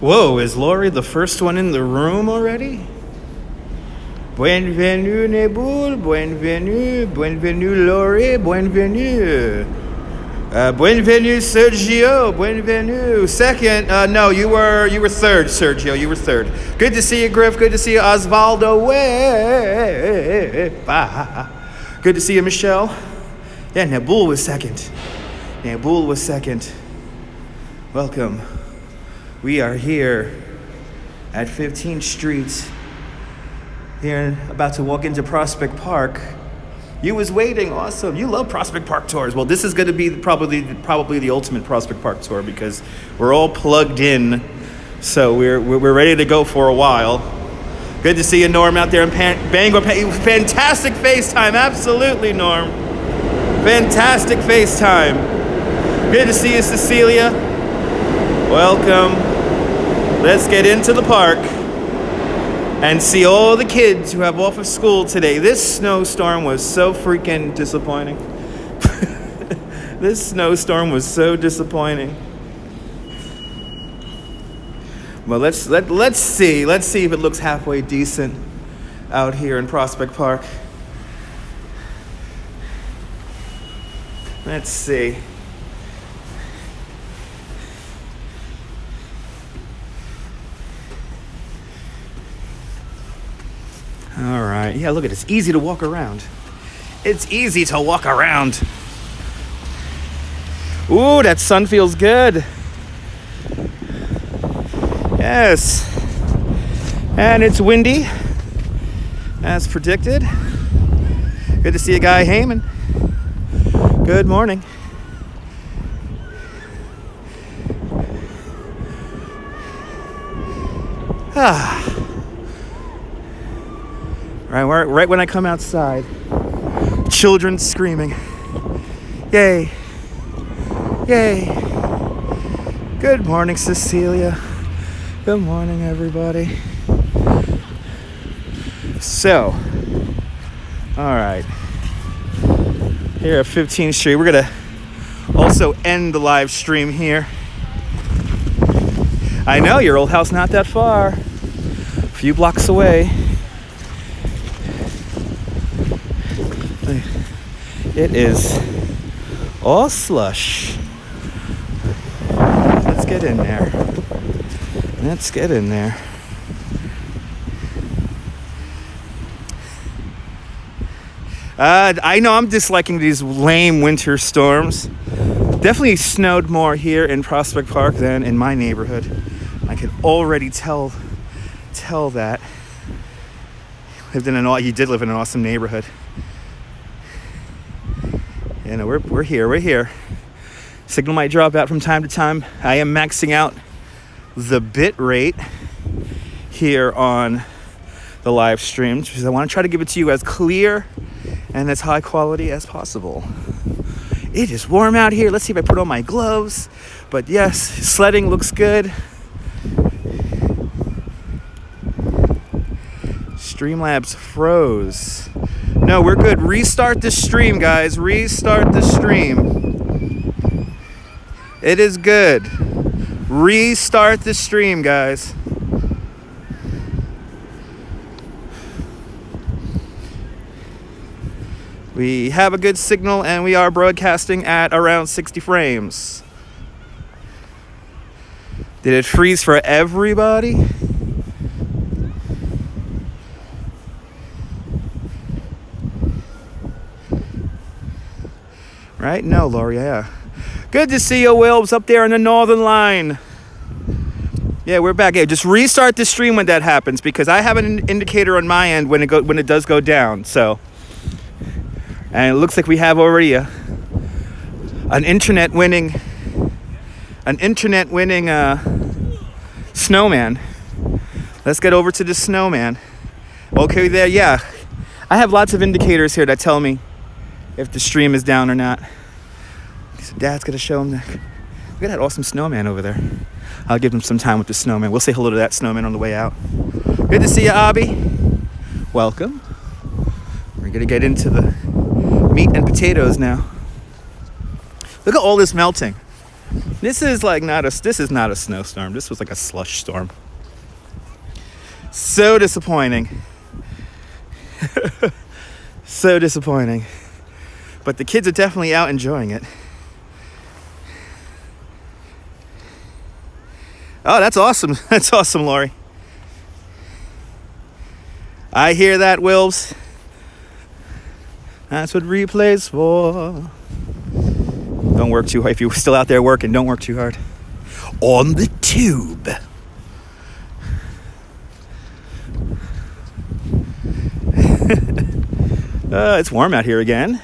Whoa, is Lori the first one in the room already? Bienvenue, Nebul. Bienvenue, Lori. Bienvenue. Bienvenue, Sergio. Bienvenue. Second, no, you were third, Sergio. You were third. Good to see you, Griff. Good to see you, Osvaldo. Good to see you, Michelle. Yeah, Nebul was second. Welcome. We are here at 15th Street. Here, about to walk into Prospect Park. You was waiting, awesome. You love Prospect Park tours. Well, this is going to be probably the ultimate Prospect Park tour because we're all plugged in, so we're ready to go for a while. Good to see you, Norm, out there in Bangor. Fantastic FaceTime, absolutely, Norm. Fantastic FaceTime. Good to see you, Cecilia. Welcome. Let's get into the park and see all the kids who have off of school today. This snowstorm was so freaking disappointing. This snowstorm was so disappointing. Well, let's see if it looks halfway decent out here in Prospect Park. Let's see. All right. Yeah, look at it. It's easy to walk around. Ooh, that sun feels good. Yes. And it's windy, as predicted. Good to see a guy, Heyman. Good morning. Right when I come outside, children screaming, yay, yay. Good morning, Cecilia. Good morning, everybody. So, all right, here at 15th Street, we're gonna also end the live stream here. I know, your old house not that far, a few blocks away. It is all slush. Let's get in there. I know I'm disliking these lame winter storms. Definitely snowed more here in Prospect Park than in my neighborhood. I can already tell that. You did live in an awesome neighborhood. You know, we're here. Signal might drop out from time to time. I am maxing out the bit rate here on the live stream because I want to try to give it to you as clear and as high quality as possible. It is warm out here. Let's see if I put on my gloves. But yes, sledding looks good. Streamlabs froze. No, we're good. Restart the stream, guys. Restart the stream. It is good. Restart the stream, guys. We have a good signal and we are broadcasting at around 60 frames. Did it freeze for everybody? Right? No, Lori, yeah. Good to see you, Wilbs, up there in the northern line. Yeah, we're back. Yeah, just restart the stream when that happens because I have an indicator on my end when it does go down. So, and it looks like we have already an internet winning snowman. Let's get over to the snowman. Okay, there. Yeah, I have lots of indicators here that tell me if the stream is down or not. So Dad's gonna show him that. Look at that awesome snowman over there. I'll give him some time with the snowman. We'll say hello to that snowman on the way out. Good to see you, Abby. Welcome. We're gonna get into the meat and potatoes now. Look at all this melting. This is not a snowstorm. This was like a slush storm. So disappointing. So disappointing. But the kids are definitely out enjoying it. Oh, that's awesome. That's awesome, Lori. I hear that, Wills. That's what replay's for. Don't work too hard. If you're still out there working, don't work too hard. On the tube. It's warm out here again.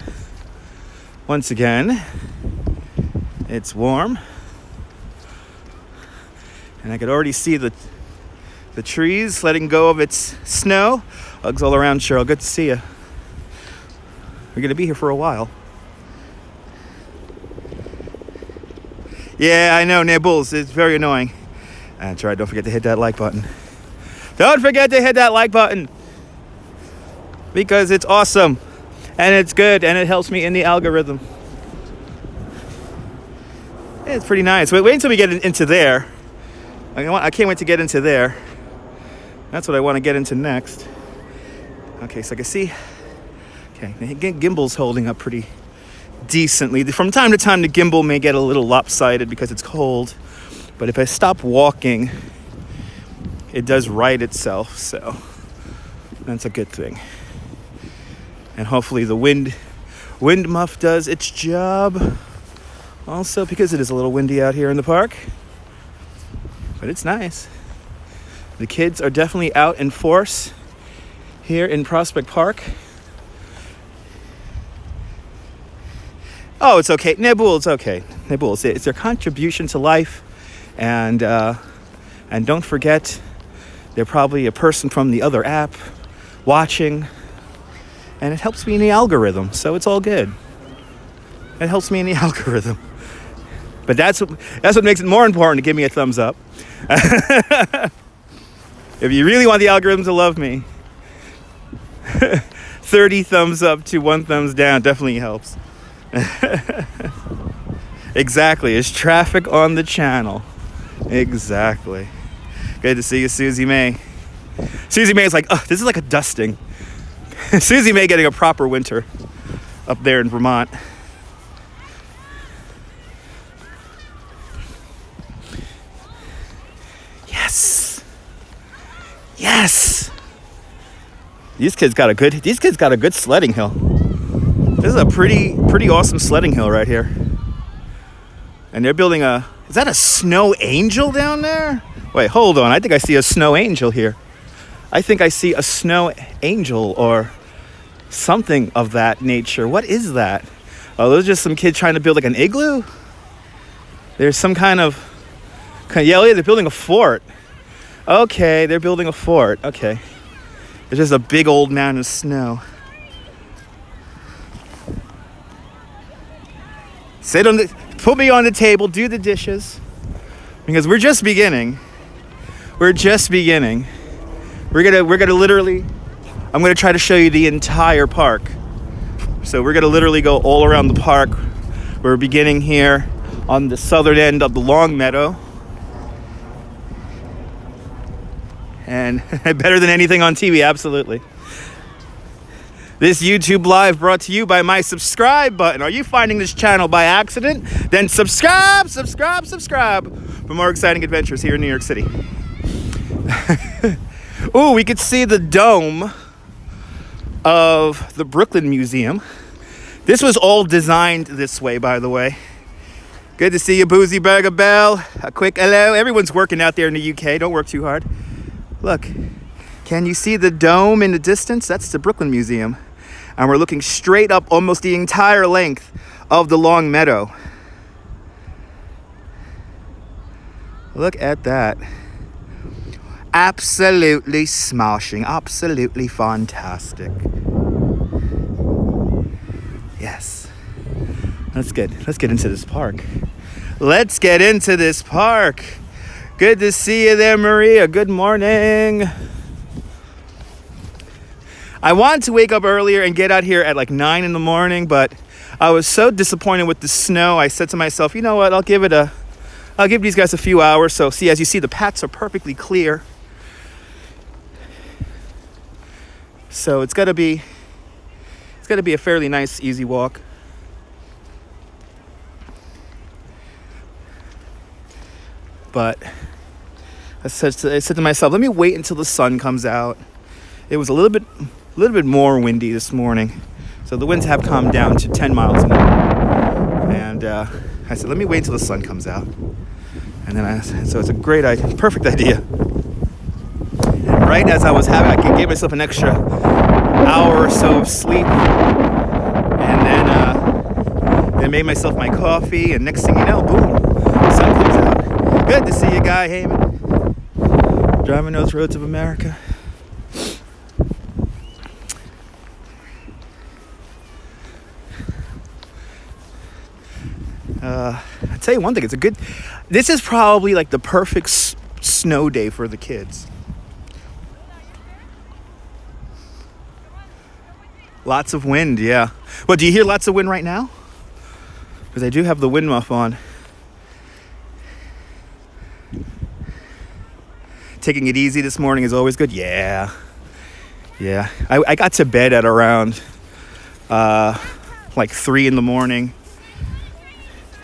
Once again, it's warm. And I could already see the trees letting go of its snow. Hugs all around, Cheryl. Good to see you. We're going to be here for a while. Yeah, I know, Nibbles. It's very annoying. That's right. Don't forget to hit that like button. Don't forget to hit that like button. Because it's awesome. And it's good. And it helps me in the algorithm. Yeah, it's pretty nice. Wait until we get into there. I can't wait to get into there. That's what I want to get into next. Okay, so I can see. Okay, the gimbal's holding up pretty decently. From time to time, the gimbal may get a little lopsided because it's cold. But if I stop walking, it does right itself. So that's a good thing. And hopefully the wind muff does its job. Also, because it is a little windy out here in the park. But it's nice. The kids are definitely out in force here in Prospect Park. Oh, it's okay. Nebul, it's okay. Nebul, it's their contribution to life. And don't forget, they're probably a person from the other app watching. And it helps me in the algorithm, so it's all good. It helps me in the algorithm. But that's what makes it more important to give me a thumbs up. If you really want the algorithm to love me, 30 thumbs up to 1 thumbs down definitely helps. Exactly. It's traffic on the channel. Exactly. Good to see you, Susie May. Susie May is like, oh, this is like a dusting. Susie May getting a proper winter up there in Vermont. Yes. These kids got a good sledding hill. This is a pretty awesome sledding hill right here. And they're building is that a snow angel down there? Wait, hold on. I think I see a snow angel here. I think I see a snow angel or something of that nature. What is that? Oh, those are just some kids trying to build like an igloo? There's some kind of yeah, they're building a fort. Okay, they're building a fort. Okay. It's just a big old mountain of snow. Put me on the table, do the dishes. Because we're just beginning. We're gonna literally, I'm gonna try to show you the entire park. So we're gonna literally go all around the park. We're beginning here on the southern end of the Long Meadow. And better than anything on TV, absolutely. This YouTube Live brought to you by my subscribe button. Are you finding this channel by accident? Then subscribe for more exciting adventures here in New York City. Ooh, we could see the dome of the Brooklyn Museum. This was all designed this way, by the way. Good to see you, Boozy Burger Bell. A quick hello. Everyone's working out there in the UK. Don't work too hard. Look, can you see the dome in the distance? That's the Brooklyn Museum. And we're looking straight up almost the entire length of the Long Meadow. Look at that. Absolutely smashing. Absolutely fantastic. Yes. Let's get into this park. Let's get into this park. Good to see you there, Maria. Good morning. I wanted to wake up earlier and get out here at like 9 in the morning, but I was so disappointed with the snow. I said to myself, you know what, I'll give these guys a few hours. So see, as you see, the paths are perfectly clear. So it's gotta be a fairly nice, easy walk. But I said to myself, let me wait until the sun comes out. It was a little bit more windy this morning, so the winds have calmed down to 10 miles an hour. And I said, let me wait until the sun comes out. And then so it's a great idea, perfect idea. And right as I gave myself an extra hour or so of sleep, and then made myself my coffee, and next thing you know, boom, the sun comes out. Good to see you, Guy Heyman, driving those roads of America. I tell you one thing, this is probably like the perfect snow day for the kids. Lots of wind, yeah. Well, do you hear lots of wind right now? Because I do have the wind muff on. Taking it easy this morning is always good. Yeah. I got to bed at around like 3 in the morning.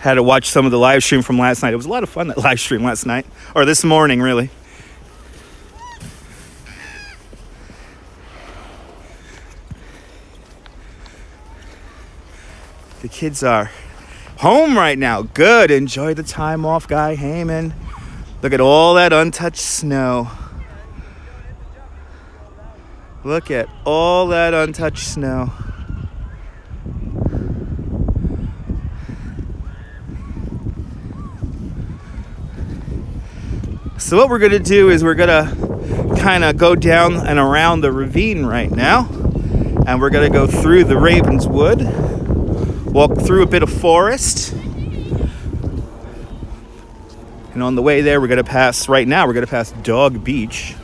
Had to watch some of the live stream from last night. It was a lot of fun, that live stream last night. Or this morning, really. The kids are home right now. Good. Enjoy the time off, Guy Heyman. Look at all that untouched snow. Look at all that untouched snow. So what we're going to do is we're going to kind of go down and around the ravine right now. And we're going to go through the Raven's Wood. Walk through a bit of forest. And on the way there, we're going to pass Dog Beach.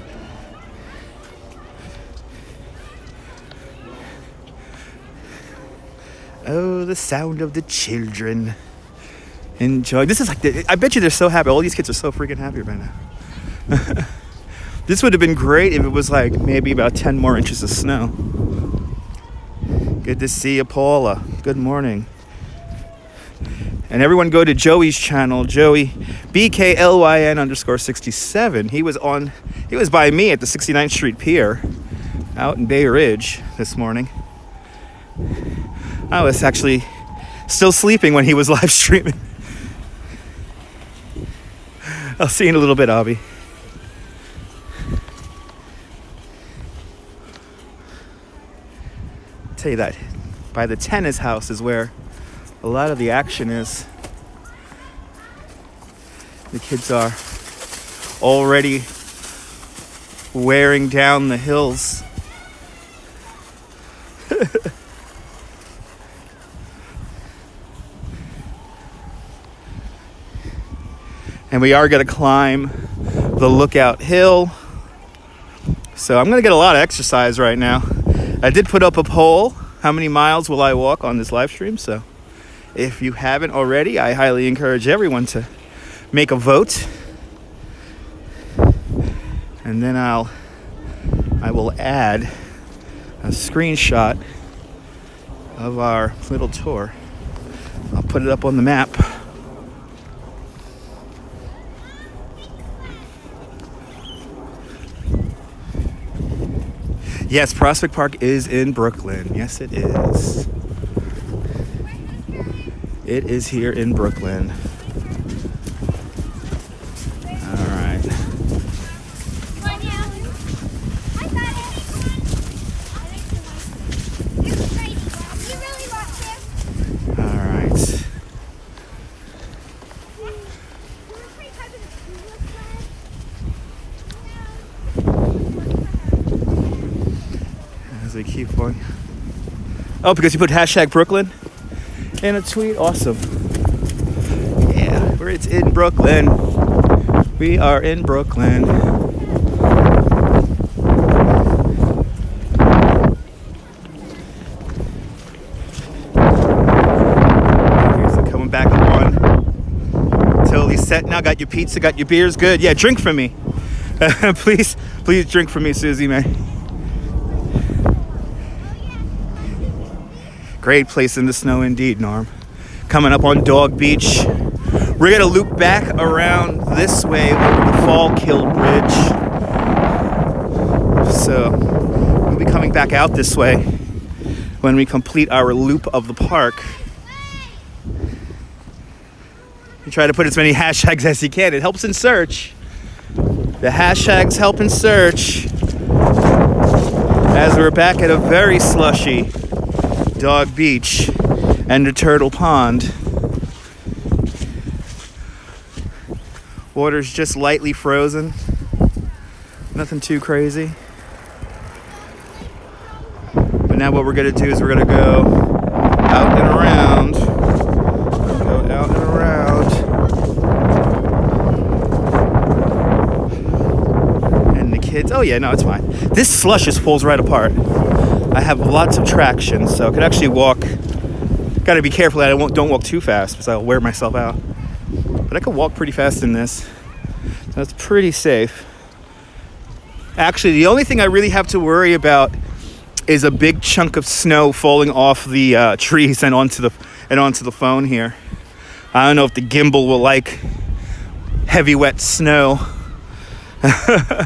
Oh, the sound of the children. Enjoy. This is like, I bet you they're so happy. All these kids are so freaking happy right now. This would have been great if it was like maybe about 10 more inches of snow. Good to see you, Paula. Good morning. And everyone go to Joey's channel, Joey, BKLYN_67. He was by me at the 69th Street Pier out in Bay Ridge this morning. I was actually still sleeping when he was live streaming. I'll see you in a little bit, Abby. I'll tell you that by the tennis house is where a lot of the action is. The kids are already wearing down the hills. And we are going to climb the Lookout Hill. So I'm going to get a lot of exercise right now. I did put up a poll. How many miles will I walk on this live stream? So if you haven't already, I highly encourage everyone to make a vote. And then I will add a screenshot of our little tour. I'll put it up on the map. Yes, Prospect Park is in Brooklyn. Yes, it is. It is here in Brooklyn. All right. All right. As we keep going. Oh, because you put hashtag Brooklyn in a tweet? Awesome. Yeah, it's in Brooklyn. We are in Brooklyn. set now. Got your pizza, got your beers. Good. Yeah, drink from me. Please drink from me, Susie, man. Great place in the snow indeed, Norm. Coming up on Dog Beach. We're gonna loop back around this way over the Fallkill Bridge. So we'll be coming back out this way when we complete our loop of the park. You try to put as many hashtags as you can. It helps in search. The hashtags help in search. As we're back at a very slushy Dog Beach and a Turtle Pond. Water's just lightly frozen. Nothing too crazy. But now what we're gonna do is we're gonna go out and around. Go out and around. And the kids, oh yeah, no, it's fine. This slush just pulls right apart. I have lots of traction, so I could actually walk. Gotta be careful that I don't walk too fast because I'll wear myself out. But I could walk pretty fast in this. That's pretty safe. Actually, the only thing I really have to worry about is a big chunk of snow falling off the trees and onto the phone here. I don't know if the gimbal will like heavy wet snow.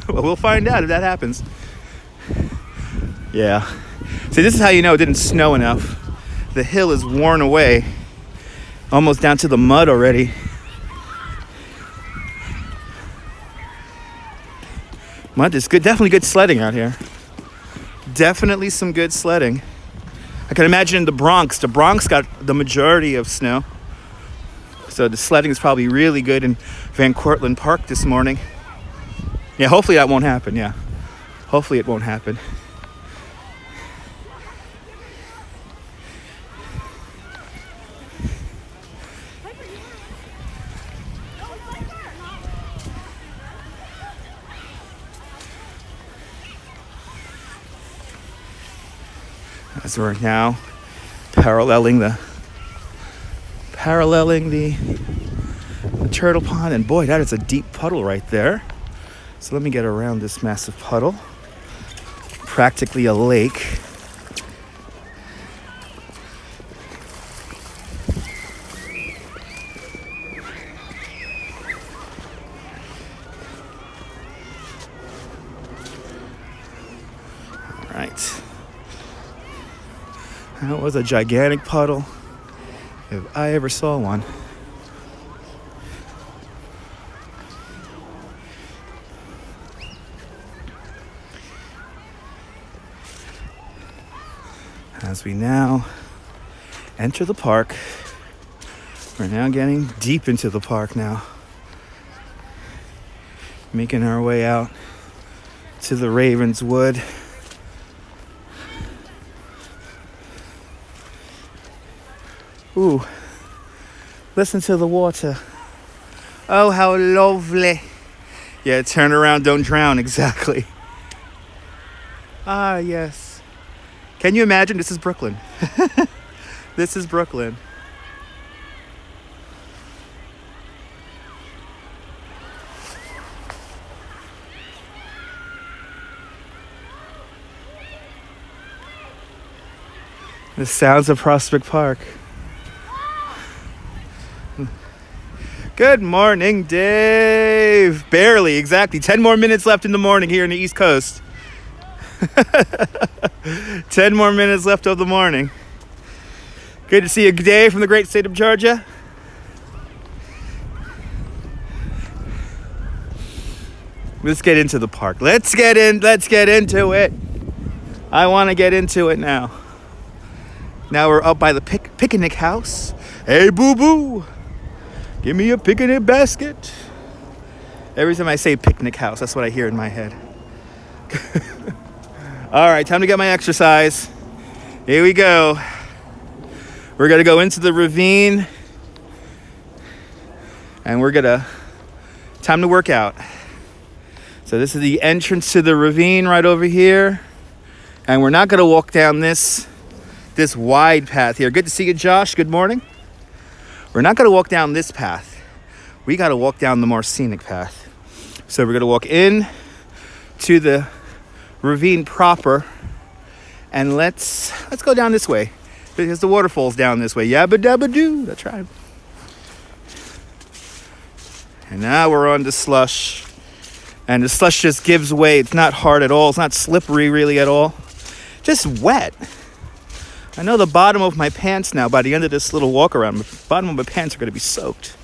Well, we'll find out if that happens. Yeah. See, this is how you know it didn't snow enough. The hill is worn away, almost down to the mud already. Mud is good, definitely good sledding out here. Definitely some good sledding. I can imagine in the Bronx got the majority of snow. So the sledding is probably really good in Van Cortlandt Park this morning. Yeah, hopefully that won't happen, yeah. Hopefully it won't happen. As we're now paralleling the turtle pond, and boy, that is a deep puddle right there. So let me get around this massive puddle. Practically a lake. All right. That was a gigantic puddle, if I ever saw one. As we now enter the park, we're now getting deep into the park now. Making our way out to the Raven's Wood. Ooh, listen to the water. Oh, how lovely. Yeah, turn around, don't drown, exactly. Ah, yes. Can you imagine? This is Brooklyn. This is Brooklyn. The sounds of Prospect Park. Good morning, Dave. Barely, exactly. 10 more minutes left in the morning here in the East Coast. 10 more minutes left of the morning. Good to see you, Dave, from the great state of Georgia. Let's get into the park. Let's get into it. I want to get into it now. Now we're up by the picnic house. Hey, boo-boo. Give me a picnic basket. Every time I say picnic house, that's what I hear in my head. All right, time to get my exercise. Here we go. We're going to go into the ravine. And time to work out. So this is the entrance to the ravine right over here. And we're not going to walk down this wide path here. Good to see you, Josh. Good morning. We're not going to walk down this path. we got to walk down the more scenic path. So we're going to walk in to the ravine proper, and let's go down this way because the waterfall's down this way. Yabba dabba doo. That's right. And now we're on the slush, and the slush just gives way. It's not hard at all. It's not slippery really at all. Just wet. I know the bottom of my pants now, by the end of this little walk around, the bottom of my pants are going to be soaked.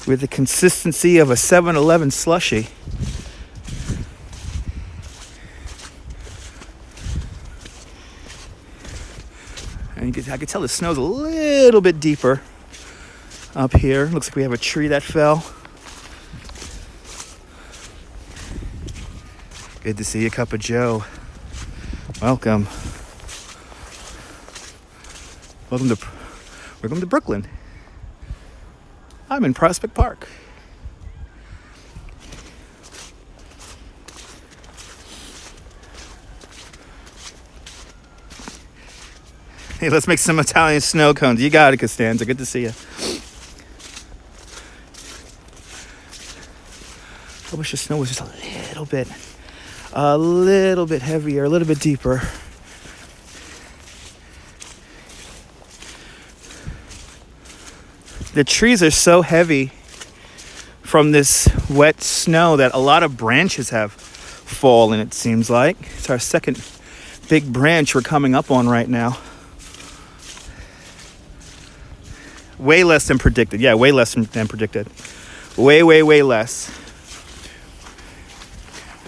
With the consistency of a 7-Eleven slushie. And I can tell the snow's a little bit deeper up here. Looks like we have a tree that fell. Good to see you, Cup of Joe. Welcome. Welcome to Brooklyn. I'm in Prospect Park. Hey, let's make some Italian snow cones. You got it, Costanza. Good to see you. I wish the snow was just a little bit heavier, a little bit deeper. The trees are so heavy from this wet snow that a lot of branches have fallen, it seems like. It's our second big branch we're coming up on right now. Way less than predicted. Yeah, way less than predicted. Way less.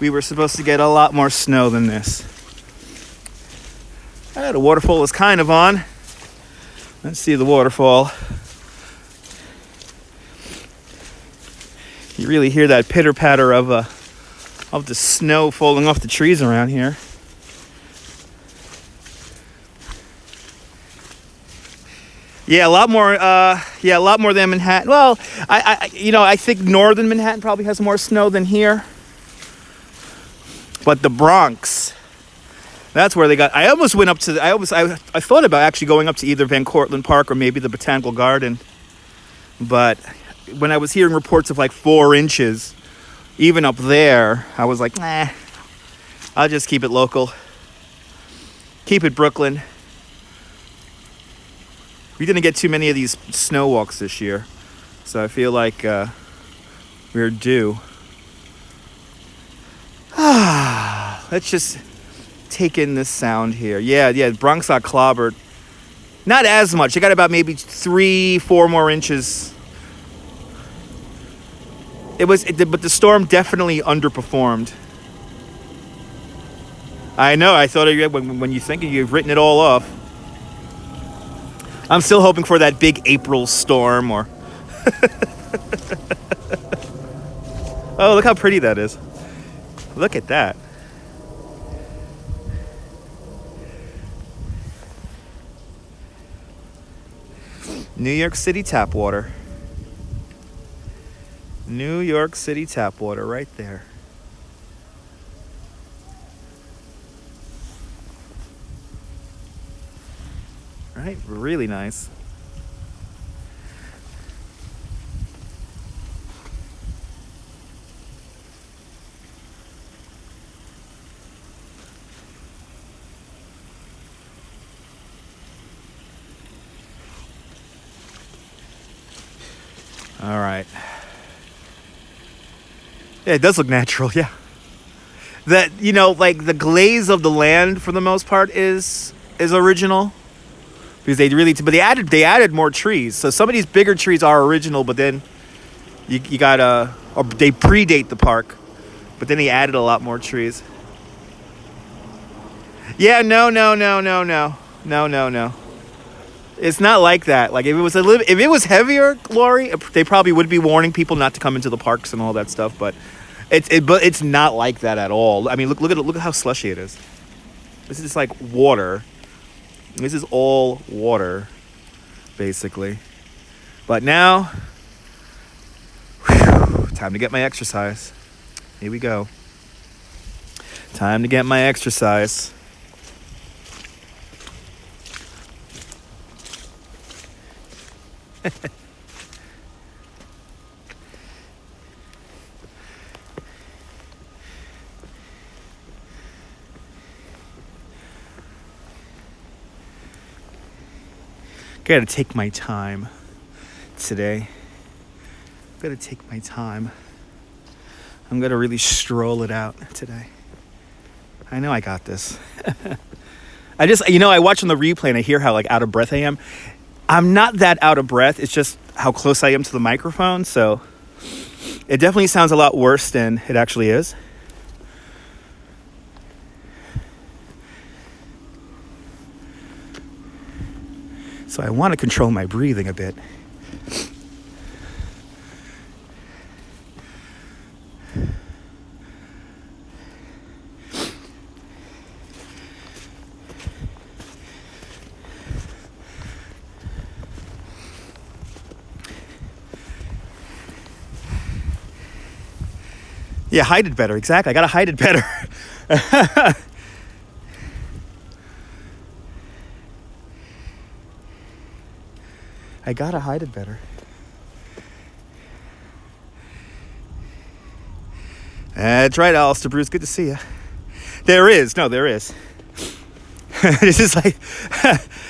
We were supposed to get a lot more snow than this. The waterfall is kind of on. Let's see the waterfall. You really hear that pitter-patter of the snow falling off the trees around here. Yeah, a lot more than Manhattan. Well, I think northern Manhattan probably has more snow than here. But the Bronx, that's where they got. I almost went up to. I thought about actually going up to either Van Cortlandt Park or maybe the Botanical Garden. But when I was hearing reports of like 4 inches, even up there, I was like, nah, I'll just keep it local. Keep it Brooklyn. We didn't get too many of these snow walks this year, so I feel like we're due. Let's just take in this sound here. Yeah, Bronx got clobbered. Not as much. They got about maybe 3-4 more inches. But the storm definitely underperformed. I know. I thought when you think you've written it all off. I'm still hoping for that big April storm or. Oh, look how pretty that is. Look at that. New York City tap water. New York City tap water right there. Right? Really nice. All right. Yeah, it does look natural, yeah. That, like the glaze of the land for the most part is original. Because but they added more trees. So some of these bigger trees are original, but then you gotta, or they predate the park. But then they added a lot more trees. Yeah, no. It's not like that. Like if it was heavier, Lori, they probably would be warning people not to come into the parks and all that stuff. But it's not like that at all. I mean, look at how slushy it is. This is like water. This is all water, basically. But now, time to get my exercise. Here we go. Time to get my exercise. Gotta take my time today. Gotta take my time. I'm gonna really stroll it out today. I know I got this. I watch on the replay and I hear how like out of breath I am. I'm not that out of breath. It's just how close I am to the microphone. So it definitely sounds a lot worse than it actually is. So I want to control my breathing a bit. Yeah, hide it better. Exactly. I gotta hide it better. I gotta hide it better. That's right, Alistair Bruce. Good to see you. There is. This is like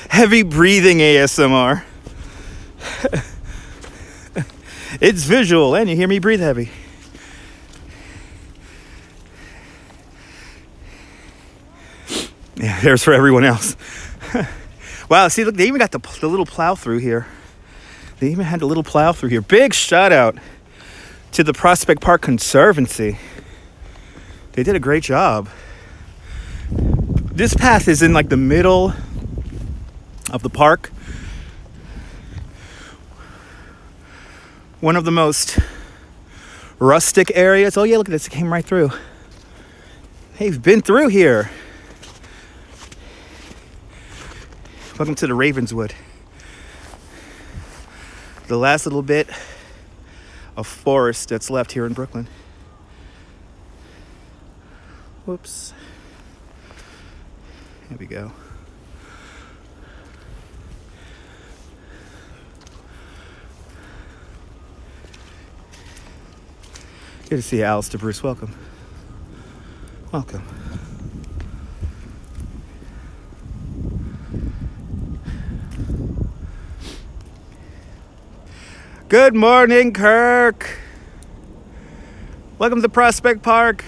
heavy breathing ASMR. It's visual, and you hear me breathe heavy. Yeah, there's for everyone else. Wow, see, look, they even got the little plow through here. They even had a little plow through here. Big shout out to the Prospect Park Conservancy. They did a great job. This path is in like the middle of the park. One of the most rustic areas. Oh yeah, look at this, it came right through. Hey, you've been through here. Welcome to the Ravenswood. The last little bit of forest that's left here in Brooklyn. Whoops. Here we go. Good to see you, Alistair Bruce. Welcome. Welcome. Good morning, Kirk. Welcome to Prospect Park.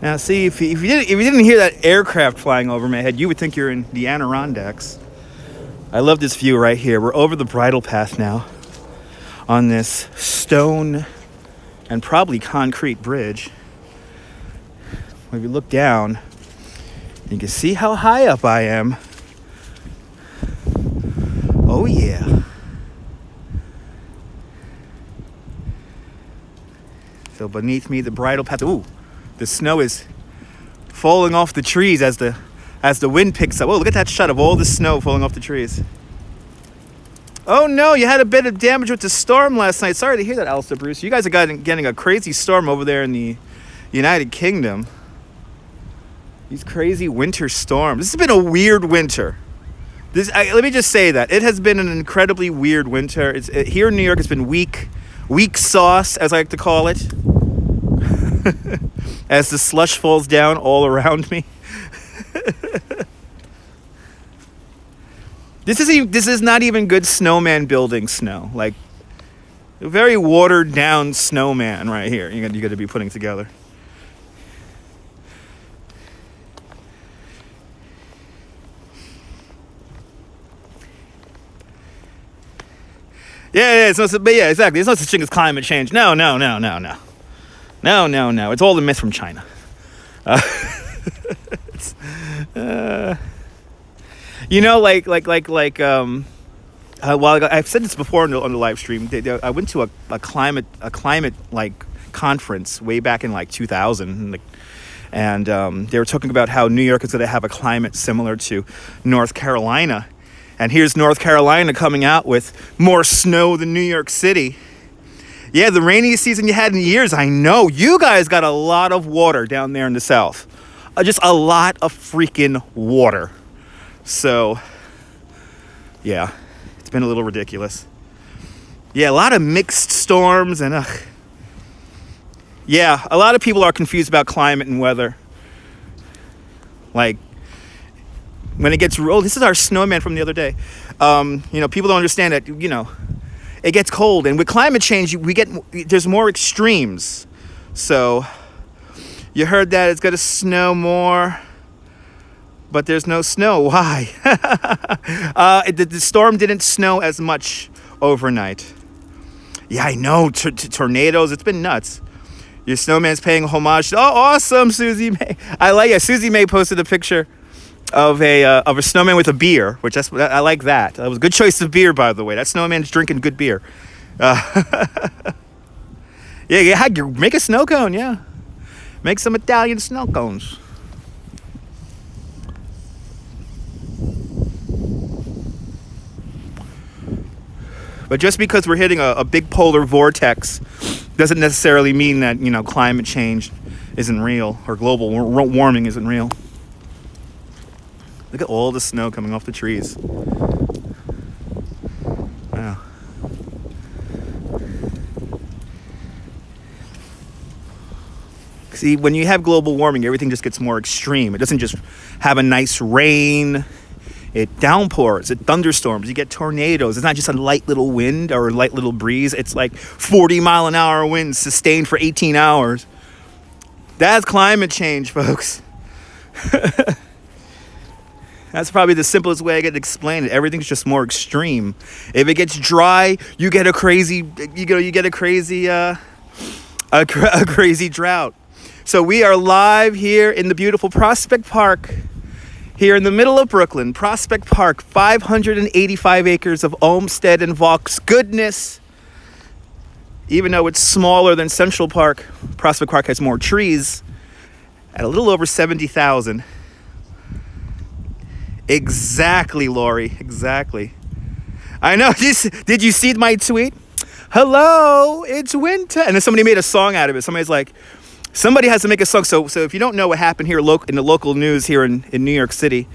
Now, see, if you didn't hear that aircraft flying over my head, you would think you're in the Adirondacks. I love this view right here. We're over the bridle path now on this stone and probably concrete bridge. If you look down, you can see how high up I am. Oh yeah. So beneath me, the bridle path. Ooh, the snow is falling off the trees as the wind picks up. Oh, look at that shot of all the snow falling off the trees. Oh no, you had a bit of damage with the storm last night. Sorry to hear that, Alistair Bruce. You guys are getting a crazy storm over there in the United Kingdom. These crazy winter storms. This has been a weird winter. Let me just say that. It has been an incredibly weird winter. Here in New York, it's been weak sauce, as I like to call it. As the slush falls down all around me. This is not even good snowman building snow. Like, a very watered down snowman right here. You're going to be putting together. Yeah, exactly. There's no such thing as climate change. No. It's all a myth from China. Well, I've said this before on the live stream. I went to a climate like conference way back in like 2000, and they were talking about how New York is going to have a climate similar to North Carolina, and here's North Carolina coming out with more snow than New York City. Yeah, the rainiest season you had in years. I know. You guys got a lot of water down there in the south. Just a lot of freaking water. So, yeah, it's been a little ridiculous. Yeah, a lot of mixed storms and, yeah, a lot of people are confused about climate and weather. Like, when it gets, oh, this is our snowman from the other day. People don't understand that, it gets cold. And with climate change, there's more extremes. So, you heard that it's going to snow more, but there's no snow. Why? The storm didn't snow as much overnight. Yeah, I know. Tornadoes. It's been nuts. Your snowman's paying homage. Oh, awesome, Susie May. I like it. Susie May posted a picture of a snowman with a beer, which I like that. That was a good choice of beer, by the way. That snowman's drinking good beer. Yeah, make a snow cone. Yeah, make some Italian snow cones. But just because we're hitting a big polar vortex doesn't necessarily mean that, climate change isn't real or global warming isn't real. Look at all the snow coming off the trees. Wow. See, when you have global warming, everything just gets more extreme. It doesn't just have a nice rain. It downpours, it thunderstorms, you get tornadoes. It's not just a light little wind or a light little breeze. It's like 40-mile-an-hour winds sustained for 18 hours. That's climate change, folks. That's probably the simplest way I get to explain it. Everything's just more extreme. If it gets dry, you get a crazy drought. So we are live here in the beautiful Prospect Park. Here in the middle of Brooklyn, Prospect Park, 585 acres of Olmsted and Vaux goodness. Even though it's smaller than Central Park, Prospect Park has more trees at a little over 70,000. Exactly, Lori, exactly. I know, did you see my tweet? Hello, it's winter. And then somebody made a song out of it. Somebody has to make a song. So if you don't know what happened here in the local news here in New York City,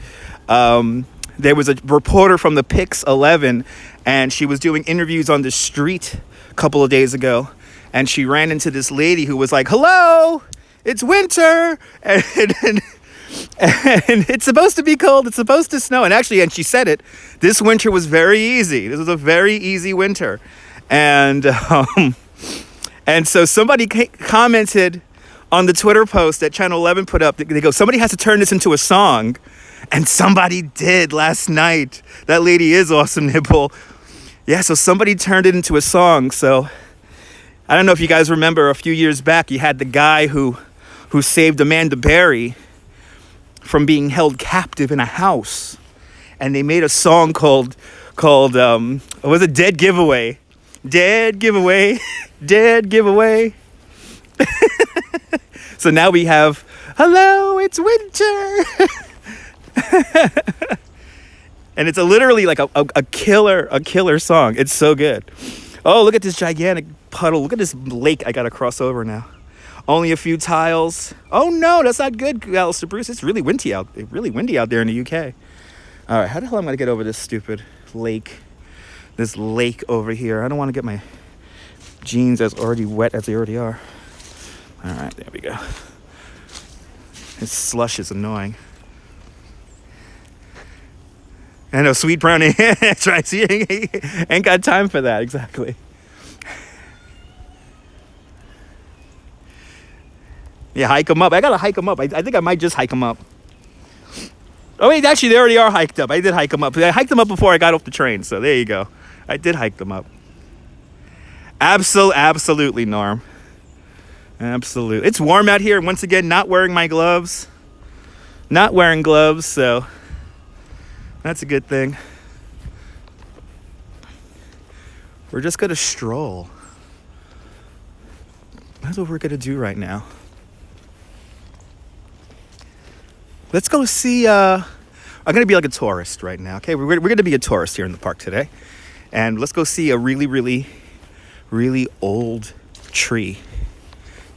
there was a reporter from the Pix 11, and she was doing interviews on the street a couple of days ago, and she ran into this lady who was like, "Hello, it's winter, and it's supposed to be cold. It's supposed to snow." And she said it. This winter was very easy. This was a very easy winter, and so somebody commented on the Twitter post that Channel 11 put up. They go, somebody has to turn this into a song. And somebody did last night. That lady is awesome, Nibble. Yeah, so somebody turned it into a song. So I don't know if you guys remember a few years back, you had the guy who saved Amanda Berry from being held captive in a house. And they made a song called what was it? Dead Giveaway. Dead Giveaway. Dead Giveaway. So now we have, hello, it's winter. And it's literally like a killer song. It's so good. Oh, look at this gigantic puddle. Look at this lake I got to cross over now. Only a few tiles. Oh no, that's not good, Alistair Bruce. It's really windy out there in the UK. All right, how the hell am I going to get over this stupid lake? This lake over here. I don't want to get my jeans as already wet as they already are. All right, there we go. This slush is annoying. I know, sweet brownie. That's right. See, ain't got time for that. Exactly. Yeah, hike them up. I gotta hike them up. I think I might just hike them up. Oh wait, actually, they already are hiked up. I did hike them up. I hiked them up before I got off the train. So there you go. I did hike them up. Absolutely, Norm. Absolutely. It's warm out here. Once again, not wearing my gloves. Not wearing gloves, so that's a good thing. We're just going to stroll. That's what we're going to do right now. Let's go see, I'm going to be like a tourist right now, okay? We're going to be a tourist here in the park today. And let's go see a really, really, really old tree.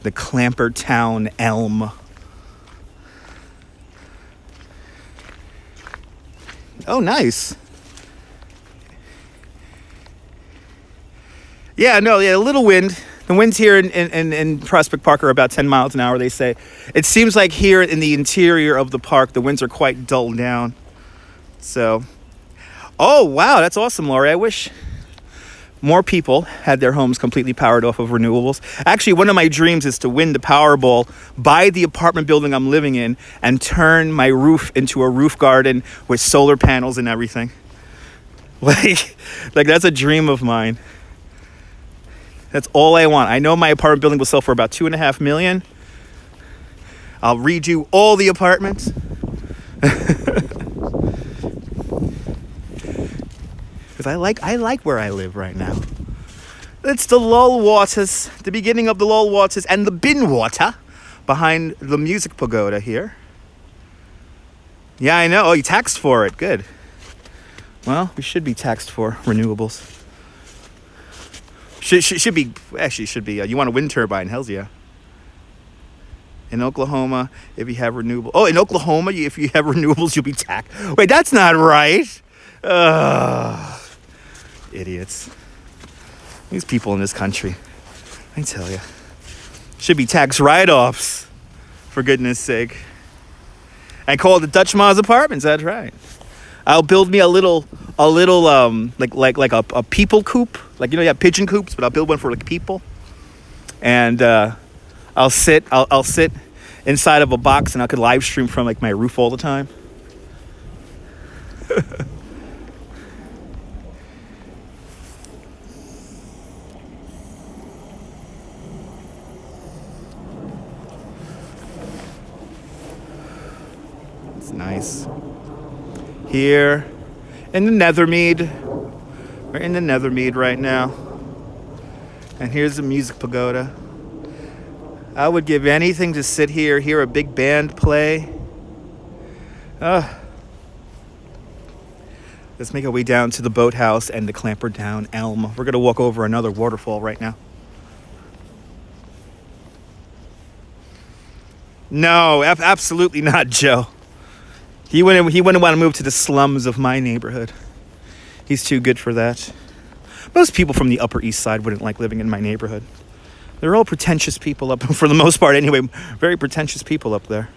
The Clampertown elm. Oh, nice. Yeah, no, yeah, a little wind. The winds here in Prospect Park are about 10 miles an hour, they say. It seems like here in the interior of the park, the winds are quite dulled down. So, oh, wow, that's awesome, Laurie. I wish more people had their homes completely powered off of renewables. Actually, one of my dreams is to win the Powerball, buy the apartment building I'm living in, and turn my roof into a roof garden with solar panels and everything. Like that's a dream of mine. That's all I want. I know my apartment building will sell for about $2.5 million. I'll redo all the apartments. Because I like where I live right now. It's the lull waters, the beginning of the lull waters and the bin water behind the music pagoda here. Yeah, I know. Oh, you taxed for it. Good. Well, we should be taxed for renewables. Should be. You want a wind turbine? Hell's yeah. In Oklahoma, if you have renewable. Oh, in Oklahoma, if you have renewables, you'll be taxed. Wait, that's not right. Idiots. These people in this country, I tell you, should be tax write-offs, for goodness sake. And call it the Dutch Ma's Apartments. That's right. I'll build me a little like a people coop, like you have pigeon coops, but I'll build one for like people. And I'll sit inside of a box, and I could live stream from like my roof all the time. It's nice. Here in the Nethermead. We're in the Nethermead right now. And here's the music pagoda. I would give anything to sit here, hear a big band play. Let's make our way down to the boathouse and the Clampertown elm. We're going to walk over another waterfall right now. No, absolutely not, Joe. He wouldn't want to move to the slums of my neighborhood. He's too good for that. Most people from the Upper East Side wouldn't like living in my neighborhood. They're all pretentious people up, for the most part anyway. Very pretentious people up there.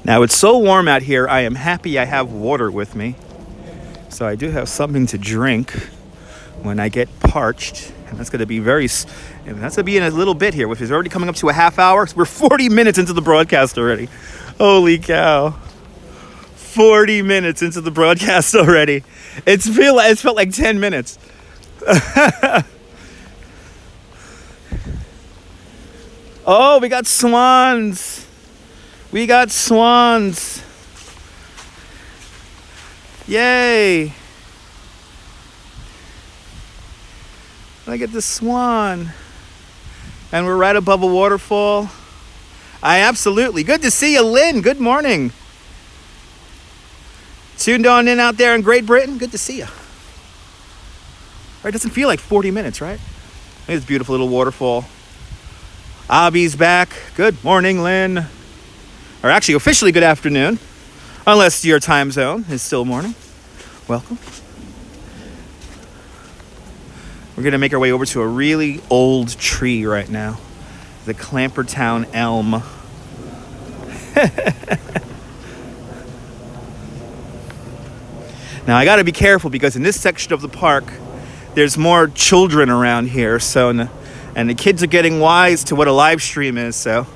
Now, it's so warm out here, I am happy I have water with me. So I do have something to drink when I get parched. And that's going to be that's going to be in a little bit here, which is already coming up to a half hour. We're 40 minutes into the broadcast already. Holy cow. 40 minutes into the broadcast already. It's felt like 10 minutes. Oh, we got swans. We got swans. Yay. Look at the swan. And we're right above a waterfall. Absolutely. Good to see you, Lynn. Good morning. Tuned on in out there in Great Britain. Good to see you. Right, doesn't feel like 40 minutes, right? It's a beautiful little waterfall. Abby's back. Good morning, Lynn. Or actually, officially good afternoon. Unless your time zone is still morning. Welcome. We're going to make our way over to a really old tree right now. The Clampertown elm. Now, I got to be careful because in this section of the park, there's more children around here. And the kids are getting wise to what a live stream is, so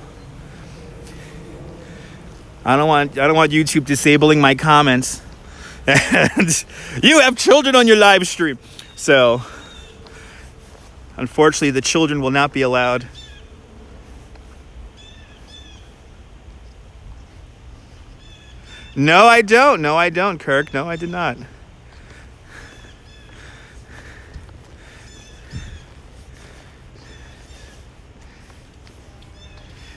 I don't want YouTube disabling my comments. And you have children on your live stream. So, unfortunately, the children will not be allowed. No, I don't. No, I don't, Kirk. No, I did not.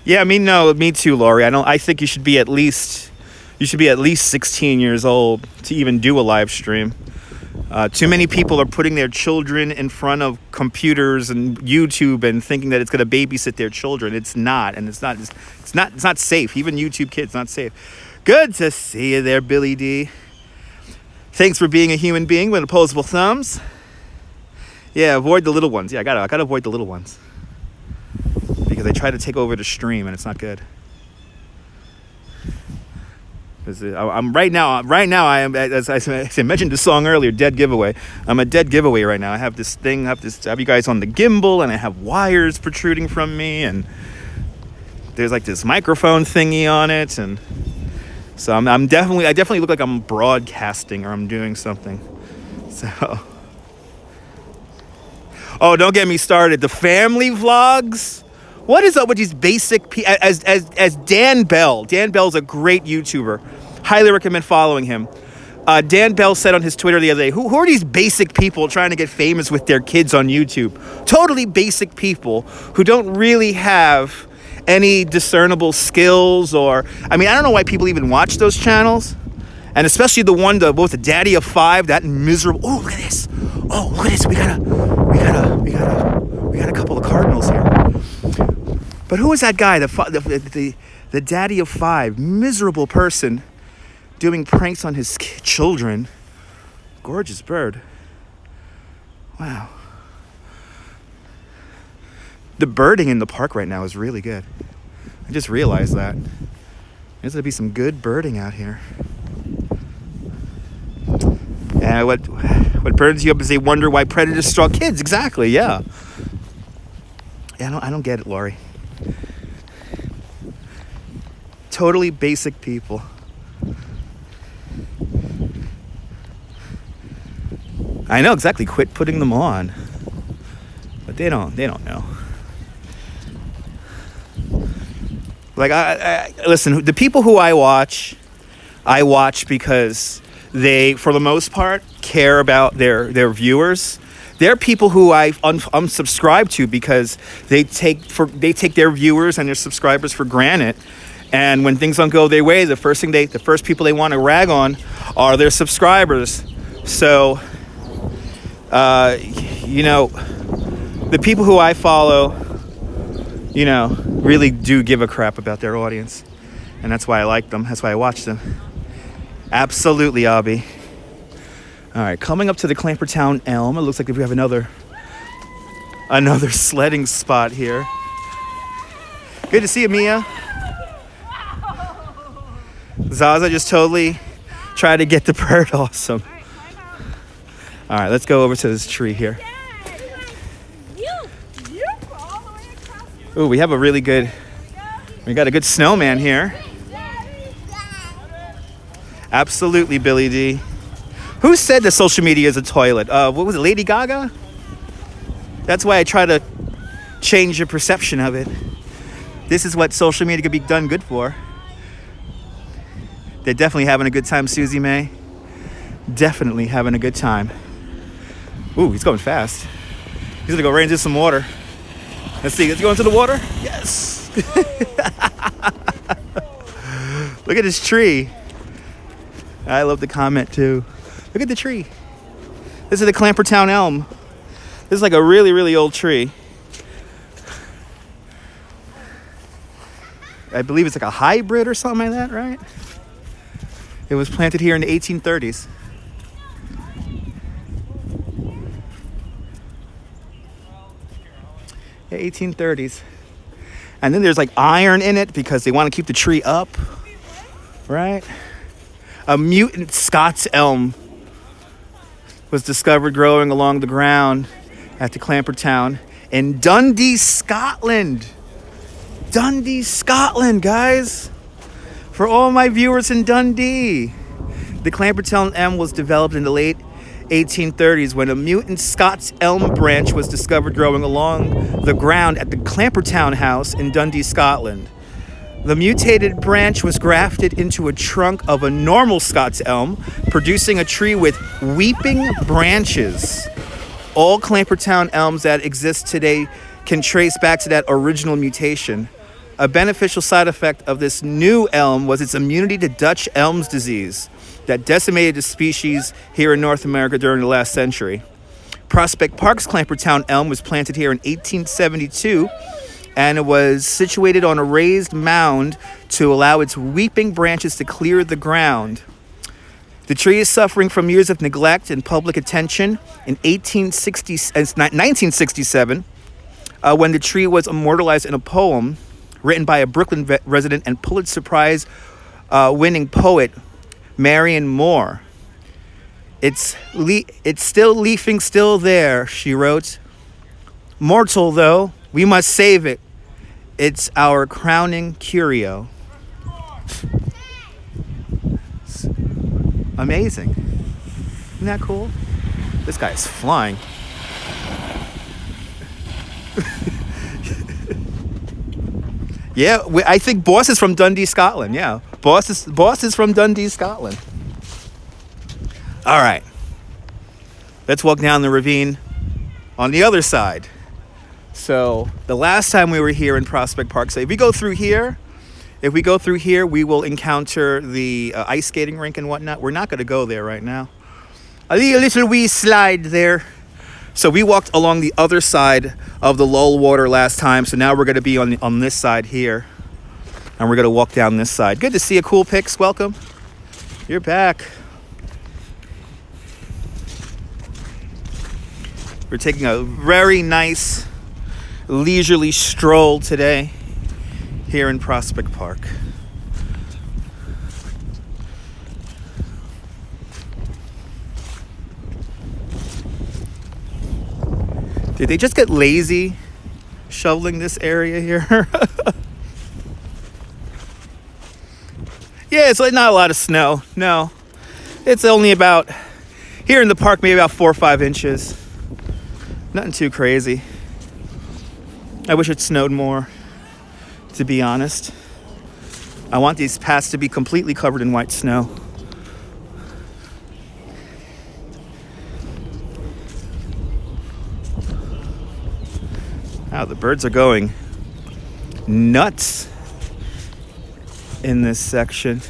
Yeah, me too, Lori. I think you should be at least 16 years old to even do a live stream. Too many people are putting their children in front of computers and YouTube and thinking that it's going to babysit their children. It's not, and it's not safe. Even YouTube kids, not safe. Good to see you there, Billy D. Thanks for being a human being with opposable thumbs. Yeah, avoid the little ones. Yeah, I gotta avoid the little ones because they try to take over the stream and it's not good. I'm right now. I am, as I mentioned the song earlier, dead giveaway. I'm a dead giveaway right now. I have this thing. I have you guys on the gimbal, and I have wires protruding from me, and there's like this microphone thingy on it, and so I definitely look like I'm broadcasting or I'm doing something. So, oh, don't get me started. The family vlogs. What is up with these basic as Dan Bell? Dan Bell's a great YouTuber. Highly recommend following him. Dan Bell said on his Twitter the other day, who are these basic people trying to get famous with their kids on YouTube? Totally basic people who don't really have any discernible skills I don't know why people even watch those channels. And especially the one, the Daddy of Five, that miserable. Oh, look at this. Oh, look at this. We got a couple of cardinals here. But who is that guy, the Daddy of Five, miserable person doing pranks on his children? Gorgeous bird. Wow. The birding in the park right now is really good. I just realized that. There's gonna be some good birding out here. And what burns you up is they wonder why predators stalk kids. Exactly, yeah. Yeah, I don't get it, Lori. Totally basic people. I know exactly. Quit putting them on, but they don't know. Like I listen. The people who I watch because they, for the most part, care about their viewers. They're people who I unsubscribe to because they take their viewers and their subscribers for granted. And when things don't go their way, the first people they want to rag on are their subscribers. So, the people who I follow, really do give a crap about their audience. And that's why I like them. That's why I watch them. Absolutely, Abby. All right, coming up to the Clampertown Elm. It looks like we have another sledding spot here. Good to see you, Mia. Zaza just totally tried to get the bird. Awesome. All right, let's go over to this tree here. Ooh, we got a good snowman here. Absolutely, Billy D. Who said that social media is a toilet? What was it, Lady Gaga? That's why I try to change your perception of it. This is what social media could be done good for. They're definitely having a good time, Susie May. Definitely having a good time. Ooh, he's going fast. He's gonna go right into some water. Let's see, let's go into the water. Yes. Look at this tree. I love the comment too. Look at the tree. This is the Clampertown Elm. This is like a really, really old tree. I believe it's like a hybrid or something like that, right? It was planted here in the 1830s. Yeah, 1830s. And then there's like iron in it because they want to keep the tree up, right? A mutant Scots elm was discovered growing along the ground at the Clampertown in Dundee, Scotland. Dundee, Scotland, guys. For all my viewers in Dundee. The Clampertown elm was developed in the late 1830s when a mutant Scots elm branch was discovered growing along the ground at the Clampertown house in Dundee, Scotland. The mutated branch was grafted into a trunk of a normal Scots elm, producing a tree with weeping branches. All Clampertown elms that exist today can trace back to that original mutation. A beneficial side effect of this new elm was its immunity to Dutch elm's disease that decimated the species here in North America during the last century. Prospect Park's Clampertown elm was planted here in 1872, and it was situated on a raised mound to allow its weeping branches to clear the ground. The tree is suffering from years of neglect and public attention. In 1967, when the tree was immortalized in a poem written by a Brooklyn resident and Pulitzer Prize winning poet, Marion Moore. It's still leafing, still there, she wrote. Mortal, though, we must save it. It's our crowning curio. It's amazing. Isn't that cool? This guy is flying. Yeah, I think Boss is from Dundee, Scotland. Yeah, Boss is from Dundee, Scotland. All right, let's walk down the ravine on the other side. So the last time we were here in Prospect Park, so if we go through here, we will encounter the ice skating rink and whatnot. We're not going to go there right now. A little wee slide there. So we walked along the other side of the lull water last time. So now we're going to be on this side here. And we're going to walk down this side. Good to see you, Cool Pics. Welcome. You're back. We're taking a very nice, leisurely stroll today here in Prospect Park. Did they just get lazy shoveling this area here? Yeah, it's like not a lot of snow. No, it's only about, here in the park, maybe about 4 or 5 inches. Nothing too crazy. I wish it snowed more, to be honest. I want these paths to be completely covered in white snow. Wow, the birds are going nuts in this section.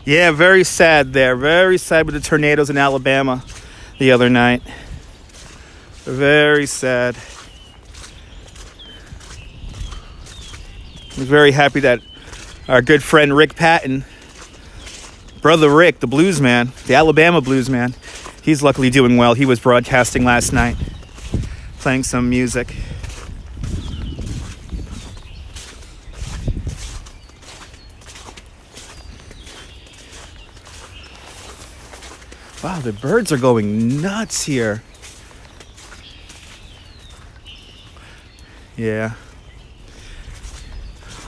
Yeah, very sad there. Very sad with the tornadoes in Alabama the other night. Very sad. I was very happy that our good friend Rick Patton, brother Rick, the blues man, the Alabama blues man, he's luckily doing well. He was broadcasting last night, playing some music. Wow, the birds are going nuts here. Yeah.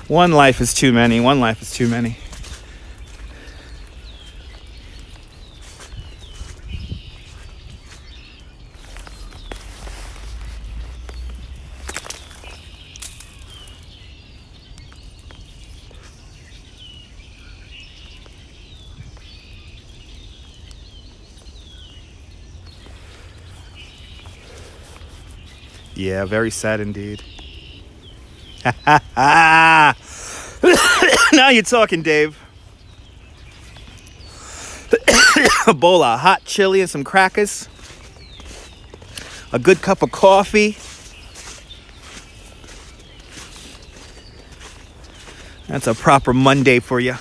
One life is too many. One life is too many. Yeah, very sad indeed. Now you're talking, Dave. A bowl of hot chili and some crackers. A good cup of coffee. That's a proper Monday for you.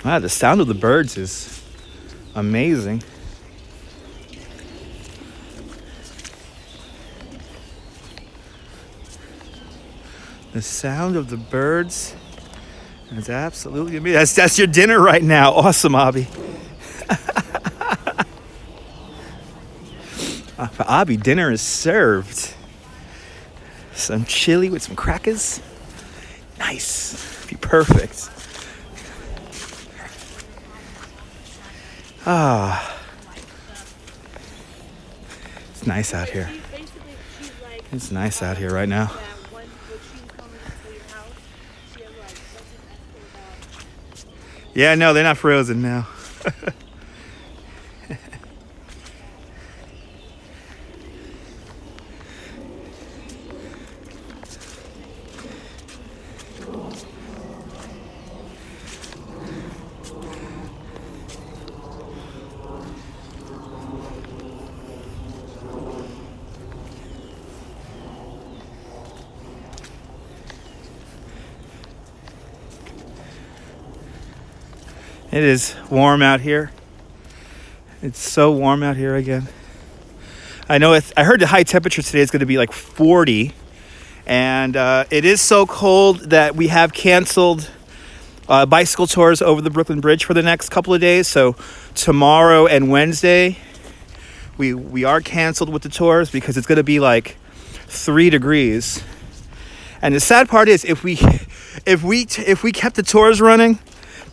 Wow, the sound of the birds is amazing. The sound of the birds is absolutely amazing. That's your dinner right now. Awesome, Abby. For Abby, dinner is served. Some chili with some crackers. Nice. Be perfect. Ah. It's nice out here. It's nice out here right now. Yeah, no, they're not frozen now. It is warm out here. It's so warm out here again. I know I heard the high temperature today is going to be like 40. And it is so cold that we have canceled bicycle tours over the Brooklyn Bridge for the next couple of days. So tomorrow and Wednesday, we are canceled with the tours because it's going to be like 3 degrees. And the sad part is if we kept the tours running,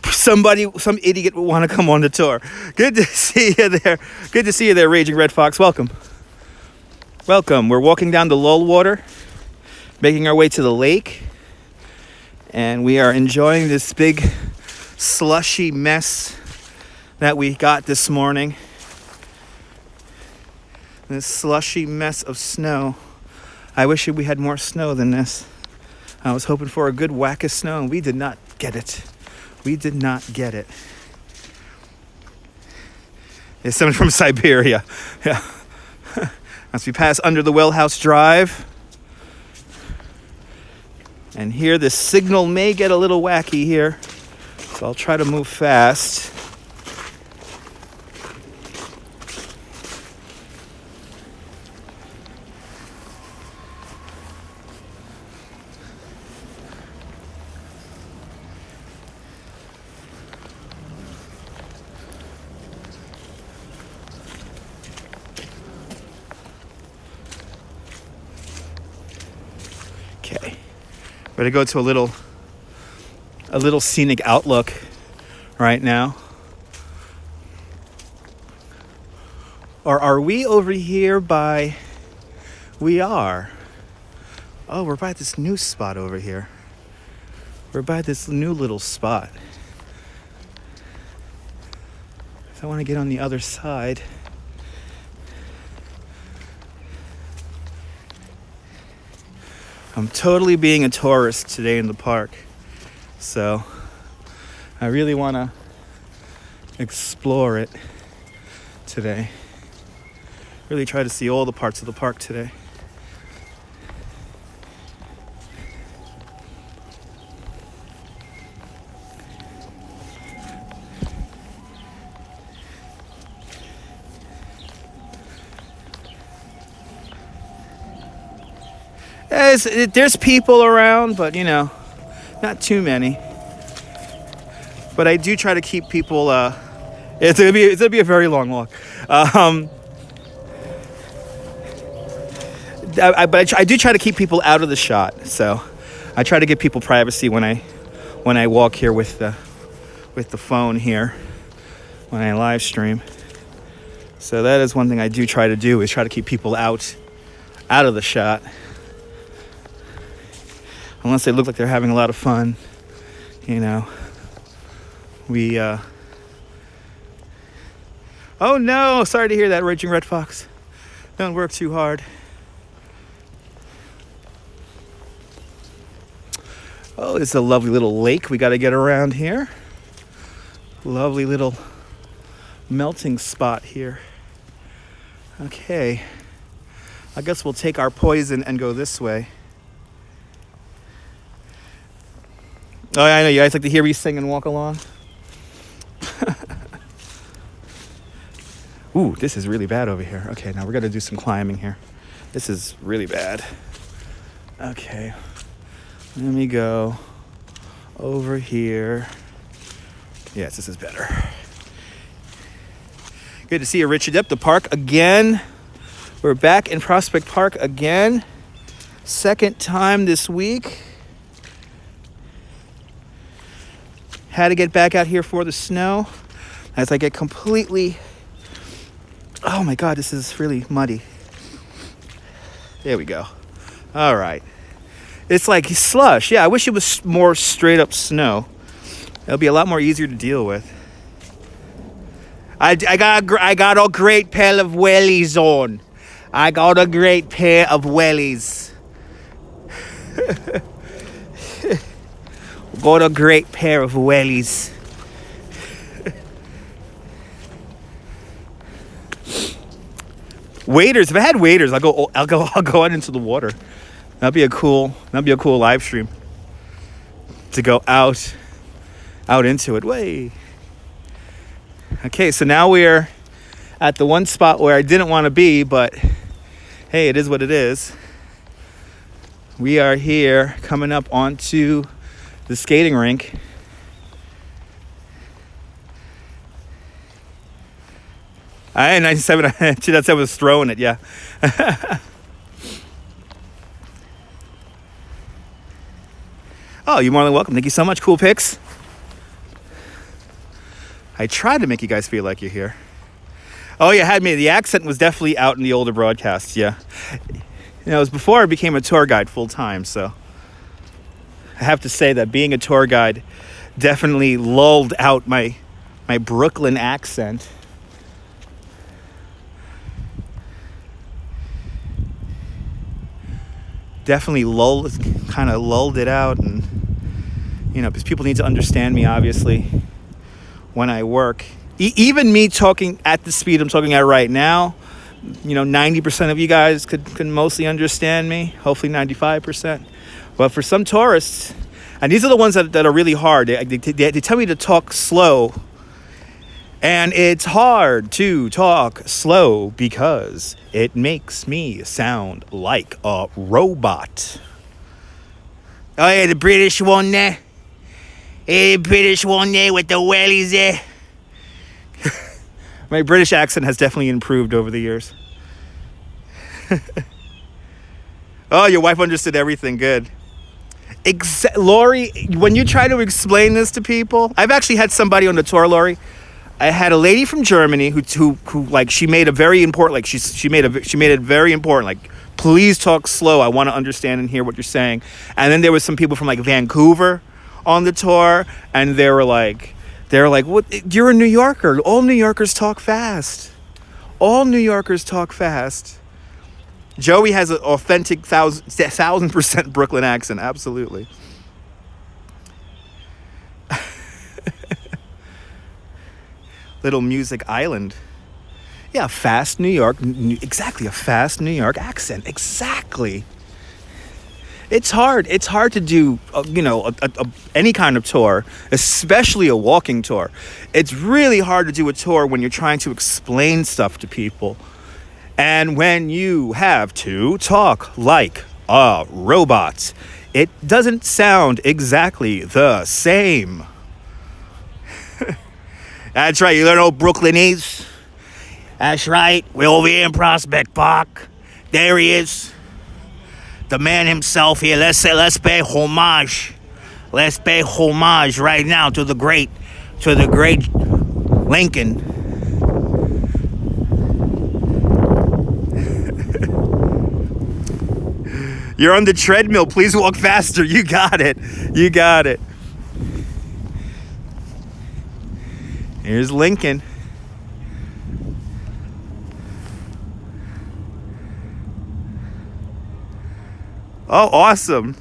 some idiot would want to come on the tour. Good to see you there. Good to see you there, Raging Red Fox. Welcome. Welcome. We're walking down the lull water, making our way to the lake. And we are enjoying this big slushy mess that we got this morning. This slushy mess of snow. I wish we had more snow than this. I was hoping for a good whack of snow, and we did not get it. We did not get it. It's someone from Siberia. Yeah. As we pass under the Wellhouse Drive. And here the signal may get a little wacky here. So I'll try to move fast. Okay, we're gonna go to a little scenic outlook right now. Or are we over here by? We are. Oh, we're by this new spot over here. We're by this new little spot. So I want to get on the other side. I'm totally being a tourist today in the park. So I really want to explore it today. Really try to see all the parts of the park today. There's people around, but not too many. But I do try to keep people. It's gonna be a very long walk. But I do try to keep people out of the shot. So I try to give people privacy when I walk here with the phone here when I live stream. So that is one thing I do try to do, is try to keep people out of the shot. Unless they look like they're having a lot of fun, we, oh no, sorry to hear that, Raging Red Fox. Don't work too hard. Oh, it's a lovely little lake we got to get around here. Lovely little melting spot here. Okay, I guess we'll take our poison and go this way. Oh, I know you guys like to hear me sing and walk along. Ooh, this is really bad over here. Okay, now we're gonna do some climbing here. This is really bad. Okay, let me go over here. Yes, this is better. Good to see you, Richard. Up the park again. We're back in Prospect Park again. Second time this week. Had to get back out here for the snow as I get completely... Oh my God, this is really muddy. There we go. All right. It's like slush. Yeah, I wish it was more straight up snow. It'll be a lot more easier to deal with. I got a great pair of wellies on. I got a great pair of wellies. Got a great pair of wellies. Waders. If I had waders, I'll go out into the water. That'd be a cool live stream. To go out into it. Way. Okay, so now we're at the one spot where I didn't want to be, but hey, it is what it is. We are here coming up onto the skating rink. I 97 2007 was throwing it, yeah. Oh, you're more than welcome. Thank you so much. Cool pics. I tried to make you guys feel like you're here. Oh, you had me. The accent was definitely out in the older broadcasts, yeah. You know, it was before I became a tour guide full time, so I have to say that being a tour guide definitely lulled out my Brooklyn accent. Definitely lulled it out, and you know, because people need to understand me, obviously, when I work. Even me talking at the speed I'm talking at right now, you know, 90% of you guys could mostly understand me, hopefully 95%. But for some tourists, and these are the ones that are really hard, they tell me to talk slow. And it's hard to talk slow because it makes me sound like a robot. Oh yeah, the British one there. Hey, the British one there with the wellies there. My British accent has definitely improved over the years. Oh, your wife understood everything. Good. Lori, when you try to explain this to people, I've actually had somebody on the tour, Lori. I had a lady from Germany who like, she made a very important, like she made it very important, like, please talk slow. I want to understand and hear what you're saying. And then there was some people from like Vancouver on the tour, and they were like, what? You're a New Yorker. All New Yorkers talk fast. All New Yorkers talk fast. Joey has an authentic 1,000% Brooklyn accent. Absolutely. Little Music Island. Yeah, fast New York. Exactly, a fast New York accent. Exactly. It's hard. It's hard to do, any kind of tour, especially a walking tour. It's really hard to do a tour when you're trying to explain stuff to people. And when you have to talk like a robot, it doesn't sound exactly the same. That's right, you learn old Brooklynese. That's right, we're over here in Prospect Park. There he is. The man himself here. Let's pay homage. Let's pay homage right now to the great Lincoln. You're on the treadmill. Please walk faster. You got it. You got it. Here's Lincoln. Oh, awesome.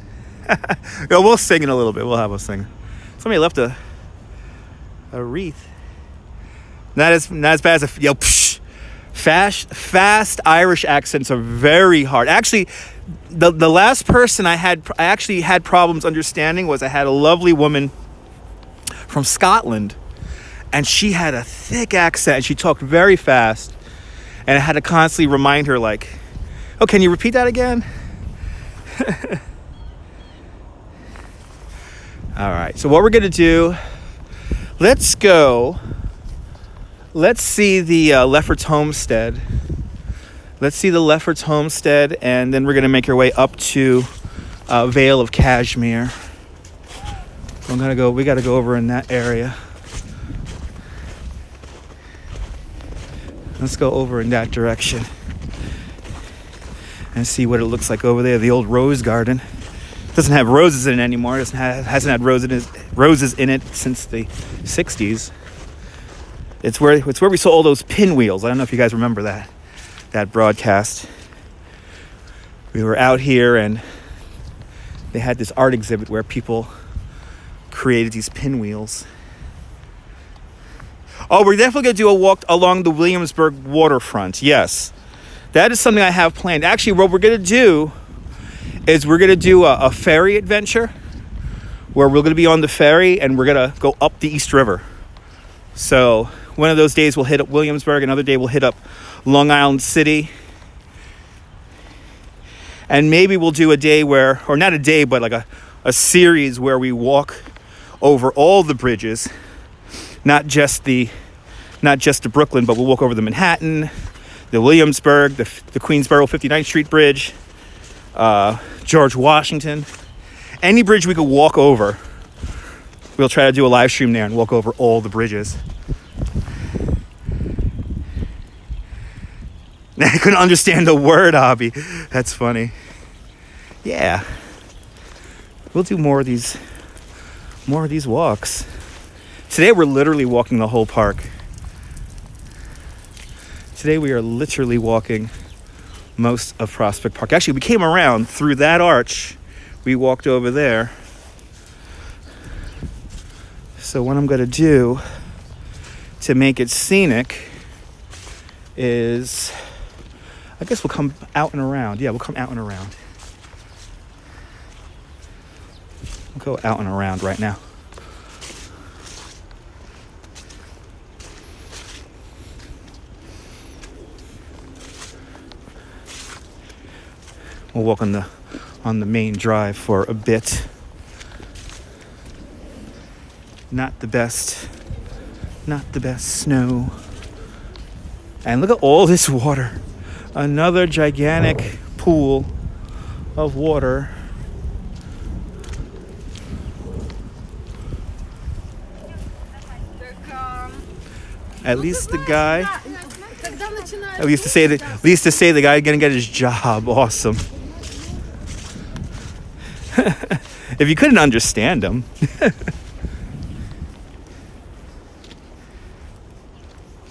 We'll sing in a little bit. We'll have a sing. Somebody left a wreath. Not as bad as fast Irish accents are very hard. Actually, the last person I actually had problems understanding was I had a lovely woman from Scotland, and she had a thick accent, and she talked very fast, and I had to constantly remind her, like, oh, can you repeat that again? All right, so what we're gonna do, let's see the Lefferts Homestead. Let's see the Lefferts Homestead, and then we're gonna make our way up to Vale of Cashmere. We gotta go over in that area. Let's go over in that direction and see what it looks like over there. The old rose garden. Doesn't have roses in it anymore. Hasn't had roses in it since the 60s. It's where we saw all those pinwheels. I don't know if you guys remember that broadcast. We were out here and they had this art exhibit where people created these pinwheels. Oh, we're definitely going to do a walk along the Williamsburg waterfront. Yes. That is something I have planned. Actually, what we're going to do is we're going to do a ferry adventure where we're going to be on the ferry and we're going to go up the East River. So one of those days we'll hit up Williamsburg, another day we'll hit up Long Island City. And maybe we'll do a day where, or not a day, but like a series where we walk over all the bridges, not just the Brooklyn, but we'll walk over the Manhattan, the Williamsburg, the Queensboro 59th Street Bridge, George Washington, any bridge we could walk over. We'll try to do a live stream there and walk over all the bridges. I couldn't understand a word, Abby. That's funny. Yeah. We'll do more of these walks. Today we're literally walking the whole park. Today we are literally walking most of Prospect Park. Actually, we came around through that arch. We walked over there. So what I'm going to do to make it scenic is, I guess we'll come out and around. Yeah, we'll come out and around. We'll go out and around right now. We'll walk on the main drive for a bit. Not the best snow. And look at all this water. Another gigantic pool of water. At least the guy. At least to say the guy gonna get his job. Awesome. If you couldn't understand him.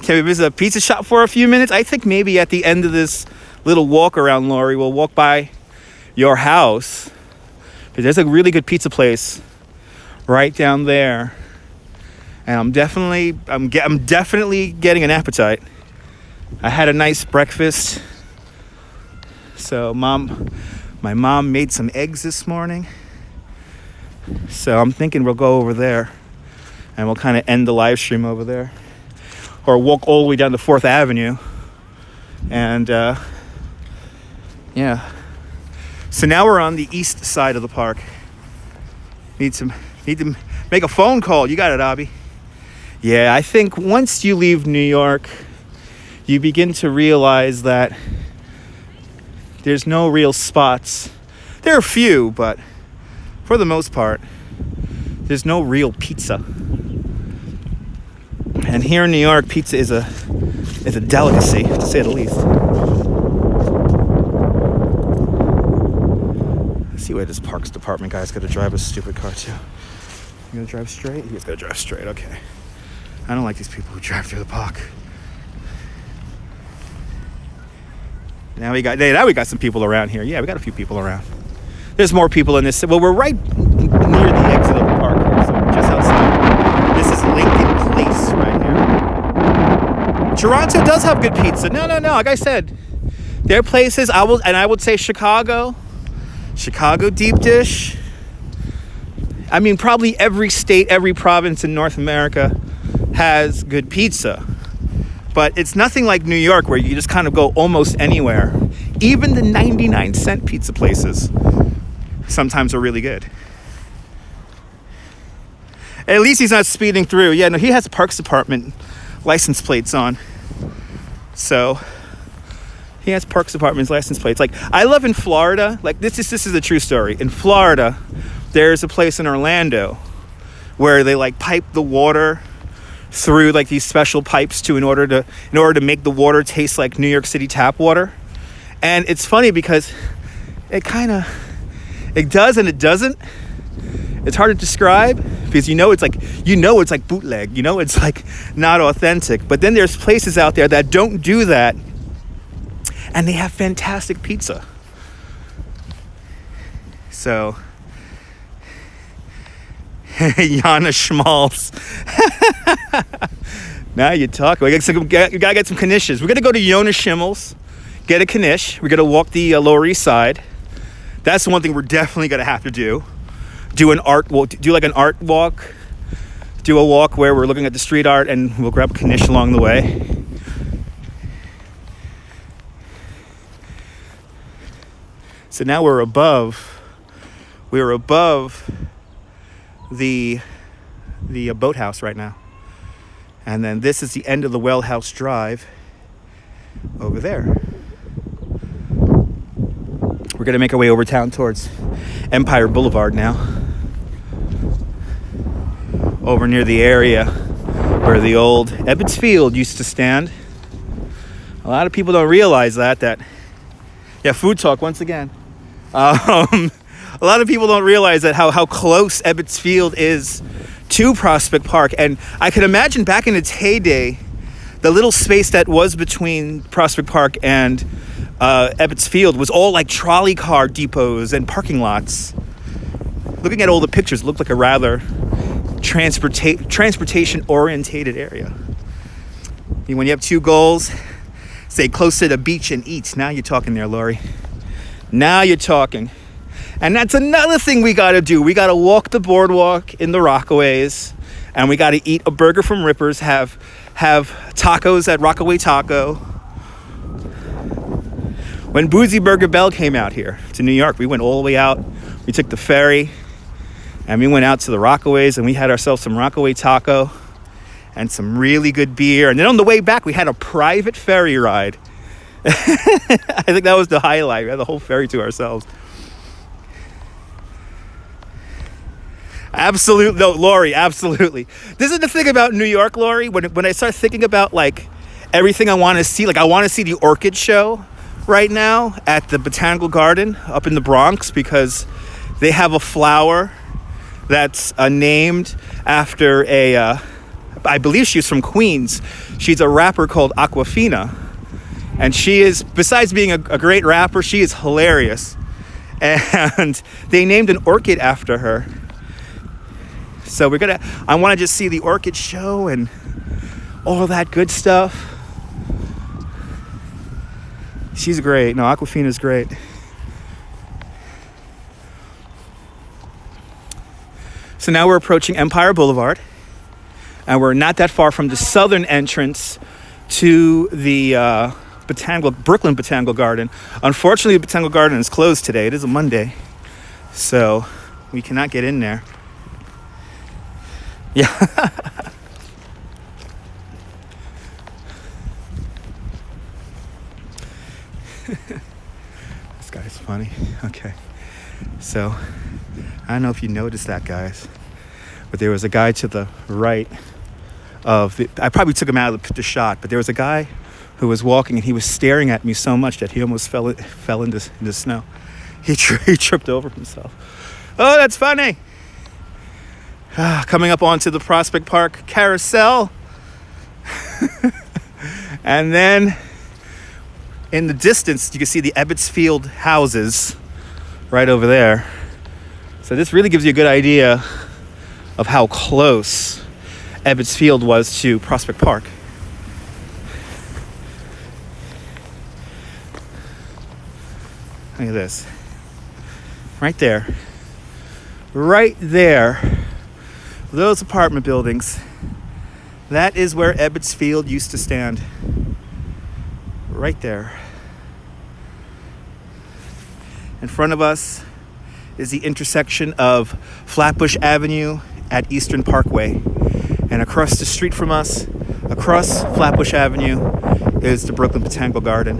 Can we visit a pizza shop for a few minutes? I think maybe at the end of this little walk around, Lori, we'll walk by your house. But there's a really good pizza place right down there. And I'm definitely getting an appetite. I had a nice breakfast. So my mom made some eggs this morning. So I'm thinking we'll go over there and we'll kind of end the live stream over there. Or walk all the way down to 4th Avenue. And yeah. So now we're on the east side of the park. Need to make a phone call. You got it, Abby. Yeah, I think once you leave New York, you begin to realize that there's no real spots. There are a few, but for the most part, there's no real pizza. And here in New York, pizza is a delicacy, to say the least. Let's see where this parks department guy's got to drive a stupid car to. You gonna drive straight? He's gonna drive straight. Okay. I don't like these people who drive through the park. Now we got some people around here. Yeah, we got a few people around. There's more people in this. Well, we're right near the exit of the park here, so we're just outside. This is Lincoln Place right here. Toronto does have good pizza. No. Like I said, there are places I would say Chicago deep dish. I mean, probably every state, every province in North America has good pizza. But it's nothing like New York where you just kind of go almost anywhere. Even the 99-cent pizza places sometimes are really good. At least he's not speeding through. Yeah, no, he has Parks Department license plates on. So he has Parks Department's license plates. Like, I love in Florida, like this is a true story. In Florida, there's a place in Orlando where they like pipe the water through like these special pipes in order to make the water taste like New York City tap water. And it's funny because it does and it doesn't. It's hard to describe because it's like bootleg, it's like not authentic. But then there's places out there that don't do that, and they have fantastic pizza. So Yana Schmaltz. Now you're talking. We gotta get some knishes. We're gonna go to Yona Schimmel's, get a knish. We're gonna walk the Lower East Side. That's the one thing we're definitely gonna have to do. Do an art walk. Do like an art walk. Do a walk where we're looking at the street art, and we'll grab a knish along the way. So now we're above the boathouse right now. And then this is the end of the Well House Drive over there. We're going to make our way over town towards Empire Boulevard now. Over near the area where the old Ebbets Field used to stand. A lot of people don't realize that. Yeah, food talk once again. A lot of people don't realize that how close Ebbets Field is to Prospect Park. And I could imagine back in its heyday, the little space that was between Prospect Park and Ebbets Field was all like trolley car depots and parking lots. Looking at all the pictures, it looked like a rather transportation orientated area. When you have two goals, stay close to the beach and eat. Now you're talking there, Lori. Now you're talking. And that's another thing we got to do. We got to walk the boardwalk in the Rockaways, and we got to eat a burger from Rippers, have tacos at Rockaway Taco. When Boozy Burger Bell came out here to New York, we went all the way out. We took the ferry, and we went out to the Rockaways, and we had ourselves some Rockaway Taco and some really good beer. And then on the way back, we had a private ferry ride. I think that was the highlight. We had the whole ferry to ourselves. Absolutely. No, Lori, absolutely. This is the thing about New York, Lori. When I start thinking about like everything I want to see, like I want to see the orchid show right now at the Botanical Garden up in the Bronx, because they have a flower that's named after I believe she's from Queens. She's a rapper called Aquafina. And she is, besides being a great rapper, she is hilarious. And they named an orchid after her. So I want to just see the orchid show and all that good stuff. She's great. No, Aquafina's great. So now we're approaching Empire Boulevard, and we're not that far from the southern entrance to the Brooklyn Botanical Garden. Unfortunately, the Botanical Garden is closed today. It is a Monday, so we cannot get in there. Yeah. This guy's funny. Okay. So, I don't know if you noticed that, guys, but there was a guy to the right of I probably took him out of the shot, but there was a guy who was walking, and he was staring at me so much that he almost fell into the snow. He tripped over himself. Oh, that's funny. Coming up onto the Prospect Park Carousel. And then in the distance, you can see the Ebbets Field houses right over there. So this really gives you a good idea of how close Ebbets Field was to Prospect Park. Look at this. Right there. Right there. Those apartment buildings. That is where Ebbets Field used to stand. Right there. In front of us is the intersection of Flatbush Avenue at Eastern Parkway. And across the street from us, across Flatbush Avenue, is the Brooklyn Botanical Garden.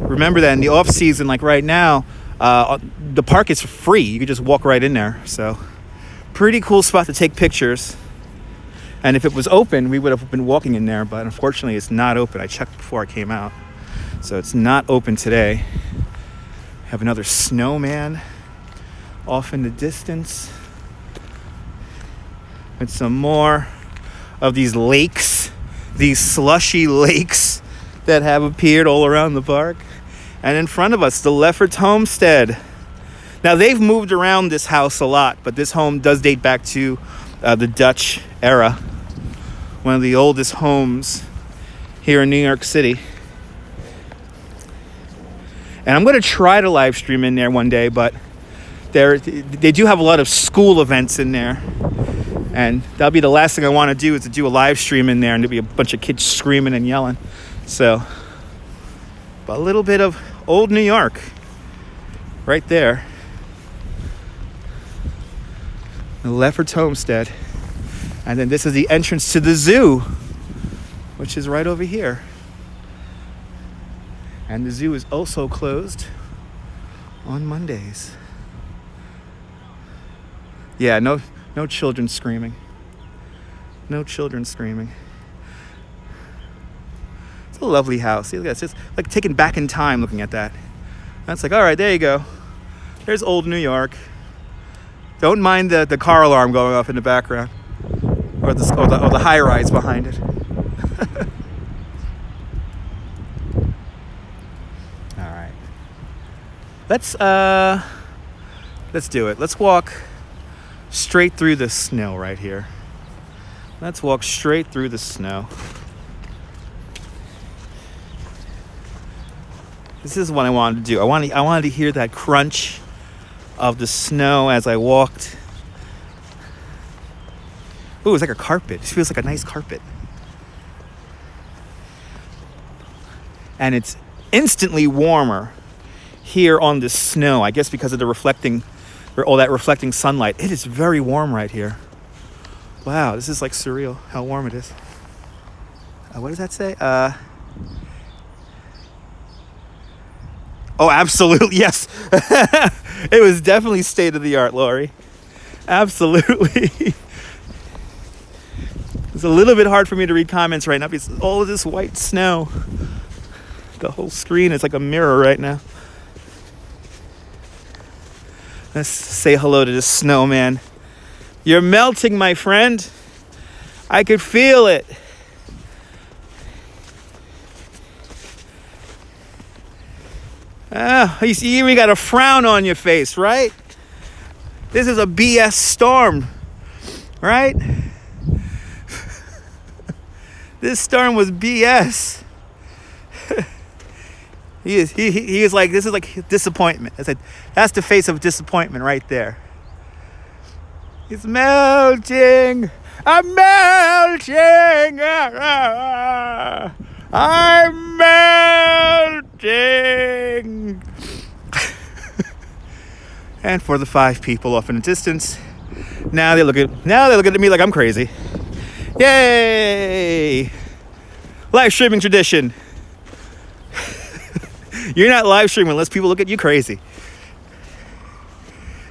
Remember that in the off season, like right now, the park is free. You can just walk right in there. So Pretty cool spot to take pictures. And if it was open, we would have been walking in there, but unfortunately it's not open. I checked before I came out. So it's not open today. Have another snowman off in the distance. And some more of these lakes, these slushy lakes that have appeared all around the park. And in front of us, the Lefferts Homestead. Now, they've moved around this house a lot, but this home does date back to the Dutch era. One of the oldest homes here in New York City. And I'm going to try to live stream in there one day, but they do have a lot of school events in there. And that'll be the last thing I want to do, is to do a live stream in there and there'll be a bunch of kids screaming and yelling. So, but a little bit of old New York right there. The Lefferts Homestead. And then this is the entrance to the zoo, which is right over here. And the zoo is also closed on Mondays. Yeah, no children screaming. No children screaming. It's a lovely house. See, look at this. It's like taken back in time looking at that. That's like, all right, there you go. There's old New York. Don't mind the car alarm going off in the background. Or the high rise behind it. All right. Let's do it. Let's walk straight through the snow right here. Let's walk straight through the snow. This is what I wanted to do. I wanted to hear that crunch of the snow as I walked. Ooh, it's like a carpet. It feels like a nice carpet. And it's instantly warmer here on the snow. I guess because of all that reflecting sunlight. It is very warm right here. Wow, this is like surreal how warm it is. What does that say? Oh, absolutely, yes. It was definitely state of the art, Lori. Absolutely. It's a little bit hard for me to read comments right now because all of this white snow. The whole screen is like a mirror right now. Let's say hello to this snowman. You're melting, my friend. I could feel it. You see, you got a frown on your face, right? This is a BS storm, right? This storm was BS. He is like, this is like disappointment. That's the face of disappointment right there. It's melting. I'm melting. I'm melting. And for the 5 people off in the distance, now they look at me like I'm crazy. Yay! Live streaming tradition. You're not live streaming unless people look at you crazy.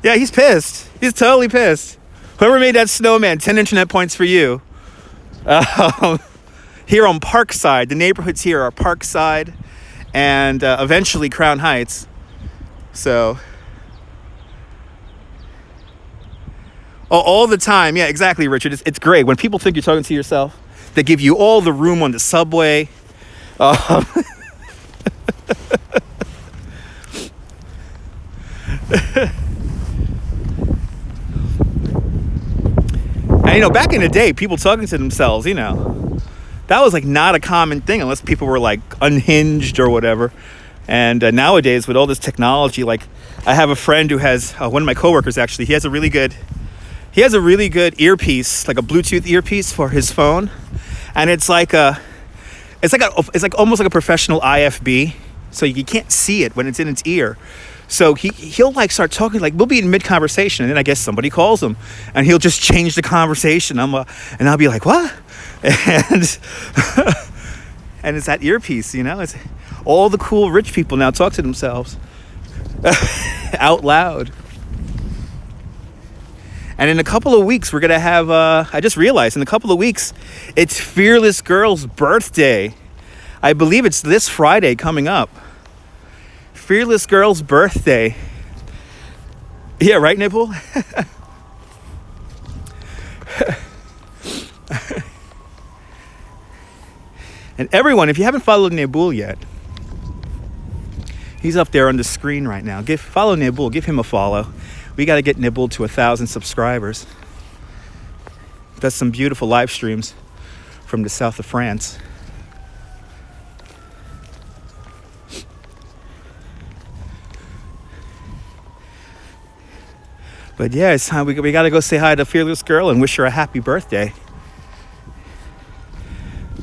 Yeah, he's pissed. He's totally pissed. Whoever made that snowman, 10 internet points for you. Here on Parkside, the neighborhoods here are Parkside and eventually Crown Heights. So, all the time. Yeah, exactly, Richard. It's great. When people think you're talking to yourself, they give you all the room on the subway. And, back in the day, people talking to themselves, that was like not a common thing unless people were like unhinged or whatever. And nowadays with all this technology, like I have a friend who has one of my coworkers actually, he has a really good earpiece, like a Bluetooth earpiece for his phone. And it's like almost like a professional IFB. So you can't see it when it's in its ear. So he'll like start talking, like we'll be in mid-conversation and then I guess somebody calls him and he'll just change the conversation. And I'll be like, what? And it's that earpiece, it's all the cool rich people now talk to themselves out loud. And in a couple of weeks, we're going to have, I just realized, in a couple of weeks, it's Fearless Girl's birthday. I believe it's this Friday coming up. Fearless Girl's birthday. Yeah, right, Nibble? And everyone, if you haven't followed Nibble yet, he's up there on the screen right now. Follow Nibble, give him a follow. We got to get Nibble to 1,000 subscribers. Does some beautiful live streams from the south of France. But yeah, it's time we got to go say hi to Fearless Girl and wish her a happy birthday.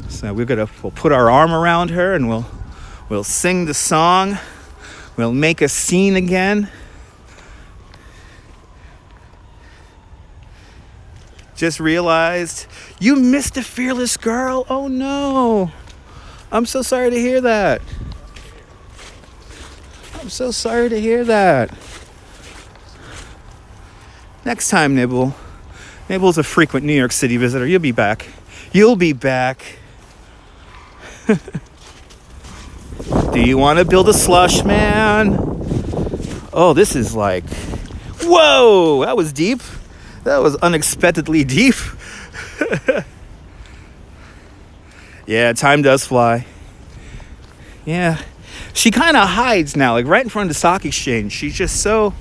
So we'll put our arm around her and we'll sing the song. We'll make a scene again. Just realized you missed a Fearless Girl. Oh no. I'm so sorry to hear that. I'm so sorry to hear that. Next time, Nibble. Nibble's a frequent New York City visitor. You'll be back. You'll be back. Do you want to build a slush, man? Oh, this is like... Whoa! That was deep. That was unexpectedly deep. Yeah, time does fly. Yeah. She kind of hides now, like right in front of the stock exchange. She's just so...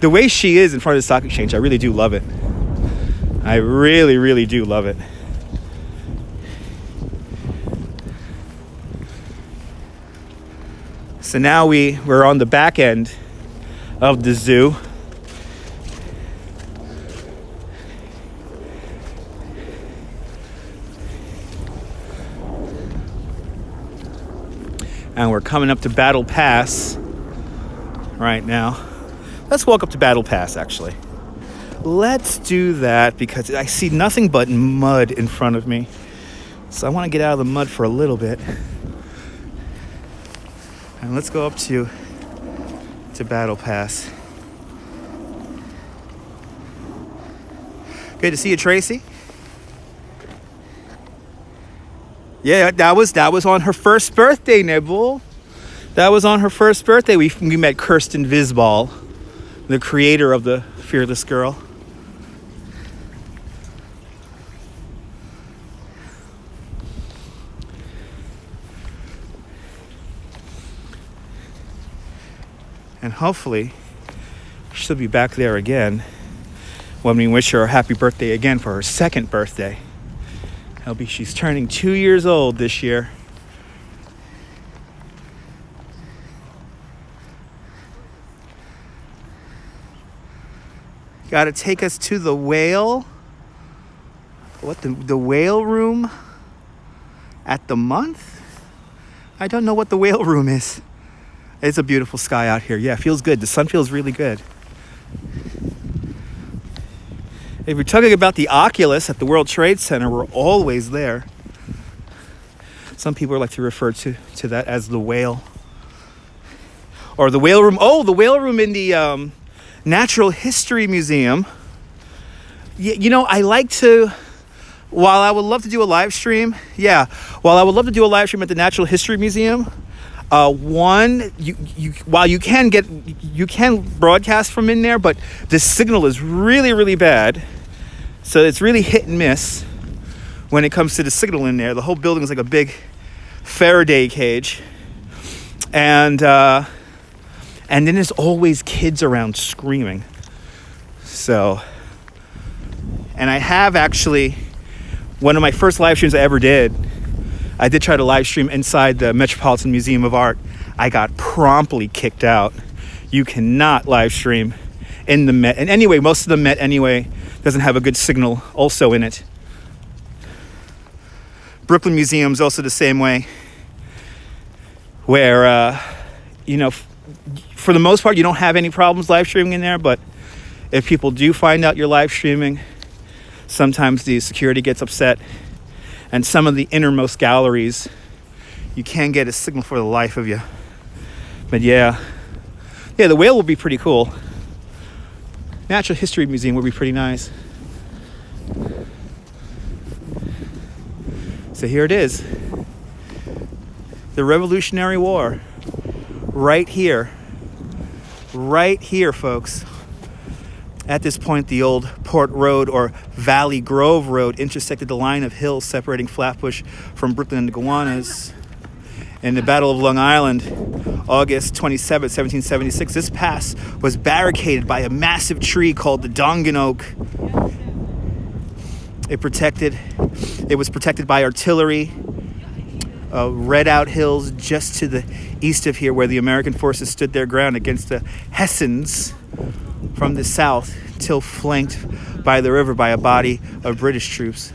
The way she is in front of the stock exchange, I really do love it. I really, really do love it. So now we're on the back end of the zoo. And we're coming up to Battle Pass right now. Let's walk up to Battle Pass, actually. Let's do that because I see nothing but mud in front of me. So I want to get out of the mud for a little bit. And let's go up to Battle Pass. Good to see you, Tracy. Yeah, that was on her first birthday, Nibble. That was on her first birthday. We met Kirsten Visbal, the creator of the Fearless Girl. And hopefully she'll be back there again when we wish her a happy birthday again for her second birthday. She's turning 2 years old this year. Got to take us to the whale. What, the whale room at the month? I don't know what the whale room is. It's a beautiful sky out here. Yeah, it feels good. The sun feels really good. If we're talking about the Oculus at the World Trade Center, we're always there. Some people like to refer to that as the whale. Or the whale room. Oh, the whale room in the Natural History Museum. I like to... While I would love to do a live stream... While I would love to do a live stream at the Natural History Museum... while you can broadcast from in there, but the signal is really, really bad. So it's really hit and miss when it comes to the signal in there. The whole building is like a big Faraday cage. And then there's always kids around screaming. So, and I have actually, one of my first live streams I ever did, I did try to live stream inside the Metropolitan Museum of Art. I got promptly kicked out. You cannot live stream in the Met. And anyway, most of the Met anyway doesn't have a good signal also in it. Brooklyn Museum's also the same way. Where, for the most part, you don't have any problems live streaming in there. But if people do find out you're live streaming, sometimes the security gets upset. And some of the innermost galleries, you can't get a signal for the life of you. But yeah, the whale will be pretty cool. Natural History Museum would be pretty nice. So here it is. The Revolutionary War. Right here. Right here, folks. At this point, the old Port Road or Valley Grove Road intersected the line of hills separating Flatbush from Brooklyn and the Gowanus. In the Battle of Long Island, August 27, 1776, this pass was barricaded by a massive tree called the Dongan Oak. It was protected by artillery. Redoubt Hills just to the east of here, where the American forces stood their ground against the Hessians from the south, till flanked by the river by a body of British troops.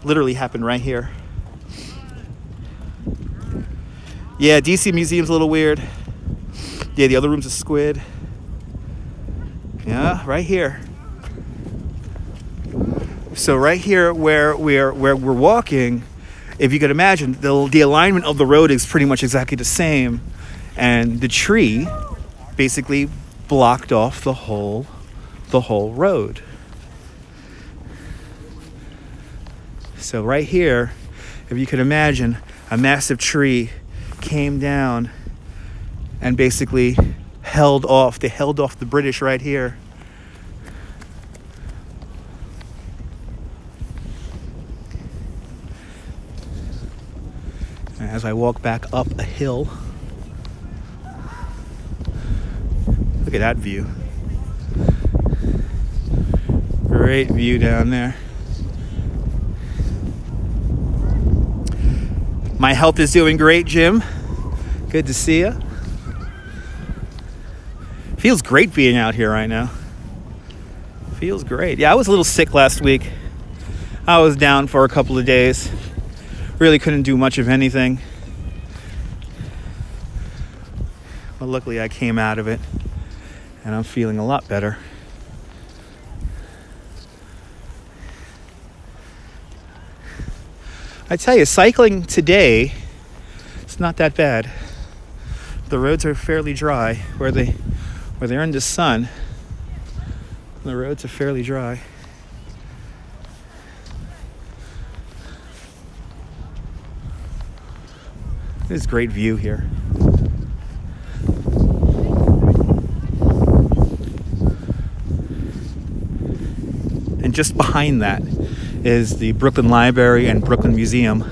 Literally happened right here. Yeah, DC Museum's a little weird. Yeah, the other room's a squid. Yeah, right here. So right here where we're walking, if you could imagine, the alignment of the road is pretty much exactly the same, and the tree basically blocked off the whole road. So right here, if you could imagine, a massive tree came down and basically held off the British right here. As I walk back up a hill, look at that view. Great view down there. My health is doing great, Jim. Good to see you. Feels great being out here right now. Feels great. Yeah, I was a little sick last week. I was down for a couple of days. Really couldn't do much of anything. But luckily I came out of it and I'm feeling a lot better. I tell you, cycling today, it's not that bad. The roads are fairly dry. Where they're in the sun, the roads are fairly dry. There's a great view here. And just behind that is the Brooklyn Library and Brooklyn Museum.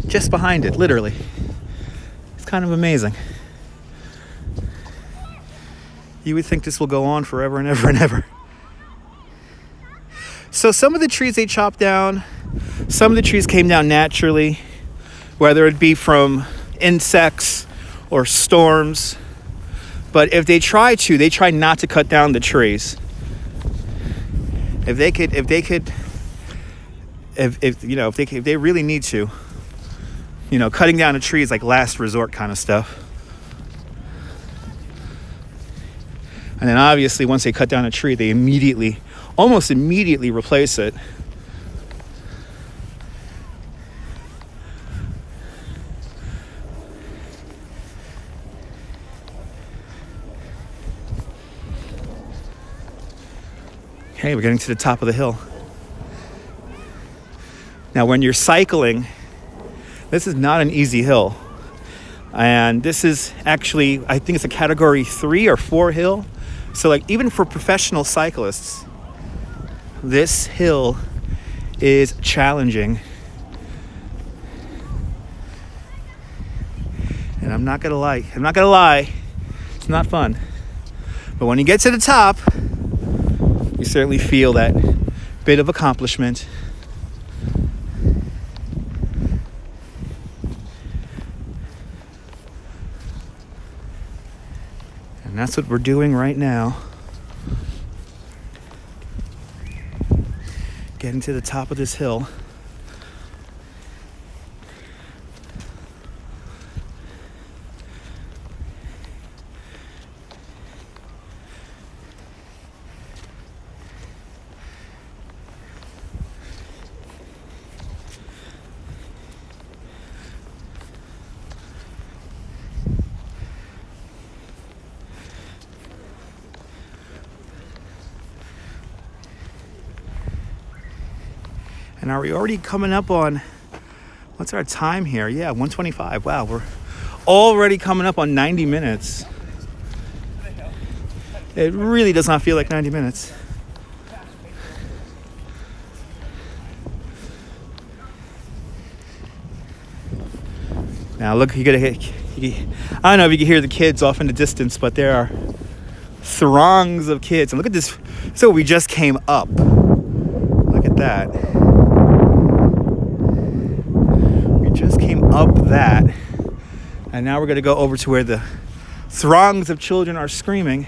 Just behind it, literally. It's kind of amazing. You would think this will go on forever and ever and ever. So some of the trees they chopped down, some of the trees came down naturally, whether it be from insects or storms. But if they try not to cut down the trees. If they really need to, cutting down a tree is like last resort kind of stuff. And then obviously once they cut down a tree, they almost immediately replace it. Okay, we're getting to the top of the hill. Now, when you're cycling, this is not an easy hill. And this is actually, I think it's a category 3 or 4 hill. So like even for professional cyclists, this hill is challenging. And I'm not gonna lie, it's not fun. But when you get to the top, you certainly feel that bit of accomplishment. And that's what we're doing right now. Getting to the top of this hill. And are we already coming up on, what's our time here? Yeah, 1:25. Wow, we're already coming up on 90 minutes. It really does not feel like 90 minutes. Now look, I don't know if you can hear the kids off in the distance, but there are throngs of kids. And look at this. So we just came up. Look at that. We just came up that. And now we're going to go over to where the throngs of children are screaming.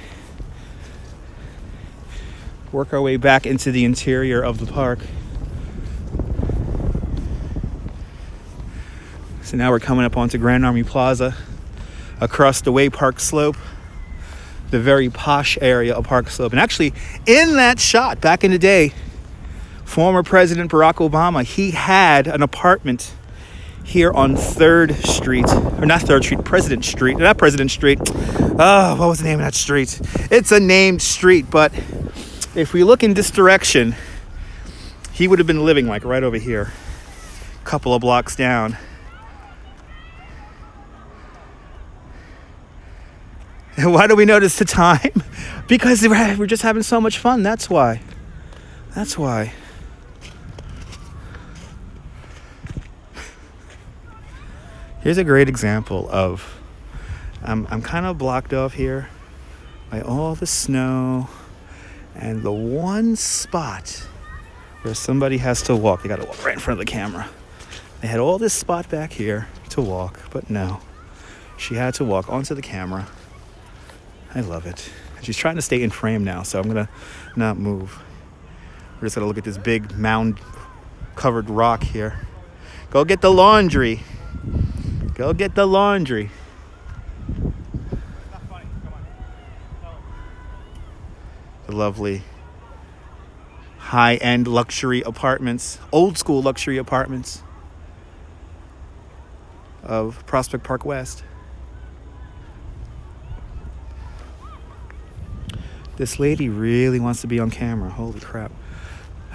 Work our way back into the interior of the park. So now we're coming up onto Grand Army Plaza, across the way Park Slope, the very posh area of Park Slope. And actually, in that shot, back in the day, former President Barack Obama, he had an apartment here on 3rd Street, or not 3rd Street, President Street, not President Street. Oh, what was the name of that street? It's a named street, but if we look in this direction, he would have been living like right over here, a couple of blocks down. And why do we notice the time? Because we're just having so much fun. That's why. That's why. Here's a great example of, I'm kind of blocked off here by all the snow and the one spot where somebody has to walk. They got to walk right in front of the camera. They had all this spot back here to walk, but no. She had to walk onto the camera. I love it. She's trying to stay in frame now, so I'm gonna not move. We're just gonna look at this big mound covered rock here. Go get the laundry. Go get the laundry. The lovely high-end luxury apartments, old school luxury apartments of Prospect Park West. This lady really wants to be on camera. Holy crap.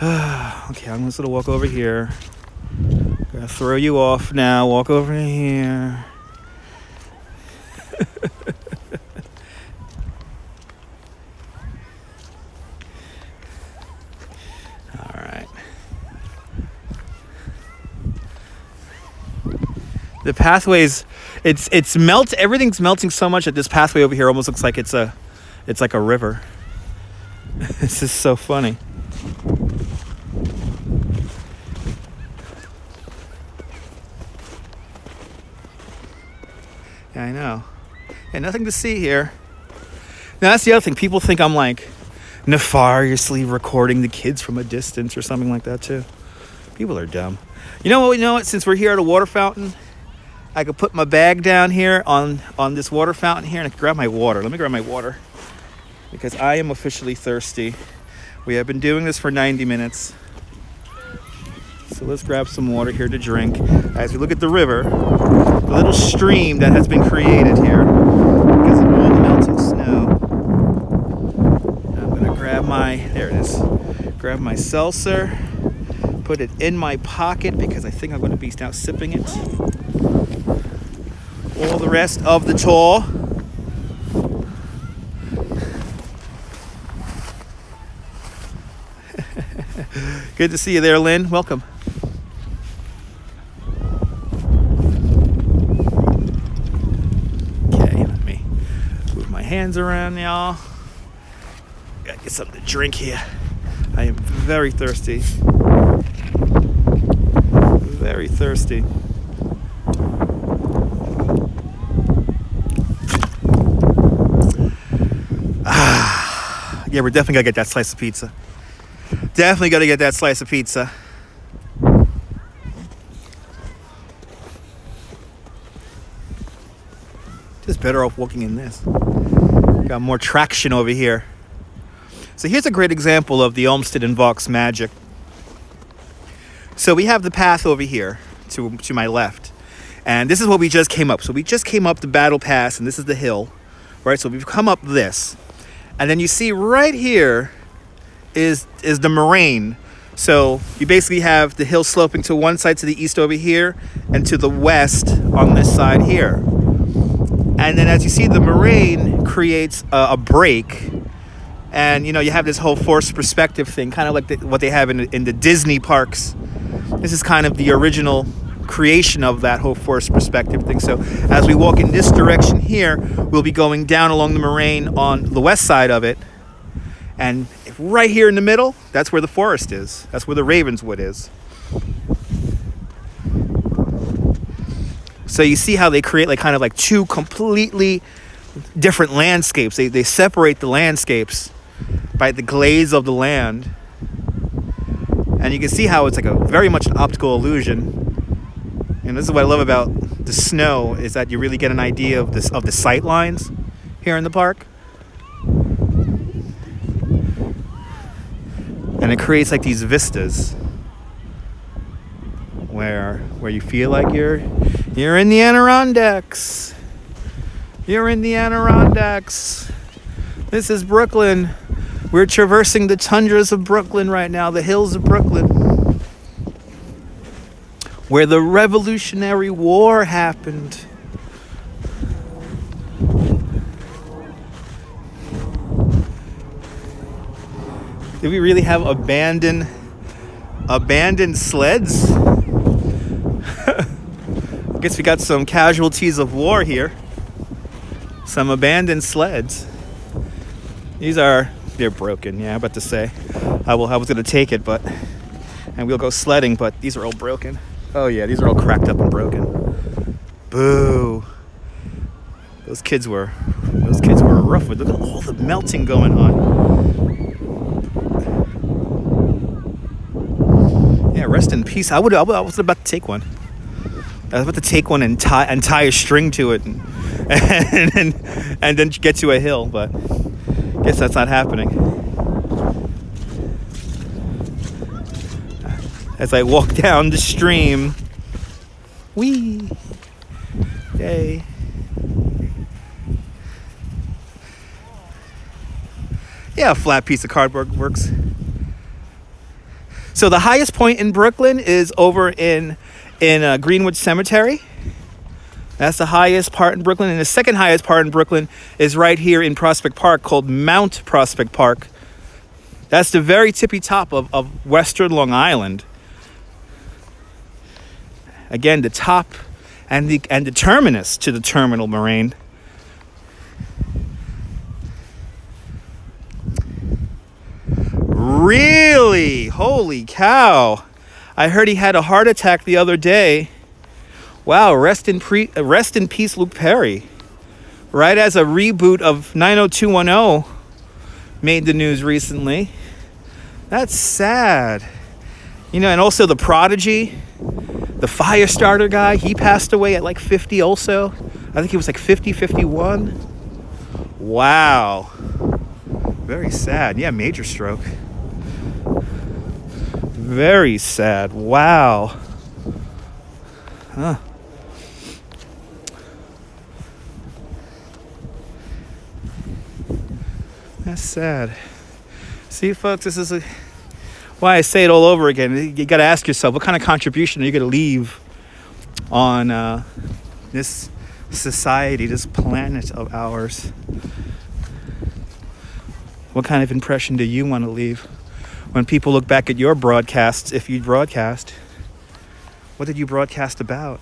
Okay, I'm just gonna walk over here. Gonna throw you off now. Walk over here. All right. The pathways, everything's melting so much that this pathway over here almost looks like it's like a river. This is so funny. Yeah, I know. And nothing to see here. Now that's the other thing. People think I'm like nefariously recording the kids from a distance or something like that too. People are dumb. You know what? Since we're here at a water fountain, I could put my bag down here on this water fountain here and I could grab my water. Let me grab my water. Because I am officially thirsty. We have been doing this for 90 minutes. So let's grab some water here to drink. As we look at the river, the little stream that has been created here because of all the melting snow. I'm gonna grab grab my seltzer, put it in my pocket because I think I'm gonna be now sipping it. All the rest of the tour. Good to see you there, Lynn. Welcome. Okay, let me move my hands around, y'all. Gotta get something to drink here. I am very thirsty. Very thirsty. Yeah, we're definitely gonna get that slice of pizza. Definitely got to get that slice of pizza. Just better off walking in this. Got more traction over here. So here's a great example of the Olmsted and Vaux magic. So we have the path over here to my left. And this is what we just came up. So we just came up the Battle Pass, and this is the hill. Right? So we've come up this. And then you see right here is the moraine So you basically have the hill sloping to one side to the east over here and to the west on this side here. And then as you see, the moraine creates a break. And, you know, you have this whole forced perspective thing, kind of like what they have in the Disney parks. This is kind of the original creation of that whole forced perspective thing. So as we walk in this direction here, we'll be going down along the moraine on the west side of it. And right here in the middle, that's where the forest is. That's where the Ravenswood is. So you see how they create like kind of like two completely different landscapes. They separate the landscapes by the glaze of the land. And you can see how it's like a very much an optical illusion. And this is what I love about the snow, is that you really get an idea of the sight lines here in the park. And it creates like these vistas where you feel like you're in the Adirondacks. You're in the Adirondacks. This is Brooklyn. We're traversing the tundras of Brooklyn right now, the hills of Brooklyn, where the Revolutionary War happened. Did we really have abandoned sleds? I guess we got some casualties of war here. Some abandoned sleds. They're broken, yeah, I'm about to say. I was gonna take it, and we'll go sledding, but these are all broken. Oh yeah, these are all cracked up and broken. Boo. Those kids were rough. Look at all the melting going on. Yeah, rest in peace. I was about to take one. I was about to take one and tie a string to it and then get to a hill, but I guess that's not happening. As I walk down the stream, whee, yay. Yeah, a flat piece of cardboard works. So the highest point in Brooklyn is over in Greenwood Cemetery. That's the highest part in Brooklyn. And the second highest part in Brooklyn is right here in Prospect Park, called Mount Prospect Park. That's the very tippy top of Western Long Island. Again, the top and the terminus to the terminal moraine. Really? Holy cow. I heard he had a heart attack the other day. Wow, rest in peace, Luke Perry. Right as a reboot of 90210 made the news recently. That's sad. You know, and also the Prodigy, the fire starter guy, he passed away at like 50 also. I think he was like 50, 51. Wow. Very sad. Yeah, major stroke. Very sad. Wow. Huh. That's sad. See, folks, this is why I say it all over again. You got to ask yourself, what kind of contribution are you going to leave on this society, this planet of ours? What kind of impression do you want to leave when people look back at your broadcasts, if you broadcast? What did you broadcast about?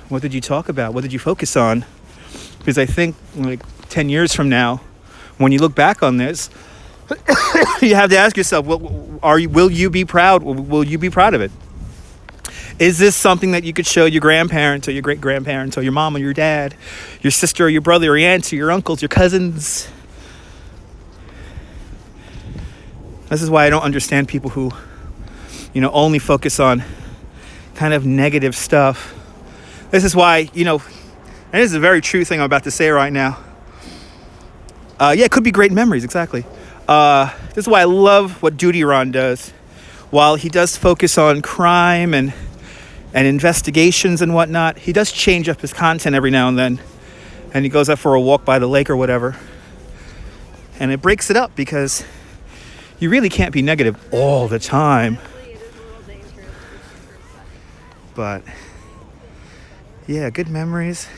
What did you talk about? What did you focus on? Because I think like 10 years from now, when you look back on this, you have to ask yourself, will you be proud? Will you be proud of it? Is this something that you could show your grandparents or your great-grandparents or your mom or your dad, your sister or your brother or your aunts or your uncles, your cousins? This is why I don't understand people who, only focus on kind of negative stuff. This is why, and this is a very true thing I'm about to say right now. It could be great memories, exactly. This is why I love what Duty Ron does. While he does focus on crime and investigations and whatnot, he does change up his content every now and then. And he goes out for a walk by the lake or whatever. And it breaks it up because, You really can't be negative all the time. But yeah, good memories.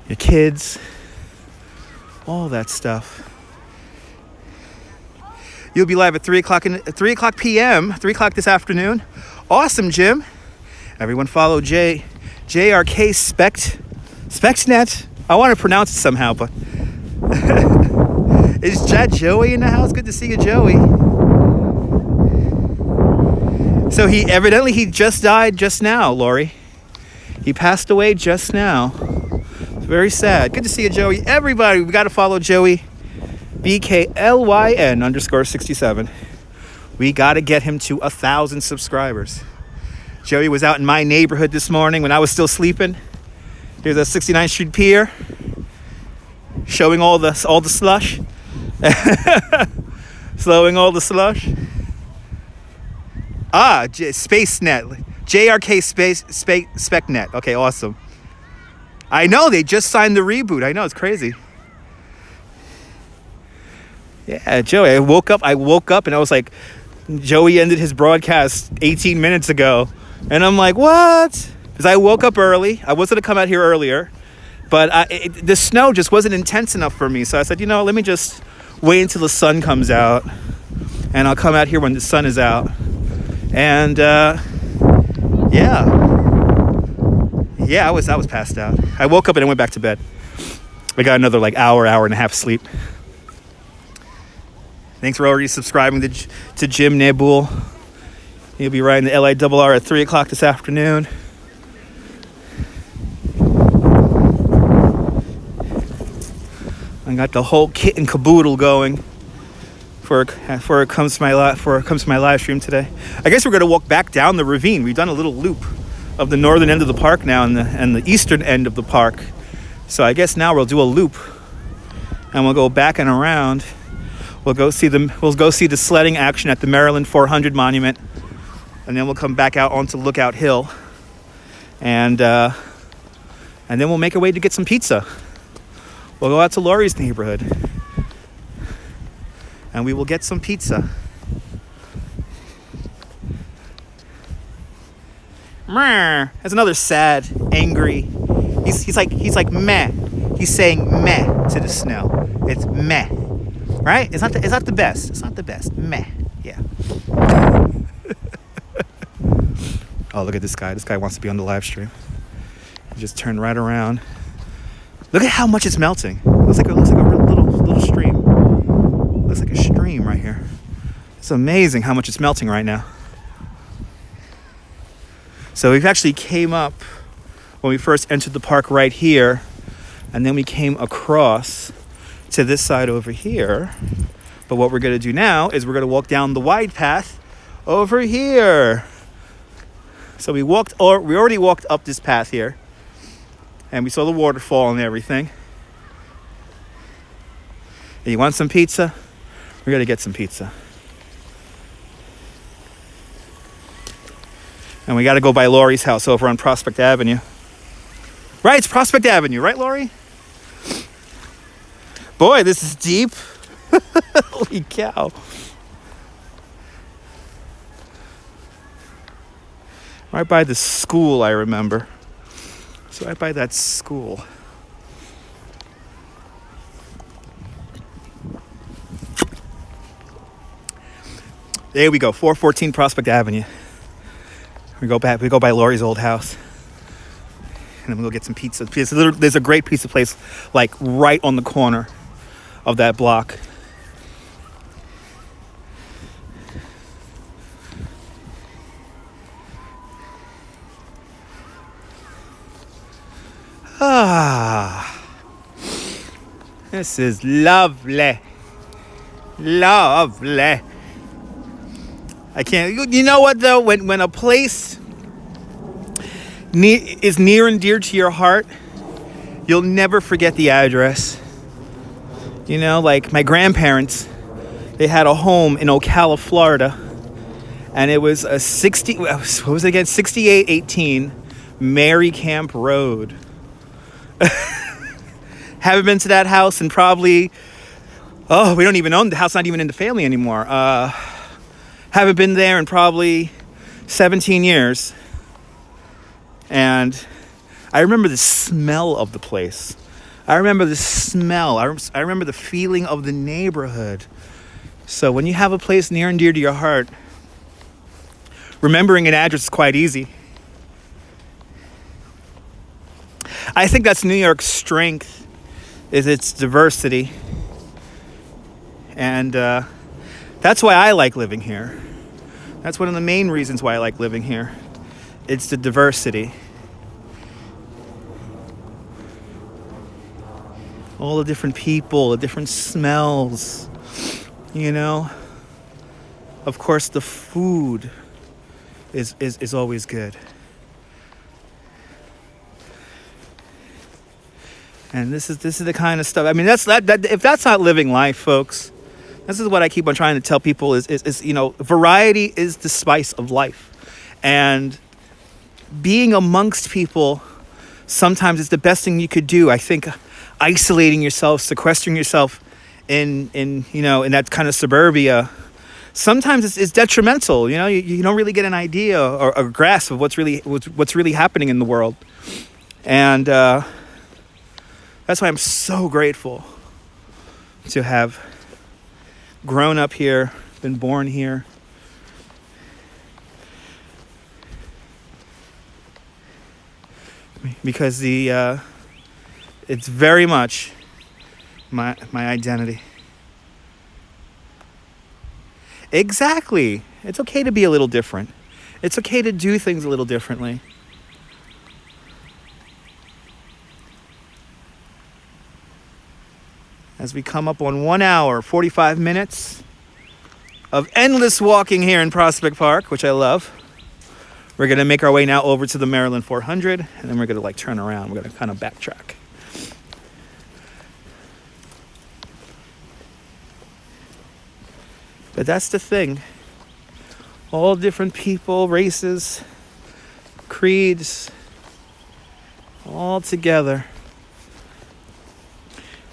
Your kids, all that stuff. You'll be live at 3 o'clock p.m., 3 o'clock this afternoon. Awesome, Jim. Everyone follow JRK Spectnet. I want to pronounce it somehow, but is Joey in the house? Good to see you, Joey. So he just died just now, Lori. He passed away just now. It's very sad. Good to see you, Joey. Everybody, we got to follow Joey. BKLYN_67. We got to get him to 1,000 subscribers. Joey was out in my neighborhood this morning when I was still sleeping. Here's a 69th Street Pier, showing all the slush, slowing all the slush. SpaceNet, JRK SpecNet. Okay, awesome. I know they just signed the reboot. I know, it's crazy. Yeah, Joey, I woke up and I was like, Joey ended his broadcast 18 minutes ago. And I'm like, what? Because I woke up early. I was going to come out here earlier. But the snow just wasn't intense enough for me. So I said, let me just wait until the sun comes out. And I'll come out here when the sun is out. And, yeah, I was passed out. I woke up and I went back to bed. I got another hour and a half sleep. Thanks for already subscribing to Jim Nebul. He'll be riding the LIRR at 3 o'clock this afternoon. I got the whole kit and caboodle going for it comes to my live stream today. I guess we're going to walk back down the ravine. We've done a little loop of the northern end of the park now and the eastern end of the park. So I guess now we'll do a loop and we'll go back and around. We'll go see the sledding action at the Maryland 400 Monument, and then we'll come back out onto Lookout Hill, and then we'll make our way to get some pizza. We'll go out to Lori's neighborhood, and we will get some pizza. That's another sad, angry. He's like meh. He's saying meh to the snow. It's meh. Right? It's not the best. It's not the best. Meh. Yeah. Oh, look at this guy. This guy wants to be on the live stream. He just turned right around. Look at how much it's melting. Looks like a little stream. Looks like a stream right here. It's amazing how much it's melting right now. So we've actually came up when we first entered the park right here, and then we came across to this side over here. But what we're going to do now is we're going to walk down the wide path over here. So we already walked up this path here, and we saw the waterfall and everything. And you want some pizza? We're going to get some pizza. And we got to go by Lori's house over on Prospect Avenue. Right, it's Prospect Avenue, right, Lori? Boy, this is deep. Holy cow. Right by the school, I remember. So right by that school. There we go, 414 Prospect Avenue. We go by Lori's old house. And then we'll go get some pizza. There's a great pizza place right on the corner of that block. This is lovely. Lovely. I can't, you know what though, when a place is near and dear to your heart, you'll never forget the address. Like my grandparents, they had a home in Ocala, Florida, and it was a 6818 Mary Camp Road. Haven't been to that house in probably Oh, we don't even own the house, not even in the family anymore. Haven't been there in probably 17 years. And I remember the smell of the place. I remember the smell. I remember the feeling of the neighborhood. So when you have a place near and dear to your heart, remembering an address is quite easy. I think that's New York's strength, is its diversity. And that's why I like living here. That's one of the main reasons why I like living here. It's the diversity. All the different people, the different smells, you know. Of course, the food is always good. And this is the kind of stuff. I mean, that if that's not living life, folks, this is what I keep on trying to tell people is you know, variety is the spice of life. And being amongst people sometimes is the best thing you could do. I think isolating yourself, sequestering yourself in you know, in that kind of suburbia, sometimes it's detrimental. You know, you don't really get an idea or a grasp of what's really happening in the world. And that's why I'm so grateful to have grown up here, been born here. Because it's very much my identity. Exactly. It's okay to be a little different. It's okay to do things a little differently. As we come up on 1 hour, 45 minutes of endless walking here in Prospect Park, which I love. We're going to make our way now over to the Maryland 400, and then we're going to like turn around. We're going to kind of backtrack. But that's the thing. All different people, races, creeds, all together.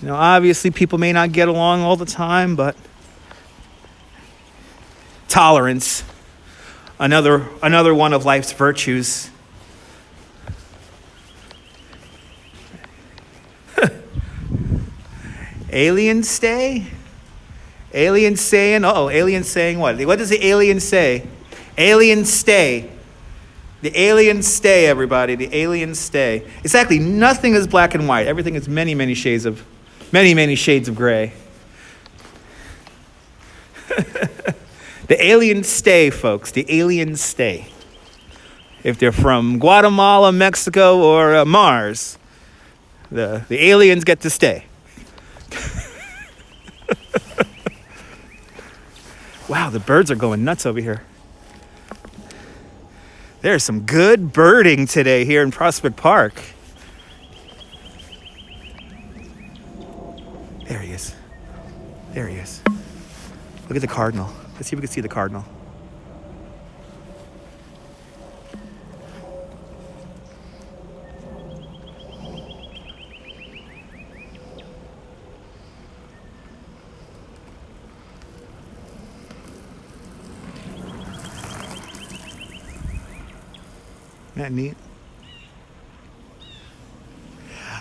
You know, obviously people may not get along all the time, but tolerance, another one of life's virtues. Aliens stay? Aliens saying, aliens saying what? What does the alien say? Aliens stay. The aliens stay, everybody. The aliens stay. Exactly. Nothing is black and white. Everything is many, many shades of gray. The aliens stay, folks. The aliens stay. If they're from Guatemala, Mexico, or Mars, the aliens get to stay. Wow, the birds are going nuts over here. There's some good birding today here in Prospect Park. There he is. There he is. Look at the cardinal. Let's see if we can see the cardinal. Isn't that neat?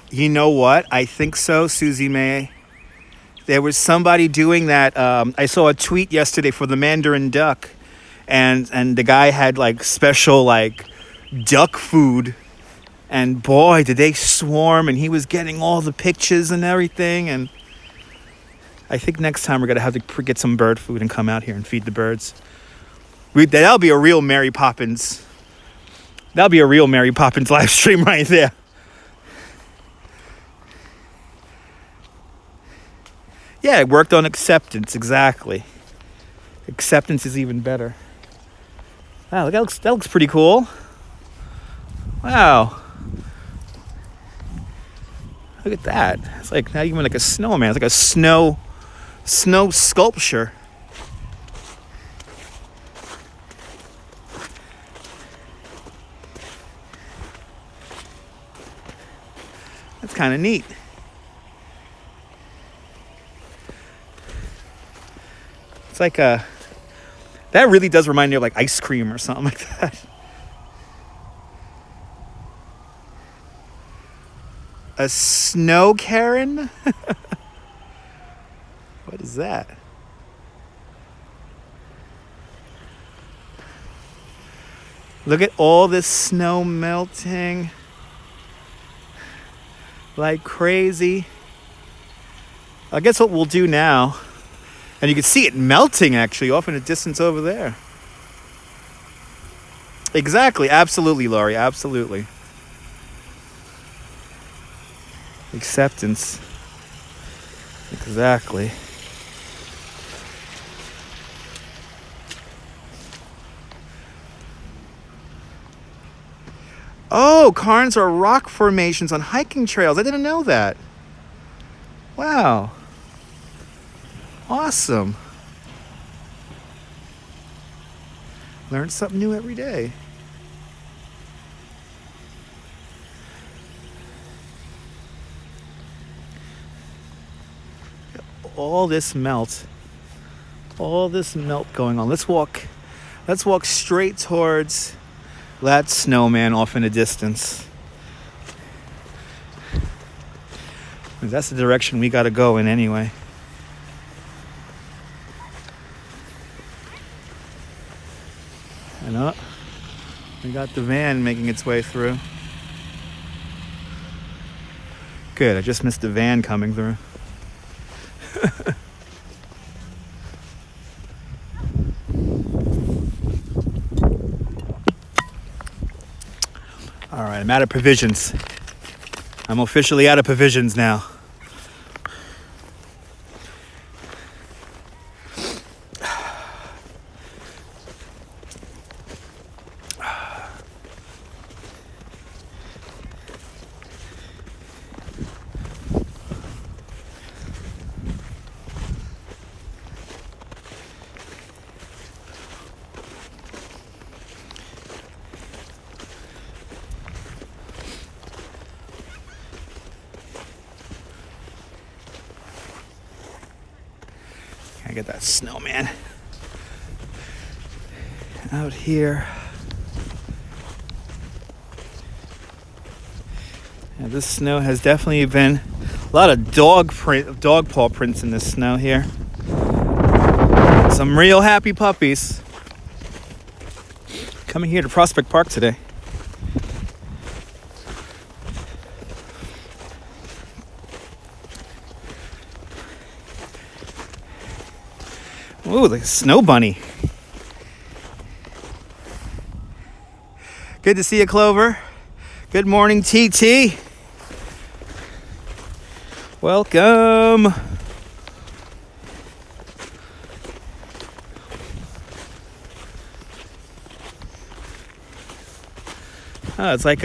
You know what? I think so, Susie May. There was somebody doing that. I saw a tweet yesterday for the Mandarin duck, and the guy had like special like duck food, and boy, did they swarm! And he was getting all the pictures and everything. And I think next time we're gonna have to get some bird food and come out here and feed the birds. That'll be a real Mary Poppins. That'll be a real Mary Poppins live stream right there. Yeah, it worked on acceptance, exactly. Acceptance is even better. Wow, that looks pretty cool. Wow. Look at that. It's like not even like a snowman. It's like a snow sculpture. That's kind of neat. It's like a... That really does remind me of like ice cream or something like that. A snow cairn? What is that? Look at all this snow melting like crazy. I guess what we'll do now, and you can see it melting actually off in the distance over there. Exactly, absolutely, Laurie, absolutely. Acceptance. Exactly. Oh, cairns are rock formations on hiking trails. I didn't know that. Wow. Awesome. Learn something new every day. All this melt going on. Let's walk straight towards that snowman off in the distance. That's the direction we gotta go in anyway. And we got the van making its way through. Good, I just missed the van coming through. All right, I'm out of provisions. I'm officially out of provisions now. Get that snowman out here. Yeah, this snow has definitely been a lot of dog paw prints in this snow here. Some real happy puppies coming here to Prospect Park today. Ooh, the snow bunny. Good to see you, Clover. Good morning, TT. Welcome. Oh, it's like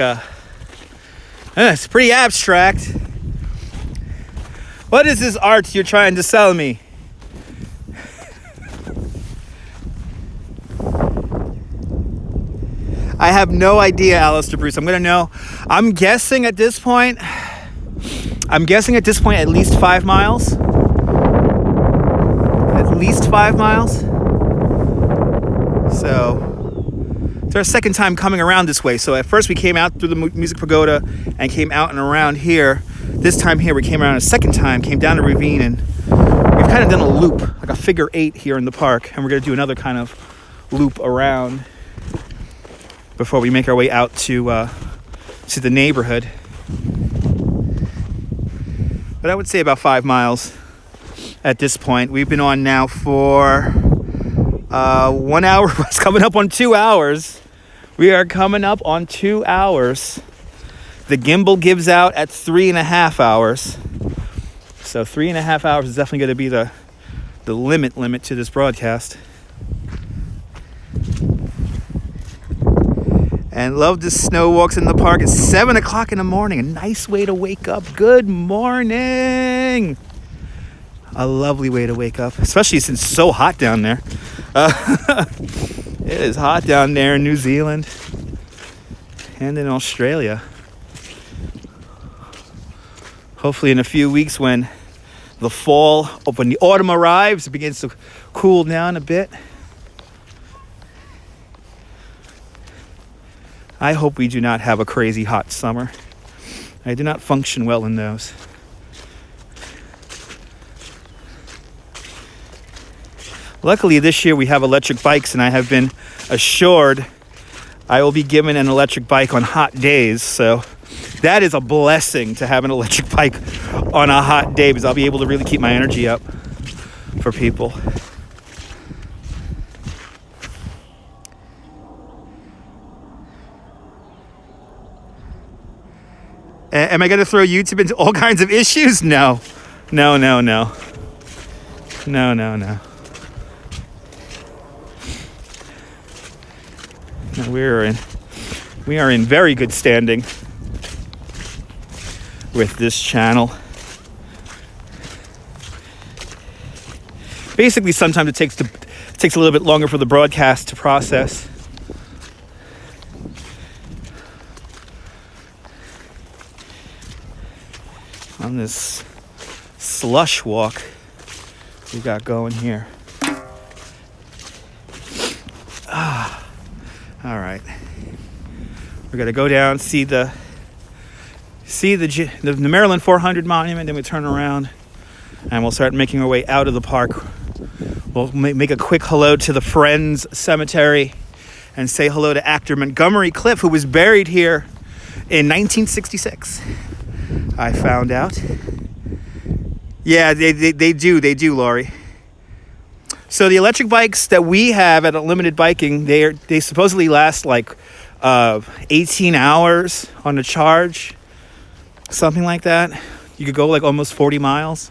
it's pretty abstract. What is this art you're trying to sell me? I have no idea, Alistair Bruce. I'm gonna know. I'm guessing at this point at least 5 miles. At least 5 miles. So it's our second time coming around this way. So at first we came out through the Music Pagoda and came out and around here. This time here we came around a second time, came down to Ravine, and we've kind of done a loop, like a figure 8 here in the park. And we're gonna do another kind of loop around before we make our way out to the neighborhood. But I would say about 5 miles at this point. We've been on now for 1 hour. It's coming up on 2 hours. We are coming up on 2 hours. The gimbal gives out at 3.5 hours. So 3.5 hours is definitely going to be the limit to this broadcast. And love the snow walks in the park. It's 7 o'clock in the morning. A nice way to wake up. Good morning. A lovely way to wake up, especially since it's so hot down there. It is hot down there in New Zealand and in Australia. Hopefully in a few weeks when the fall, when the autumn arrives, it begins to cool down a bit. I hope we do not have a crazy hot summer. I do not function well in those. Luckily this year we have electric bikes, and I have been assured I will be given an electric bike on hot days. So that is a blessing, to have an electric bike on a hot day, because I'll be able to really keep my energy up for people. Am I going to throw YouTube into all kinds of issues? No. No. We are in very good standing with this channel. Basically, sometimes it takes a little bit longer for the broadcast to process. On this slush walk we got going here. All right. We're gonna go down, see the Maryland 400 monument, then we turn around and we'll start making our way out of the park. We'll make a quick hello to the Friends Cemetery and say hello to actor Montgomery Clift, who was buried here in 1966. I found out. Yeah, they do, Laurie. So the electric bikes that we have at Unlimited Biking, they supposedly last like 18 hours on the charge, something like that. You could go like almost 40 miles.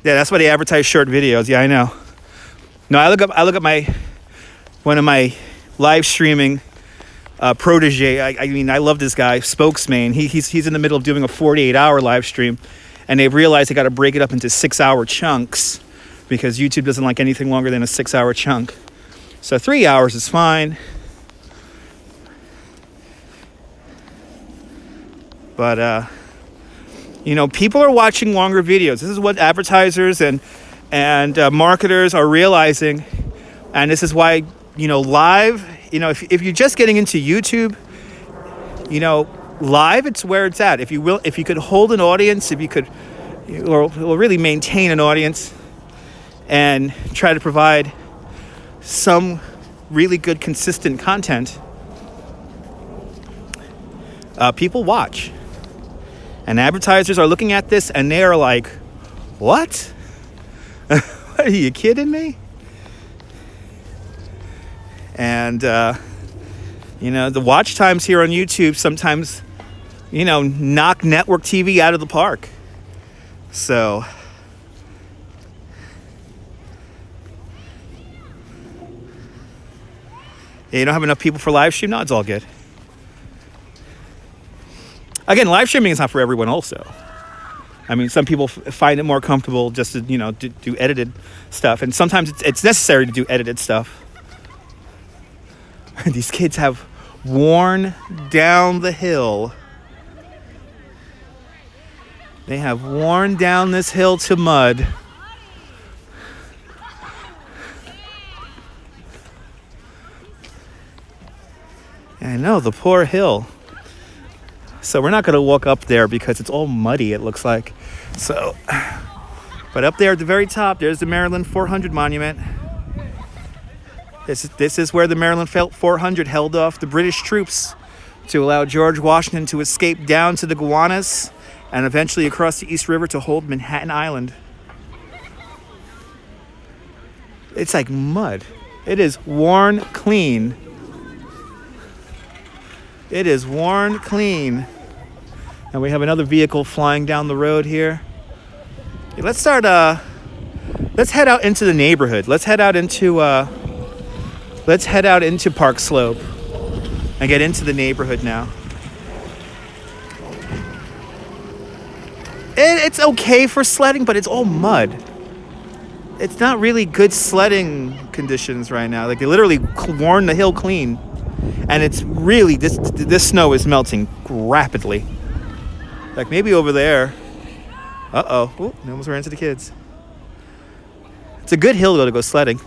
Yeah, that's why they advertise short videos. Yeah, I know. No, I look up one of my live streaming protege. I mean, I love this guy, Spokesman. He's in the middle of doing a 48-hour live stream, and they've realized they got to break it up into 6-hour chunks because YouTube doesn't like anything longer than a 6-hour chunk. So 3 hours is fine. But people are watching longer videos. This is what advertisers and marketers are realizing, and this is why live. If you're just getting into YouTube, live, it's where it's at. If you could hold an audience, if you could, or really maintain an audience, and try to provide some really good, consistent content, people watch. And advertisers are looking at this and they are like, what? Are you kidding me? And, the watch times here on YouTube sometimes, knock network TV out of the park. So, you don't have enough people for live stream? No, it's all good. Again, live streaming is not for everyone also. I mean, some people find it more comfortable just to, do edited stuff. And sometimes it's necessary to do edited stuff. These kids have worn down the hill. They have worn down this hill to mud. I know, the poor hill. So we're not going to walk up there because it's all muddy, it looks like. So, but up there at the very top, there's the Maryland 400 monument. This is where the Maryland 400 held off the British troops to allow George Washington to escape down to the Gowanus and eventually across the East River to hold Manhattan Island. It's like mud. It is worn clean. It is worn clean. And we have another vehicle flying down the road here. Let's head out into the neighborhood. Let's head out into Park Slope and get into the neighborhood now. It's okay for sledding, but it's all mud. It's not really good sledding conditions right now. Like, they literally worn the hill clean. And it's really, this snow is melting rapidly. Like maybe over there. Uh-oh. Ooh, I almost ran into the kids. It's a good hill though to go sledding.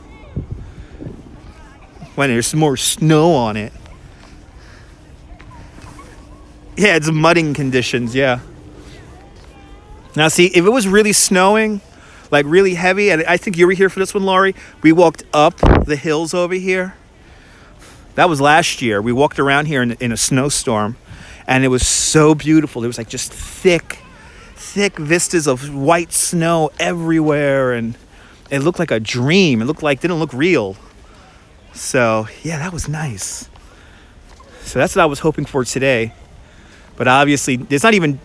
When there's more snow on it. Yeah, it's mudding conditions, yeah. Now see, if it was really snowing, like really heavy, and I think you were here for this one, Laurie, we walked up the hills over here. That was last year. We walked around here in a snowstorm, and it was so beautiful. There was like just thick vistas of white snow everywhere, and it looked like a dream. It didn't look real. So yeah, that was nice. So that's what I was hoping for today. But obviously, there's not even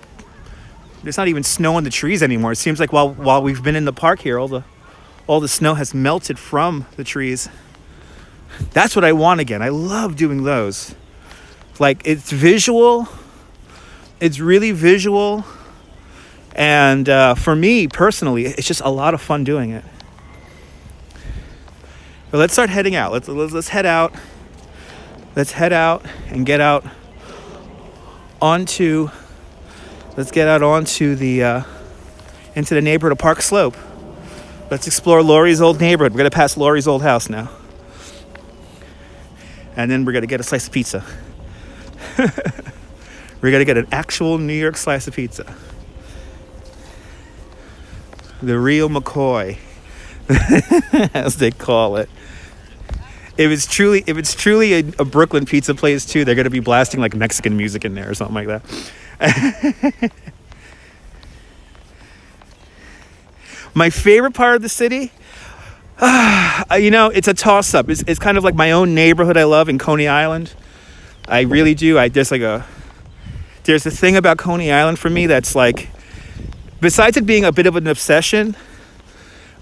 snow on the trees anymore. It seems like while we've been in the park here, all the snow has melted from the trees. That's what I want again. I love doing those. Like, it's visual. It's really visual. And for me personally, it's just a lot of fun doing it. But let's start heading out. Let's head out. Let's head out and get out onto. Let's get out onto the into the neighborhood of Park Slope. Let's explore Laurie's old neighborhood. We're gonna pass Laurie's old house now, and then we're gonna get a slice of pizza. We're gonna get an actual New York slice of pizza, the real McCoy, as they call it. If it's truly a Brooklyn pizza place too, they're gonna be blasting like Mexican music in there or something like that. My favorite part of the city, it's a toss-up. It's kind of like my own neighborhood I love in Coney Island. I really do. There's a thing about Coney Island for me that's like, besides it being a bit of an obsession,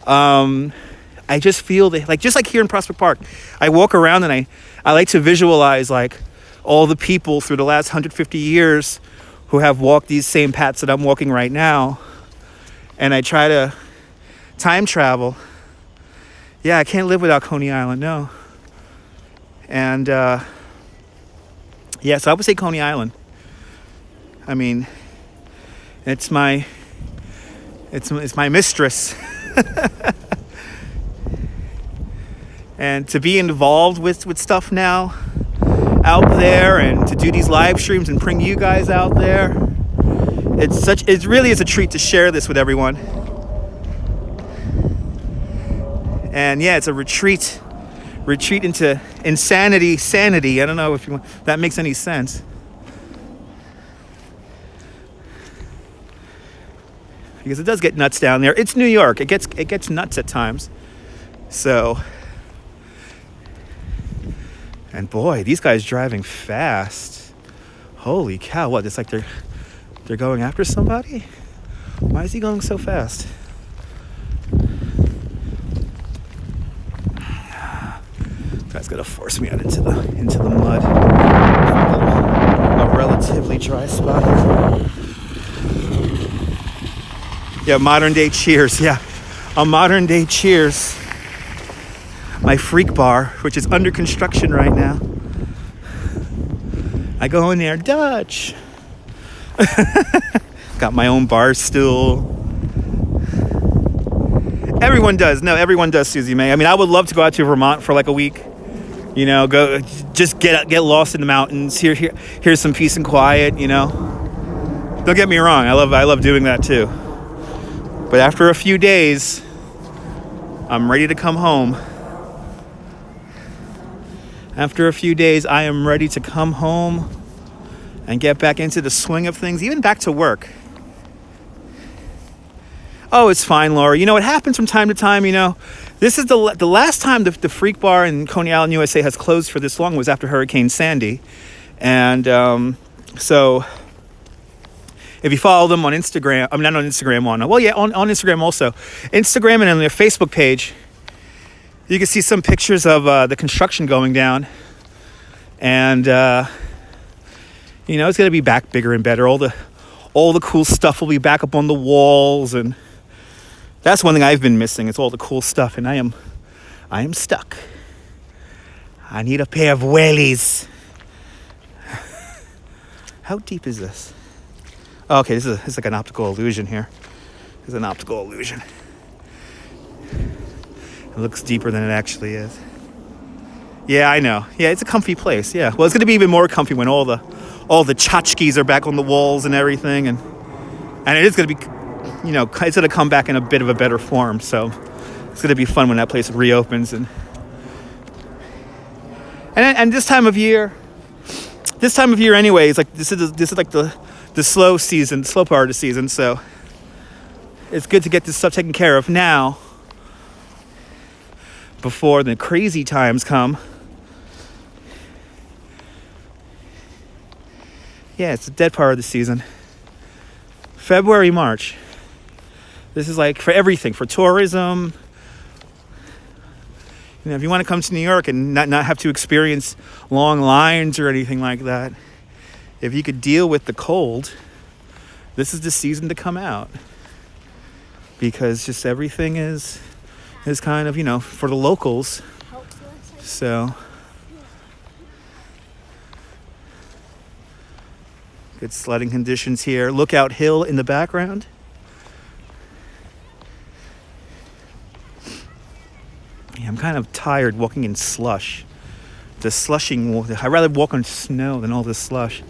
I just feel that, like, just like here in Prospect Park, I walk around and I like to visualize like all the people through the last 150 years who have walked these same paths that I'm walking right now, and I try to time travel. Yeah, I can't live without Coney Island, no. And so I would say Coney Island. I mean, it's my mistress. And to be involved with stuff now out there, and to do these live streams and bring you guys out there, it really is a treat to share this with everyone. And yeah, it's a retreat into sanity. I don't know if that makes any sense. Because it does get nuts down there. It's New York. It gets nuts at times. So, and boy, these guys driving fast. Holy cow! What? It's like they're going after somebody. Why is he going so fast? Guy's gonna force me out into the mud. A relatively dry spot here. Yeah, modern day Cheers. Yeah, a modern day Cheers. My freak bar, which is under construction right now. I go in there, Dutch. Got my own bar stool. Everyone does, Susie May. I mean, I would love to go out to Vermont for like a week. You know, go just get lost in the mountains. Here's some peace and quiet. You know, don't get me wrong. I love doing that too. But after a few days, I'm ready to come home. After a few days, I am ready to come home and get back into the swing of things, even back to work. Oh, it's fine, Laura. You know, it happens from time to time, you know. This is the last time the Freak Bar in Coney Island, USA has closed for this long was after Hurricane Sandy. And so if you follow them on Instagram, I'm not on Instagram, on Instagram also. Instagram and on their Facebook page, you can see some pictures of the construction going down. And, you know, it's going to be back bigger and better. All the cool stuff will be back up on the walls, and that's one thing I've been missing. It's all the cool stuff, and I am stuck. I need a pair of wellies. How deep is this? Okay, this is like an optical illusion here. There's an optical illusion. It looks deeper than it actually is. Yeah, I know. Yeah, it's a comfy place. Yeah. Well, it's going to be even more comfy when all the tchotchkes are back on the walls and everything, and it is going to be, it's going to come back in a bit of a better form. So it's going to be fun when that place reopens, and this time of year anyways, like this is like the slow part of the season. So it's good to get this stuff taken care of now before the crazy times come. Yeah, it's the dead part of the season. February, March. This is like for everything, for tourism. If you want to come to New York and not have to experience long lines or anything like that, if you could deal with the cold, this is the season to come out. Because just everything is kind of, for the locals. So good sledding conditions here. Lookout Hill in the background. Yeah, I'm kind of tired walking in slush. The slushing, I'd rather walk on snow than all this slush.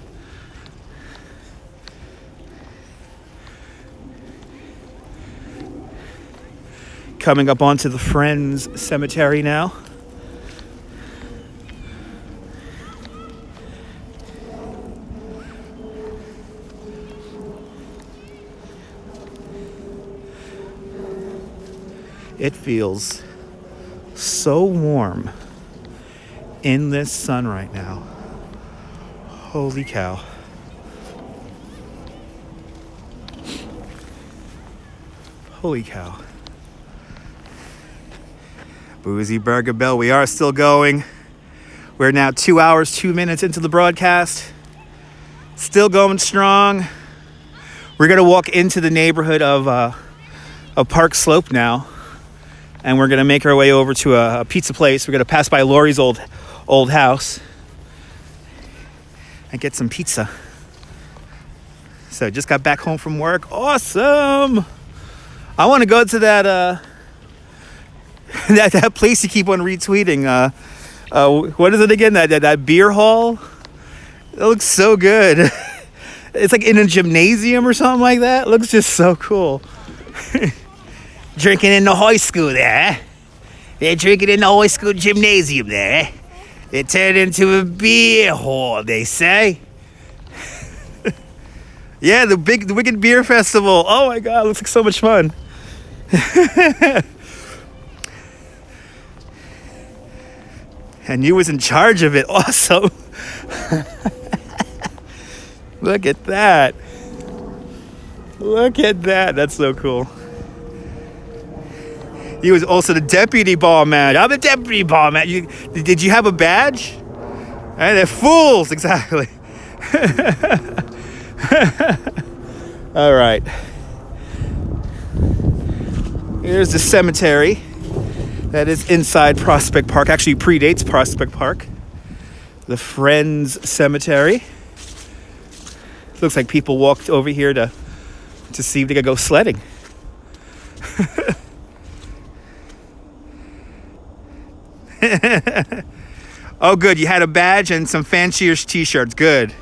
Coming up onto the Friends Cemetery now. It feels so warm in this sun right now. Holy cow. Holy cow. Boozy Burger Bell, we are still going. We're now 2 hours, 2 minutes into the broadcast. Still going strong. We're gonna walk into the neighborhood of Park Slope now. And we're gonna make our way over to a pizza place. We're gonna pass by Lori's old house and get some pizza. So just got back home from work. Awesome! I want to go to that that place you keep on retweeting. What is it again? That beer hall? It looks so good. It's like in a gymnasium or something like that. It looks just so cool. Drinking in the high school there. They're drinking in the high school gymnasium there. It turned into a beer hall, they say. Yeah, the Wicked Beer Festival. Oh my God, it looks like so much fun. And you was in charge of it. Awesome. Look at that. Look at that. That's so cool. He was also the deputy barman. I'm the deputy barman. Did you have a badge? And they're fools, exactly. All right. Here's the cemetery that is inside Prospect Park. Actually predates Prospect Park. The Friends Cemetery. Looks like people walked over here to see if they could go sledding. Oh, good. You had a badge and some fancier t-shirts. Good.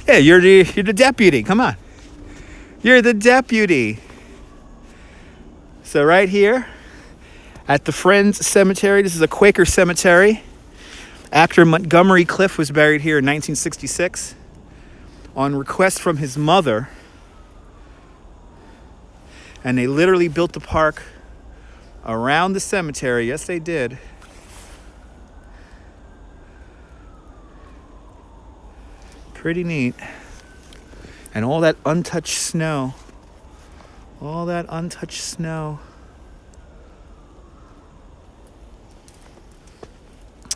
Yeah, you're the deputy. Come on. You're the deputy. So right here at the Friends Cemetery, this is a Quaker cemetery. Actor Montgomery Clift was buried here in 1966 on request from his mother. And they literally built the park around the cemetery. Yes, they did. Pretty neat. And all that untouched snow. All that untouched snow.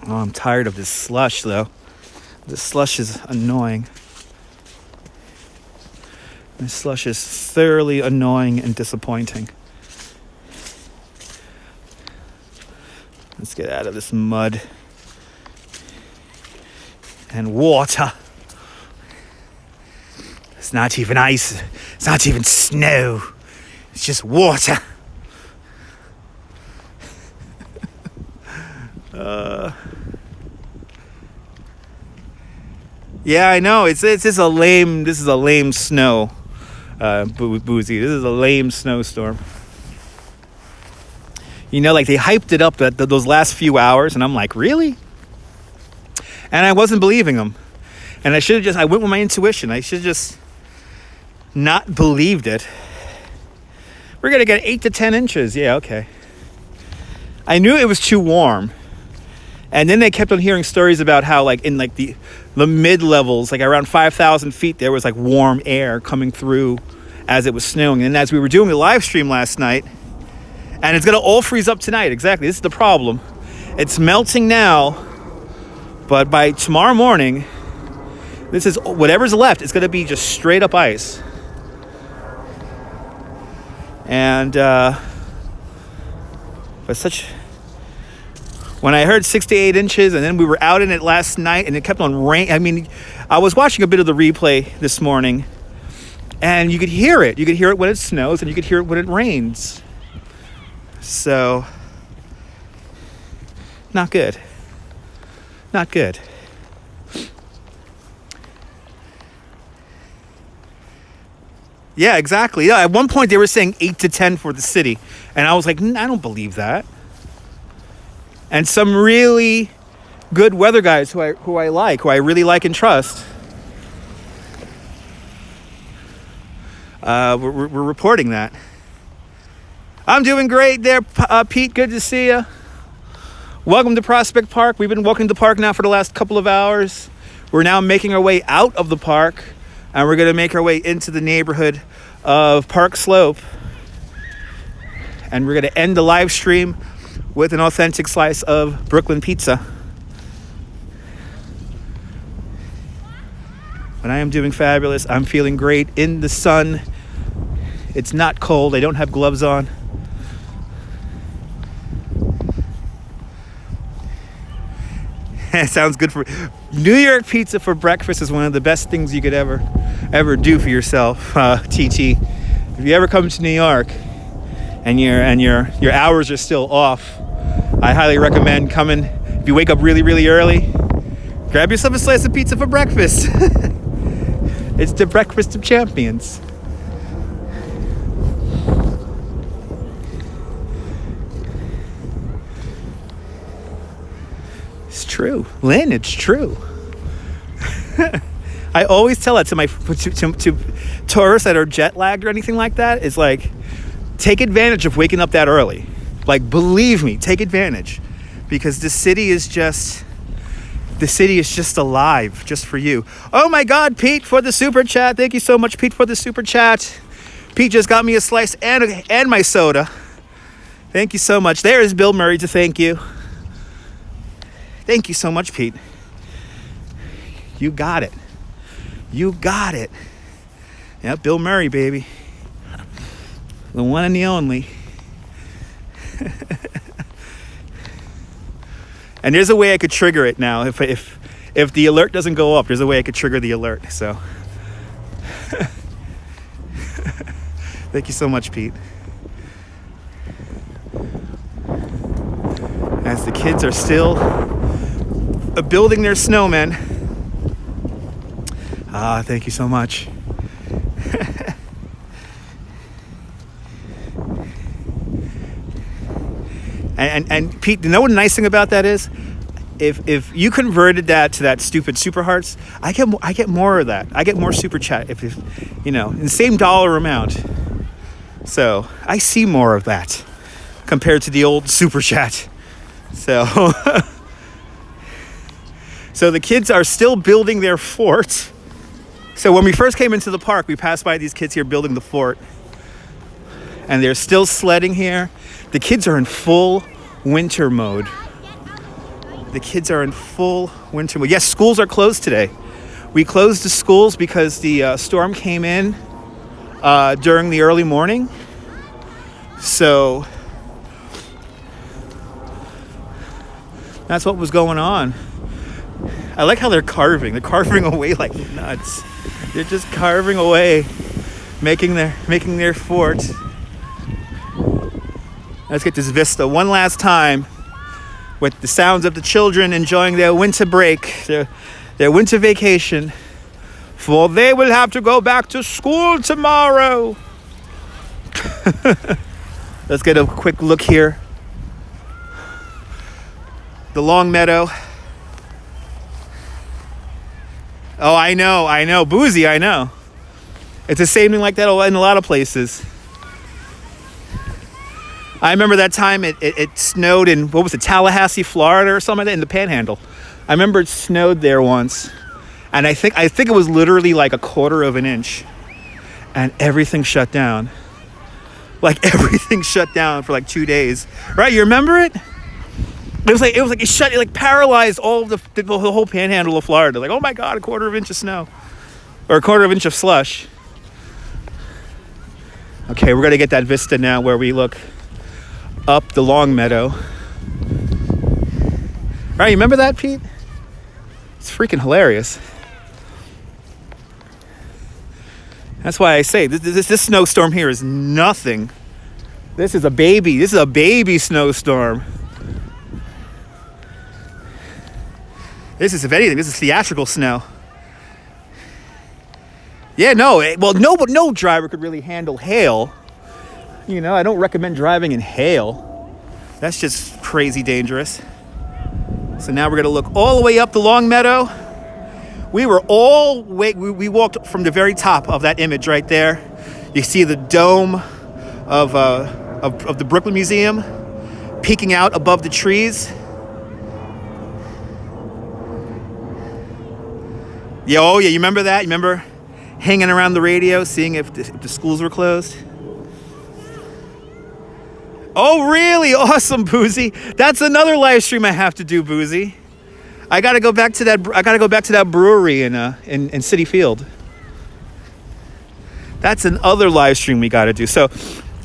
Oh, I'm tired of this slush, though. This slush is annoying. This slush is thoroughly annoying and disappointing. Let's get out of this mud and water. It's not even ice. It's not even snow. It's just water. Yeah, I know. It's just a lame. This is a lame snow. Boozy. This is a lame snowstorm. You know, like they hyped it up those last few hours, and I'm like, really? And I wasn't believing them. And I went with my intuition. I should have just not believed it. We're going to get 8 to 10 inches. Yeah, okay. I knew it was too warm. And then they kept on hearing stories about how, like, in, like, the mid-levels, like, around 5,000 feet, there was, like, warm air coming through as it was snowing. And as we were doing the live stream last night, and it's going to all freeze up tonight. Exactly. This is the problem. It's melting now, but by tomorrow morning, this is whatever's left. It's going to be just straight up ice. And when I heard 6 to 8 inches, and then we were out in it last night, and it kept on rain. I mean, I was watching a bit of the replay this morning, and you could hear it. You could hear it when it snows, and you could hear it when it rains. So, not good. Not good. Yeah, exactly. Yeah, at one point they were saying 8 to 10 for the city, and I was like, I don't believe that. And some really good weather guys who I really like and trust, we're reporting that. I'm doing great there, Pete. Good to see you. Welcome to Prospect Park. We've been walking the park now for the last couple of hours. We're now making our way out of the park, and we're going to make our way into the neighborhood of Park Slope. And we're going to end the live stream with an authentic slice of Brooklyn pizza. But I am doing fabulous. I'm feeling great in the sun. It's not cold. I don't have gloves on. It sounds good. For New York pizza for breakfast is one of the best things you could ever do for yourself, TT. If you ever come to New York and your hours are still off, I highly recommend coming. If you wake up really, really early, grab yourself a slice of pizza for breakfast. It's the breakfast of champions. It's true, Lynn. It's true. I always tell that to tourists that are jet lagged or anything like that. It's like, take advantage of waking up that early. Like, believe me, take advantage, because the city is just alive just for you. Oh my God, Pete, for the super chat. Thank you so much, Pete, for the super chat. Pete just got me a slice and my soda. Thank you so much. There is Bill Murray to thank you. Thank you so much, Pete. You got it. You got it. Yeah, Bill Murray, baby. The one and the only. And there's a way I could trigger it now. If the alert doesn't go up, there's a way I could trigger the alert. So thank you so much, Pete. As the kids are still building their snowmen. Thank you so much. And Pete, you know what the nice thing about that is? If you converted that to that stupid super hearts, I get more of that. I get more super chat if in the same dollar amount. So I see more of that compared to the old super chat. So so the kids are still building their fort. So when we first came into the park, we passed by these kids here building the fort. And they're still sledding here. The kids are in full winter mode. The kids are in full winter mode. Yes, schools are closed today. We closed the schools because the storm came in during the early morning. So that's what was going on. I like how they're carving. They're carving away like nuts. They're just carving away, making their fort. Let's get this vista one last time with the sounds of the children enjoying their winter break, their winter vacation, for they will have to go back to school tomorrow. Let's get a quick look here. The long meadow. Oh, I know. Boozy, I know. It's the same thing like that in a lot of places. I remember that time it snowed in, what was it, Tallahassee, Florida or something like that, in the Panhandle. I remember it snowed there once. And I think it was literally like 1/4 of an inch. And everything shut down. Like everything shut down for like 2 days. Right? You remember it? It was like it paralyzed all of the whole Panhandle of Florida. Like, oh my God, 1/4 of an inch of snow. Or 1/4 of an inch of slush. Okay, we're gonna get that vista now where we look up the long meadow. Right, you remember that, Pete? It's freaking hilarious. That's why I say this snowstorm here is nothing. This is a baby snowstorm. This is, if anything, this is theatrical snow. Yeah, no driver could really handle hail. You know, I don't recommend driving in hail. That's just crazy dangerous. So now we're gonna look all the way up the long meadow. We walked from the very top of that image right there. You see the dome of the Brooklyn Museum peeking out above the trees. Yeah, you remember that? You remember hanging around the radio, seeing if the schools were closed? Oh, really? Awesome, Boozy. That's another live stream I have to do, Boozy. I gotta go back to that brewery in City Field. That's another live stream we gotta do. So,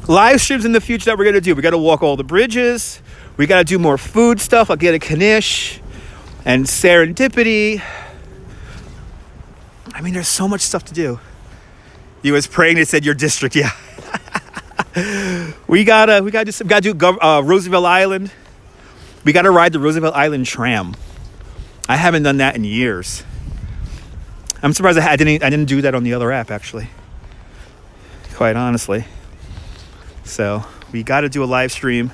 live streams in the future that we're gonna do. We gotta walk all the bridges. We gotta do more food stuff. I'll get a Knish and serendipity. I mean, there's so much stuff to do. You was praying. It said your district, yeah. we gotta do Roosevelt Island. We gotta ride the Roosevelt Island tram. I haven't done that in years. I'm surprised I didn't do that on the other app, actually. Quite honestly. So we gotta do a live stream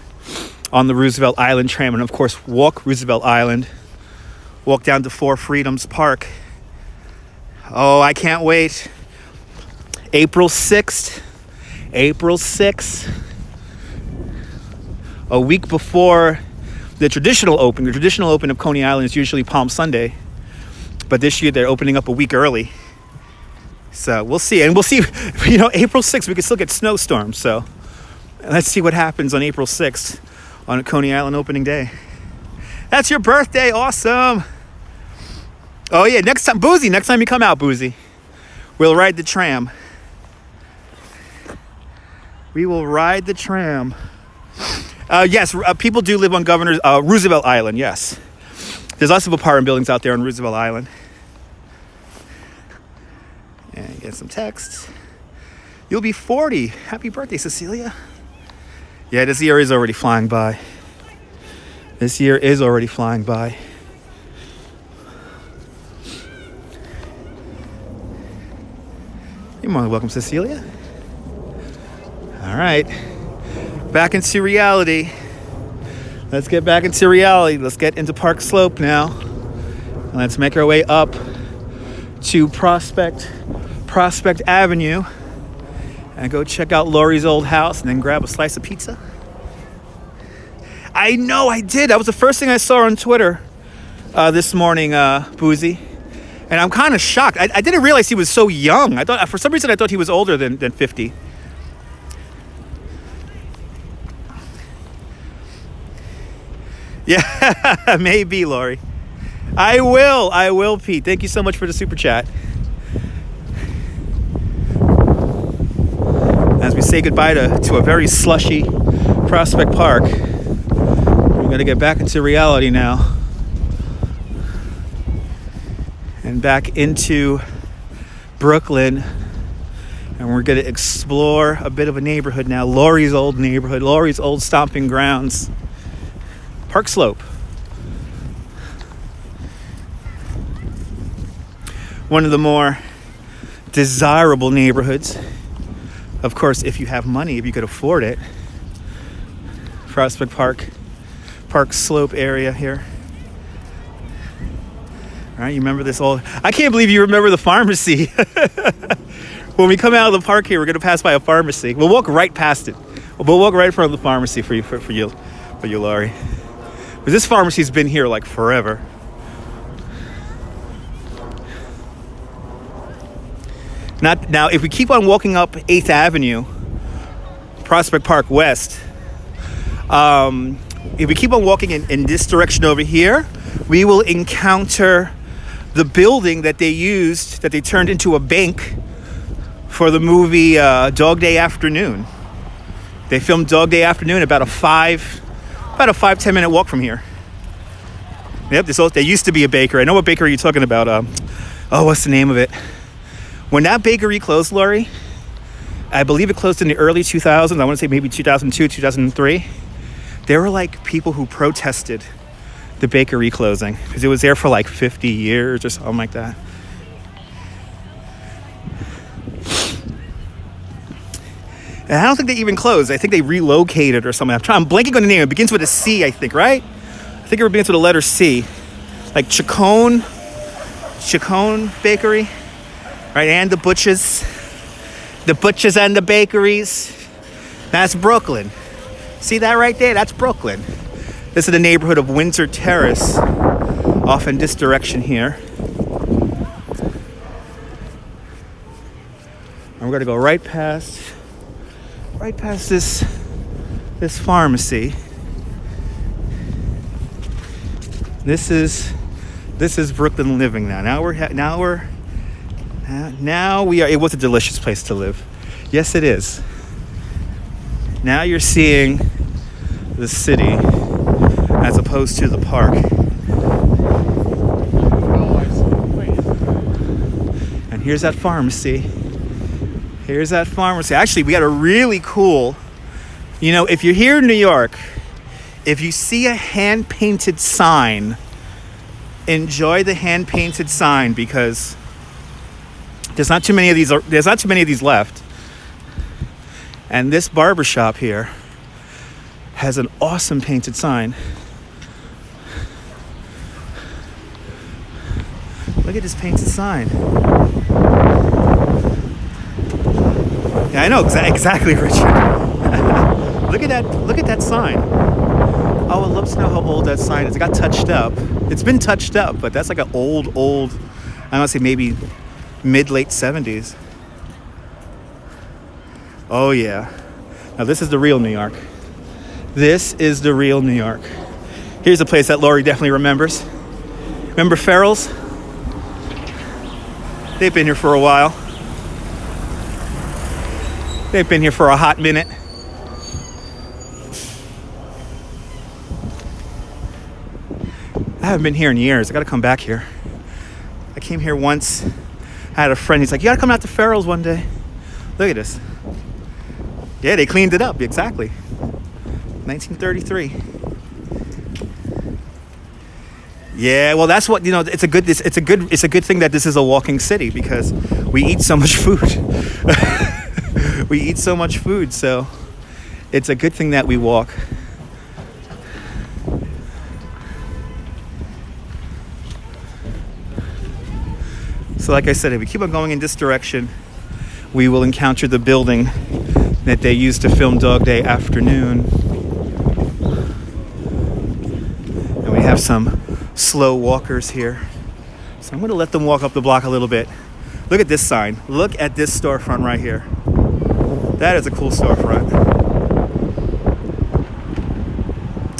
on the Roosevelt Island tram, and of course walk Roosevelt Island. Walk down to Four Freedoms Park. Oh, I can't wait. April 6th. A week before the traditional opening. The traditional opening of Coney Island is usually Palm Sunday. But this year they're opening up a week early. So we'll see. And we'll see, April 6th, we can still get snowstorms. So let's see what happens on April 6th on Coney Island opening day. That's your birthday. Awesome. Oh, yeah. Next time you come out, Boozy, we'll ride the tram. We will ride the tram. Yes, people do live on Roosevelt Island, yes. There's lots of apartment buildings out there on Roosevelt Island. And get some texts. You'll be 40. Happy birthday, Cecilia. Yeah, this year is already flying by. You're more than welcome, Cecilia. All right. Back into reality. Let's get back into reality. Let's get into Park Slope now. Let's make our way up to Prospect Avenue and go check out Lori's old house and then grab a slice of pizza. I know, I did. That was the first thing I saw on Twitter this morning, Boozy. And I'm kind of shocked. I didn't realize he was so young. For some reason I thought he was older than 50. Yeah, maybe, Lori. I will, Pete. Thank you so much for the super chat. As we say goodbye to a very slushy Prospect Park, we're going to get back into reality now. And back into Brooklyn. And we're going to explore a bit of a neighborhood now. Laurie's old neighborhood, Laurie's old stomping grounds. Park Slope. One of the more desirable neighborhoods. Of course, if you have money, if you could afford it. Prospect Park, Park Slope area here. All right, you remember this old... I can't believe you remember the pharmacy. When we come out of the park here, we're going to pass by a pharmacy. We'll walk right past it. We'll walk right in front of the pharmacy for you, Laurie. But this pharmacy's been here like forever. Now, if we keep on walking up 8th Avenue, Prospect Park West, if we keep on walking in this direction over here, we will encounter the building that they turned into a bank for the movie Dog Day Afternoon. They filmed Dog Day Afternoon about a 5-10 minute walk from here. Yep, there used to be a bakery. I know what bakery you're talking about. What's the name of it? When that bakery closed, Laurie, I believe it closed in the early 2000s. I want to say maybe 2002, 2003. There were like people who protested the bakery closing because it was there for like 50 years or something like that. And I don't think they even closed. I think they relocated or something. I'm blanking on the name. It begins with a C, I think, right? I think it begins with the letter C. Like Chacon Bakery, right? And the Butchers and the bakeries. That's Brooklyn. See that right there? That's Brooklyn. This is the neighborhood of Windsor Terrace, off in this direction here. And we're gonna go right past this pharmacy. This is Brooklyn living now. Now we are. It was a delicious place to live. Yes, it is. Now you're seeing the city as opposed to the park. And here's that pharmacy. Actually, we got a really cool, if you're here in New York, if you see a hand-painted sign, enjoy the hand-painted sign because there's not too many of these left. And this barbershop here has an awesome painted sign. Look at this painted sign. Yeah, I know exactly, Richard. Look at that sign. Oh, I'd love to know how old that sign is. It got touched up. It's been touched up, but that's like an old, I want to say maybe mid-late 70s. Oh, yeah. Now, this is the real New York. This is the real New York. Here's a place that Laurie definitely remembers. Remember Farrell's? They've been here for a while. They've been here for a hot minute. I haven't been here in years. I got to come back here. I came here once. I had a friend. He's like, you got to come out to Farrell's one day. Look at this. Yeah, they cleaned it up. Exactly. 1933. Yeah, well, that's what, it's a good thing that this is a walking city because we eat so much food. We eat so much food, so it's a good thing that we walk. So like I said, if we keep on going in this direction, we will encounter the building that they used to film Dog Day Afternoon. And we have some slow walkers here. So I'm going to let them walk up the block a little bit. Look at this sign. Look at this storefront right here. That is a cool storefront.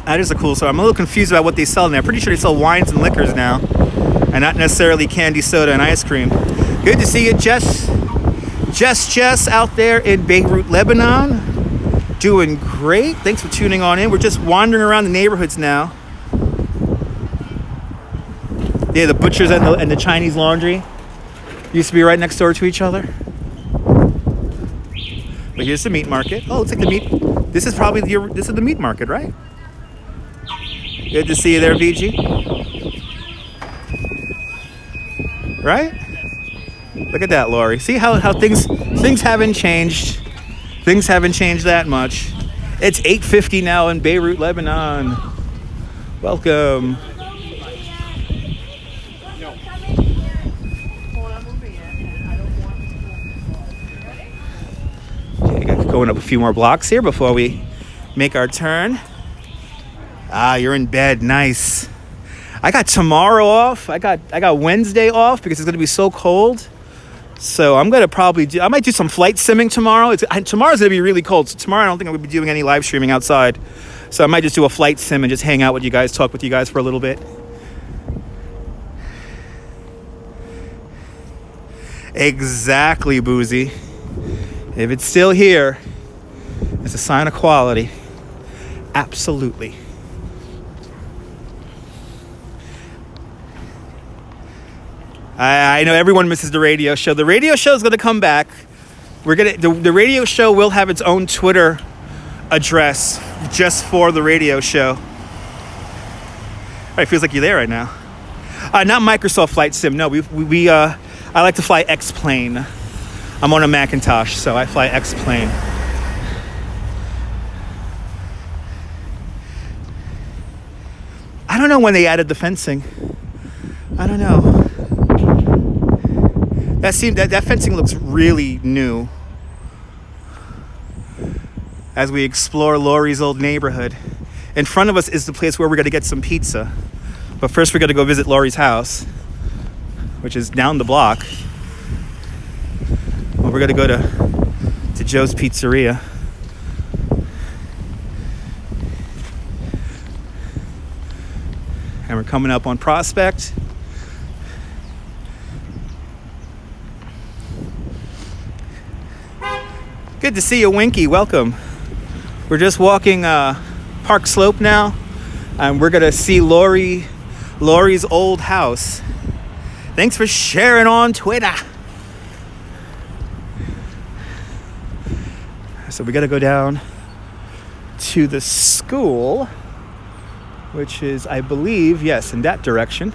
That is a cool store. I'm a little confused about what they sell in there. I'm pretty sure they sell wines and liquors now, and not necessarily candy, soda, and ice cream. Good to see you, Jess out there in Beirut, Lebanon. Doing great. Thanks for tuning on in. We're just wandering around the neighborhoods now. Yeah, the butchers and the Chinese laundry. Used to be right next door to each other. But here's the meat market. Oh, looks like the meat. This is probably this is the meat market, right? Good to see you there, VG. Right? Look at that, Lori. See how things haven't changed. Things haven't changed that much. It's 8:50 now in Beirut, Lebanon. Welcome. Okay, going up a few more blocks here before we make our turn. Ah, you're in bed. Nice. I got tomorrow off. I got Wednesday off because it's going to be so cold. So I'm going to I might do some flight simming tomorrow. Tomorrow's going to be really cold. So tomorrow I don't think I'm going to be doing any live streaming outside. So I might just do a flight sim and just hang out with you guys, talk with you guys for a little bit. Exactly, Boozy. If it's still here, it's a sign of quality. Absolutely. I know everyone misses the radio show. The radio show is going to come back. The radio show will have its own Twitter address just for the radio show. It feels like you're there right now. Not Microsoft Flight Sim. No, I like to fly X-Plane. I'm on a Macintosh, so I fly X-Plane. I don't know when they added the fencing. I don't know. That fencing looks really new. As we explore Lori's old neighborhood. In front of us is the place where we're going to get some pizza. But first we're going to go visit Lori's house, which is down the block. Well, we're going to go to Joe's Pizzeria. And we're coming up on Prospect. Good to see you, Winky. Welcome. We're just walking Park Slope now, and we're gonna see Lori's old house. Thanks for sharing on Twitter. So we gotta go down to the school, which is, I believe, yes, in that direction.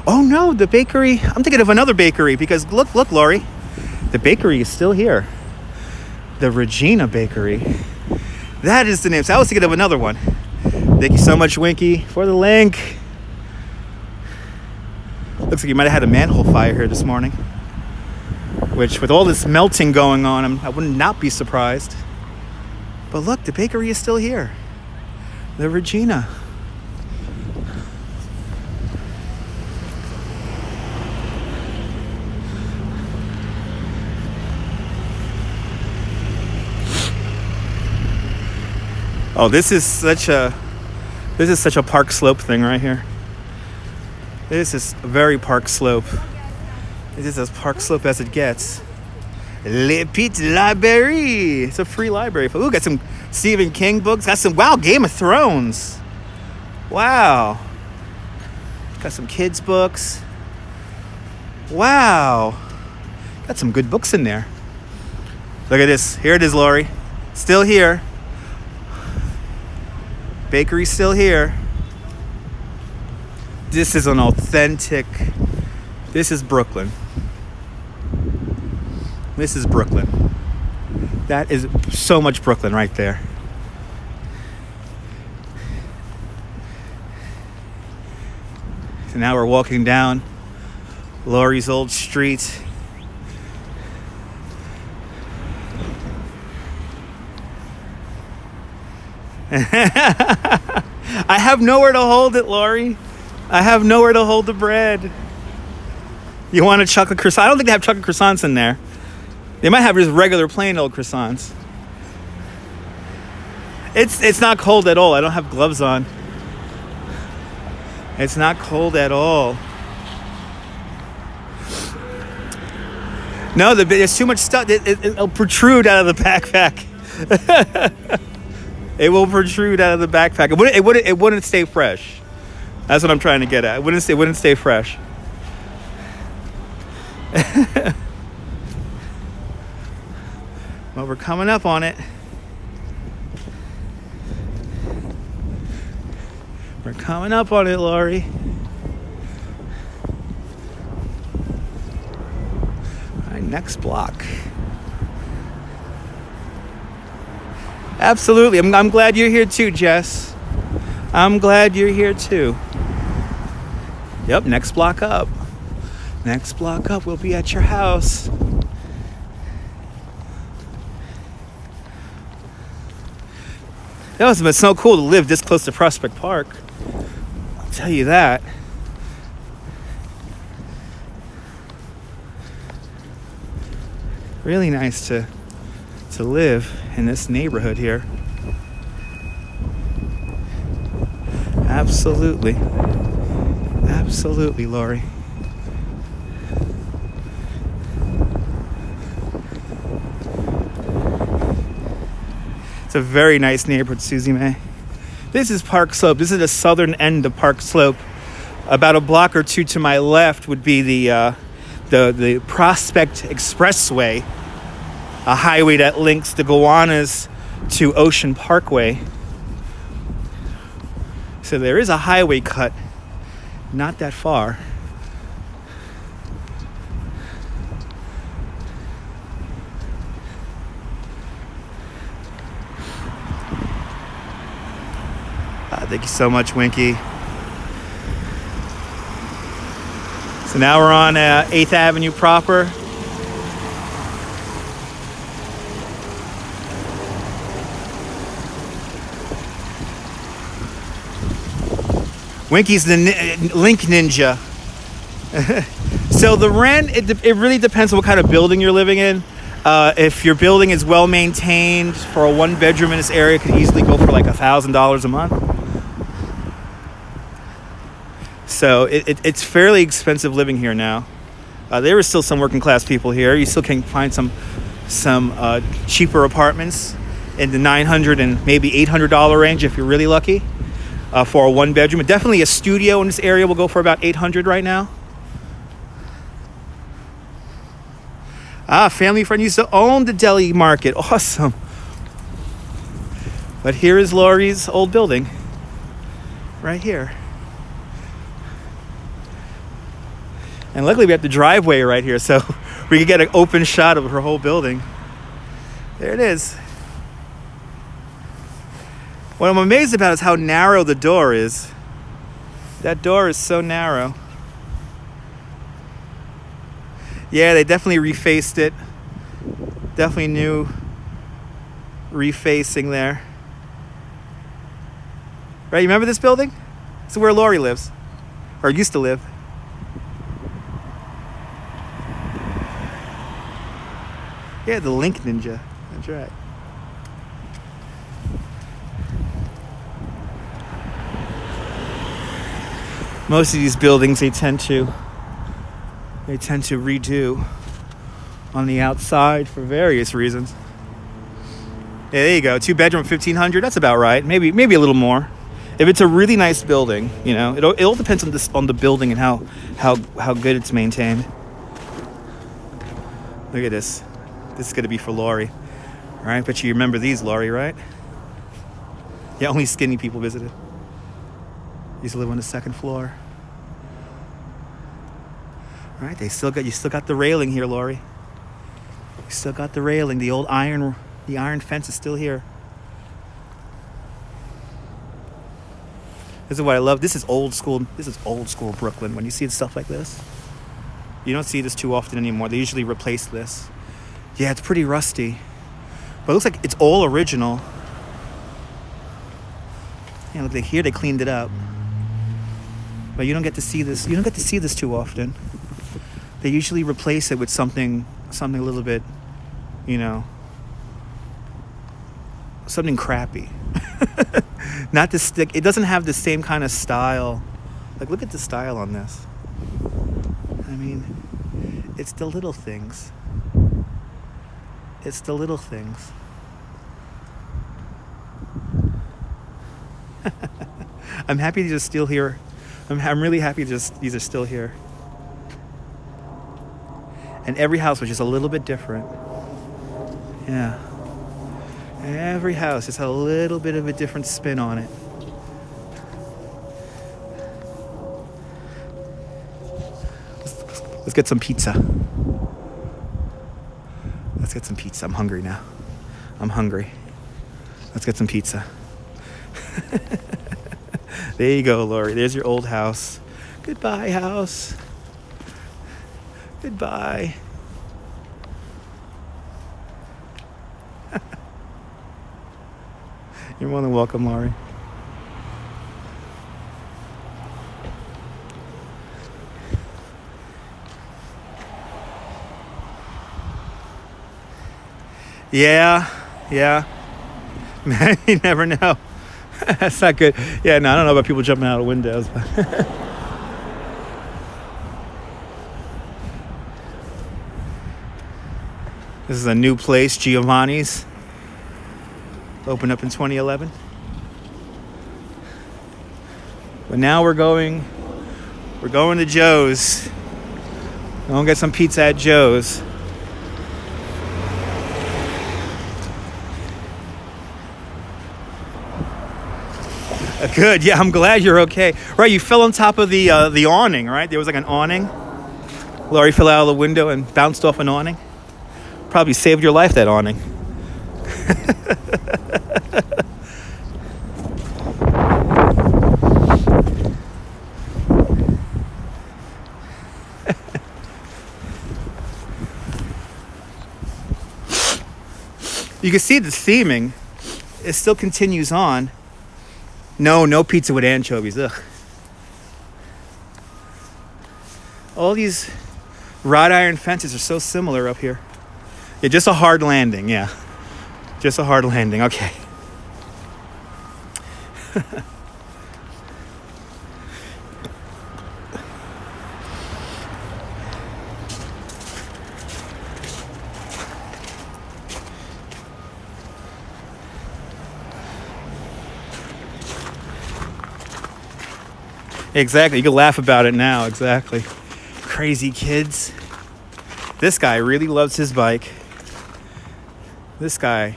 Oh no, the bakery. I'm thinking of another bakery because look, Lori, the bakery is still here. The Regina Bakery. That is the name. So I was thinking of another one. Thank you so much, Winky, for the link. Looks like you might have had a manhole fire here this morning. Which, with all this melting going on, I would not be surprised. But look, the bakery is still here. The Regina. Oh, this is such a Park Slope thing right here. This is a very Park Slope. This is as Park Slope as it gets. Le Petit Library. It's a free library. Ooh, got some Stephen King books. Got some, wow, Game of Thrones. Wow. Got some kids books. Wow. Got some good books in there. Look at this. Here it is, Lori. Still here. Bakery's still here. This is an authentic. This is Brooklyn. This is Brooklyn. That is so much Brooklyn right there. So now we're walking down Lori's old street. I have nowhere to hold it, Lori. I have nowhere to hold the bread. You want a chocolate croissant? I don't think they have chocolate croissants in there. They might have just regular plain old croissants. It's not cold at all. I don't have gloves on. It's not cold at all. No, there's too much stuff. It'll protrude out of the backpack. It will protrude out of the backpack. It wouldn't stay fresh. That's what I'm trying to get at. It wouldn't stay fresh. Well, we're coming up on it. We're coming up on it, Laurie. All right, next block. Absolutely. I'm glad you're here too, Jess. I'm glad you're here too. Yep, next block up. Next block up, we'll be at your house. That must have been so cool to live this close to Prospect Park. I'll tell you that. Really nice to live in this neighborhood here. Absolutely. Absolutely, Laurie. It's a very nice neighborhood, Susie Mae. This is Park Slope. This is the southern end of Park Slope. About a block or two to my left would be the Prospect Expressway, a highway that links the Gowanus to Ocean Parkway. So there is a highway cut, not that far. Thank you so much, Winky. So now we're on 8th Avenue proper. Winky's the Link Ninja. So the rent, it really depends on what kind of building you're living in. If your building is well maintained, for a 1-bedroom in this area, it could easily go for like $1,000 a month. So it's fairly expensive living here now. There is still some working class people here. You still can find some cheaper apartments in the $900 and maybe $800 range if you're really lucky, for a 1-bedroom. Definitely a studio in this area will go for about $800 right now. Family friend used to own the deli market. Awesome. But here is Laurie's old building. Right here. And luckily we have the driveway right here, so we can get an open shot of her whole building. There it is. What I'm amazed about is how narrow the door is. That door is so narrow. Yeah, they definitely refaced it. Definitely new refacing there. Right, you remember this building? This is where Laurie lives, or used to live. Yeah, the Link Ninja. That's right. Most of these buildings, they tend to redo on the outside for various reasons. Yeah, there you go. 2-bedroom, $1,500. That's about right. Maybe a little more. If it's a really nice building, you know, it all depends on the building and how good it's maintained. Look at this. This is going to be for Laurie. All right, bet you remember these, Laurie, right? Yeah, only skinny people visited. Used to live on the 2nd floor. All right, you still got the railing here, Laurie. You still got the railing. The old iron fence is still here. This is what I love. This is old school. This is old school Brooklyn. When you see stuff like this, you don't see this too often anymore. They usually replace this. Yeah, it's pretty rusty, but it looks like it's all original. Yeah, look, here they cleaned it up, but you don't get to see this. You don't get to see this too often. They usually replace it with something a little bit, you know, something crappy. Not the stick. It doesn't have the same kind of style. Like, look at the style on this. I mean, it's the little things. It's the little things. I'm happy these are still here. I'm really happy these are still here. And every house was just a little bit different. Yeah. Every house has a little bit of a different spin on it. Let's get some pizza. Let's get some pizza. I'm hungry now. I'm hungry. Let's get some pizza. There you go, Lori. There's your old house. Goodbye, house. Goodbye. You're more than welcome, Lori. Yeah. Man, you never know. That's not good. Yeah, no, I don't know about people jumping out of windows. But this is a new place, Giovanni's. Opened up in 2011. But now we're going to Joe's. We're going to get some pizza at Joe's. Good. Yeah, I'm glad you're okay. Right, you fell on top of the awning, right? There was like an awning. Laurie fell out of the window and bounced off an awning. Probably saved your life, that awning. You can see the theming. It still continues on. No pizza with anchovies. Ugh. All these wrought iron fences are so similar up here. Yeah, just a hard landing, yeah. Just a hard landing, okay. Exactly, you can laugh about it now, exactly. Crazy kids. This guy really loves his bike. This guy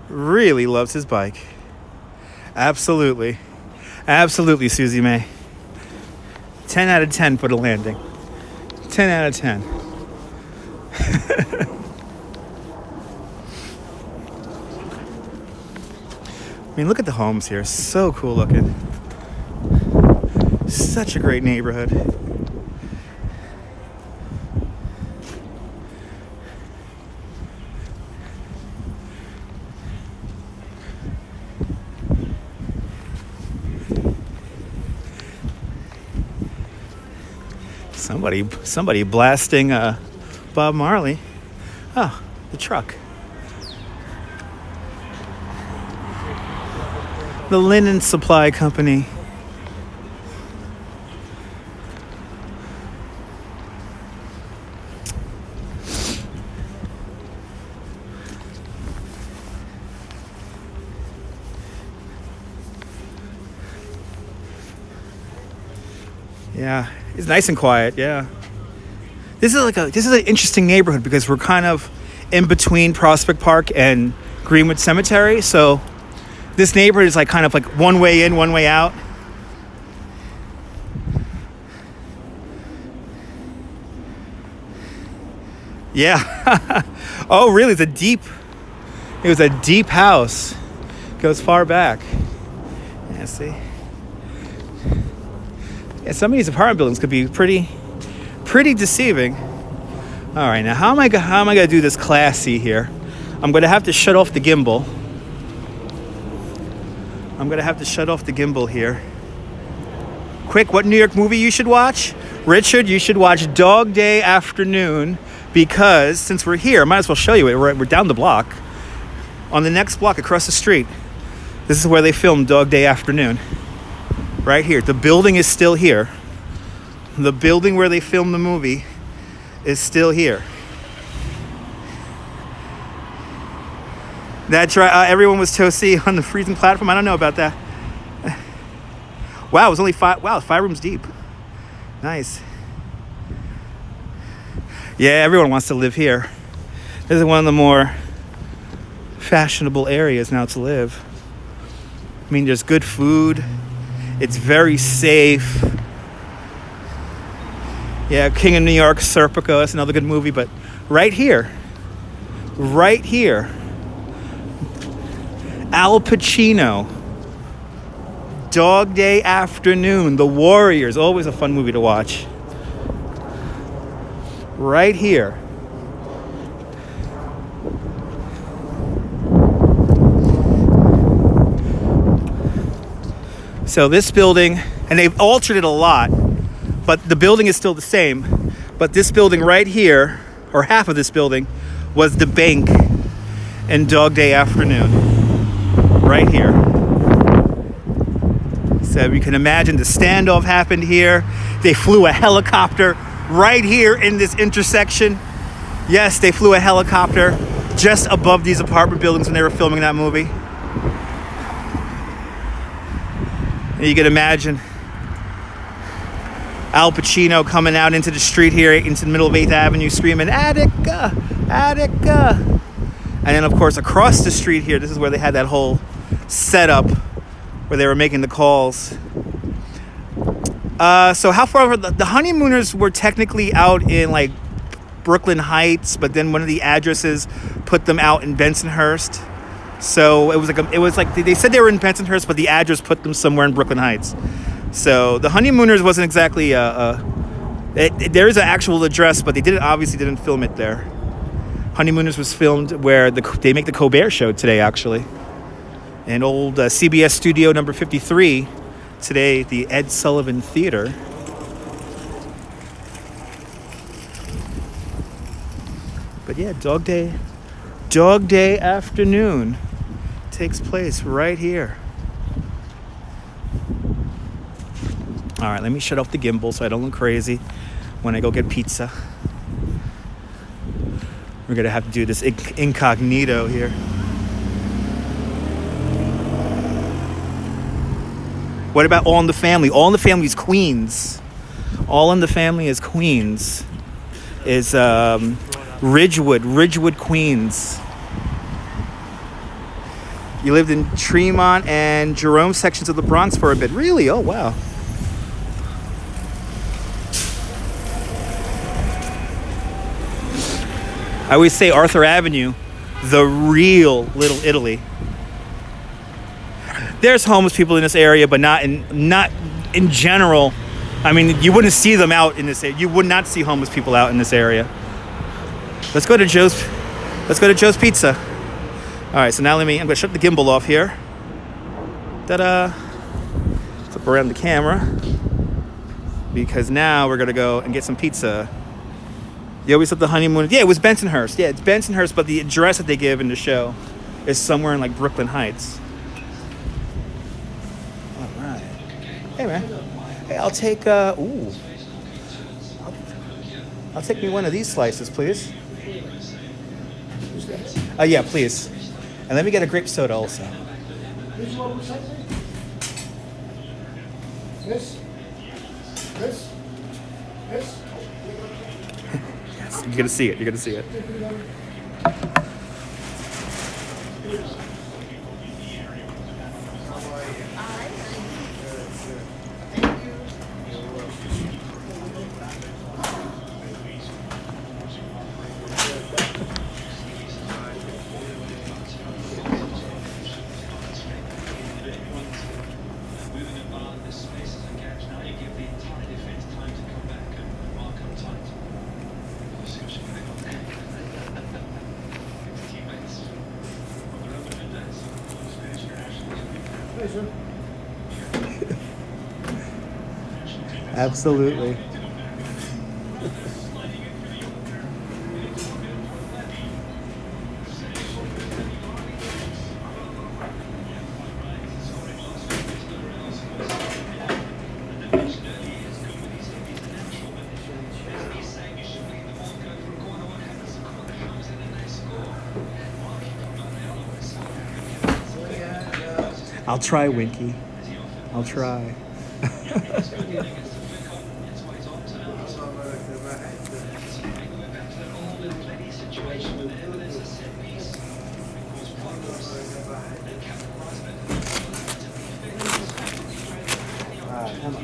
really loves his bike. Absolutely. Absolutely, Susie May. 10 out of 10 for the landing. 10 out of 10. I mean, look at the homes here. So cool looking. Such a great neighborhood. Somebody blasting Bob Marley. Oh, the truck. The linen supply company. Yeah, it's nice and quiet. Yeah, this is an interesting neighborhood because we're kind of in between Prospect Park and Greenwood Cemetery. So this neighborhood is like kind of like one way in, one way out. Yeah. Oh, really? It was a deep house. Goes far back. Yeah, see. Yeah, some of these apartment buildings could be pretty deceiving. All right, now how am I gonna do this classy here? I'm gonna have to shut off the gimbal. Here. Quick, what New York movie you should watch? Richard, you should watch Dog Day Afternoon, because since we're here, I might as well show you it. We're down the block. On the next block across the street, this is where they filmed Dog Day Afternoon. Right here. The building is still here. The building where they filmed the movie is still here. That's right. Everyone was toasty on the freezing platform. I don't know about that. Wow, it was only 5 rooms deep. Nice. Yeah, everyone wants to live here. This is one of the more fashionable areas now to live. I mean, there's good food. It's very safe. Yeah, King of New York, Serpico, that's another good movie. But right here, Al Pacino, Dog Day Afternoon, The Warriors, always a fun movie to watch. Right here. So this building, and they've altered it a lot, but the building is still the same. But this building right here, or half of this building, was the bank in Dog Day Afternoon. Right here. So you can imagine the standoff happened here. They flew a helicopter right here in this intersection. Yes, they flew a helicopter just above these apartment buildings when they were filming that movie. And you can imagine Al Pacino coming out into the street here, into the middle of 8th Avenue, screaming, Attica, Attica. And then, of course, across the street here, this is where they had that whole setup where they were making the calls. So how far, the honeymooners were technically out in like Brooklyn Heights, but then one of the addresses put them out in Bensonhurst. So it was like they said they were in Bensonhurst, but the address put them somewhere in Brooklyn Heights. So the honeymooners wasn't exactly there is an actual address, but they obviously didn't film it there. Honeymooners was filmed where they make the Colbert Show today, actually. An old CBS studio number 53, today the Ed Sullivan Theater. But yeah, Dog Day Afternoon takes place right here. All right, let me shut off the gimbal so I don't look crazy when I go get pizza. We're gonna have to do this incognito here. What about All in the Family? All in the Family is Queens. All in the Family is Queens. Is Ridgewood, Queens. You lived in Tremont and Jerome sections of the Bronx for a bit. Really? Oh, wow. I always say Arthur Avenue, the real Little Italy. There's homeless people in this area, but not in general. I mean, you wouldn't see them out in this area. You would not see homeless people out in this area. Let's go to Joe's Pizza. All right, so now I'm gonna shut the gimbal off here. Ta-da! Flip around the camera because now we're gonna go and get some pizza. You always have the honeymoon. Yeah, it was Bensonhurst. Yeah, it's Bensonhurst, but the address that they give in the show is somewhere in like Brooklyn Heights. All right. Hey man. Hey, I'll take I'll take me one of these slices, please. Yeah, please. And let me get a grape soda also. This. Yes, you're gonna see it. Absolutely. I'll try, Winky. I'll try. How much?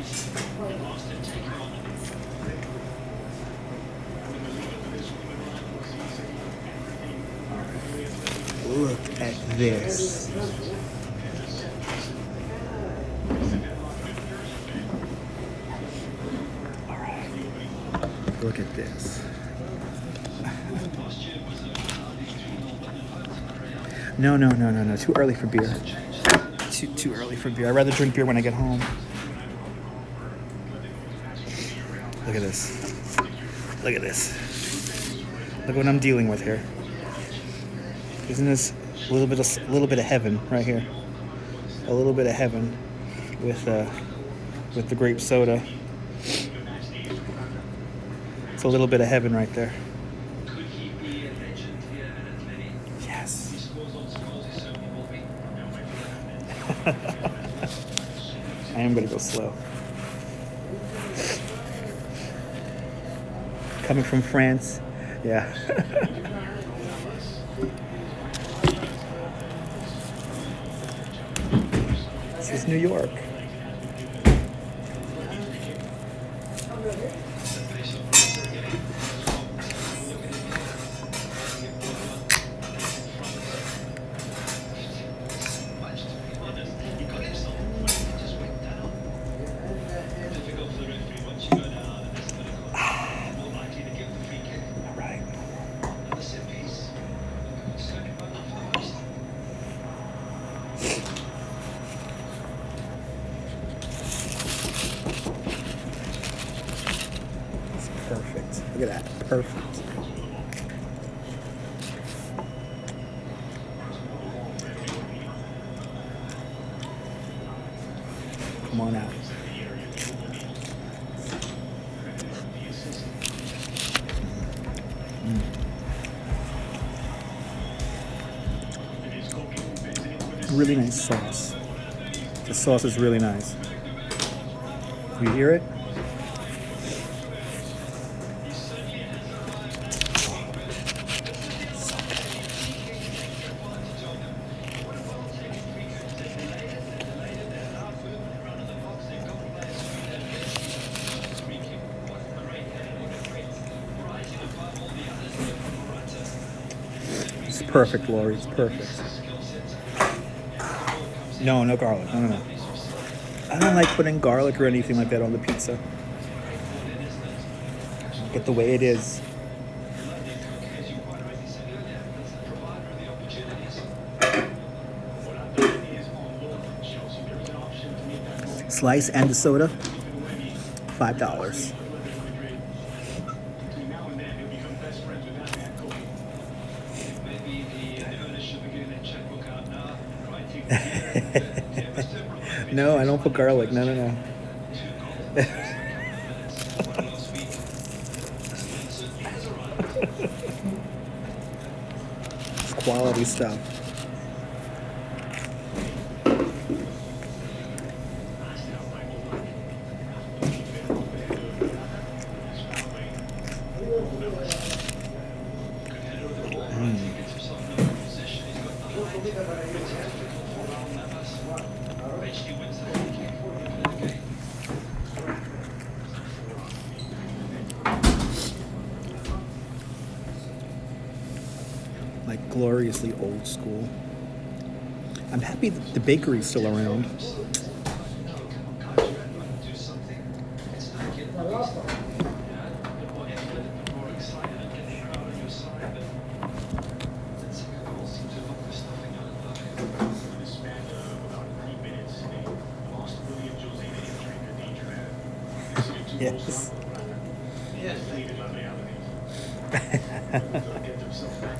Look at this. All right. Look at this. No. Too early for beer. Too early for beer. I'd rather drink beer when I get home. Look at this. Look at this. Look what I'm dealing with here. Isn't this a little bit of heaven right here? A little bit of heaven with the grape soda. It's a little bit of heaven right there. Yes. I am gonna go slow. Coming from France, yeah. This is New York. Perfect. Look at that. Perfect. Come on out. Really nice sauce. The sauce is really nice. You hear it? It's perfect, Lori. It's perfect. No garlic. No. I don't like putting garlic or anything like that on the pizza. Get the way it is. Slice and the soda, $5. No, I don't put garlic. No. It's quality stuff. Like gloriously old school. I'm happy that the bakery's still around. Yes.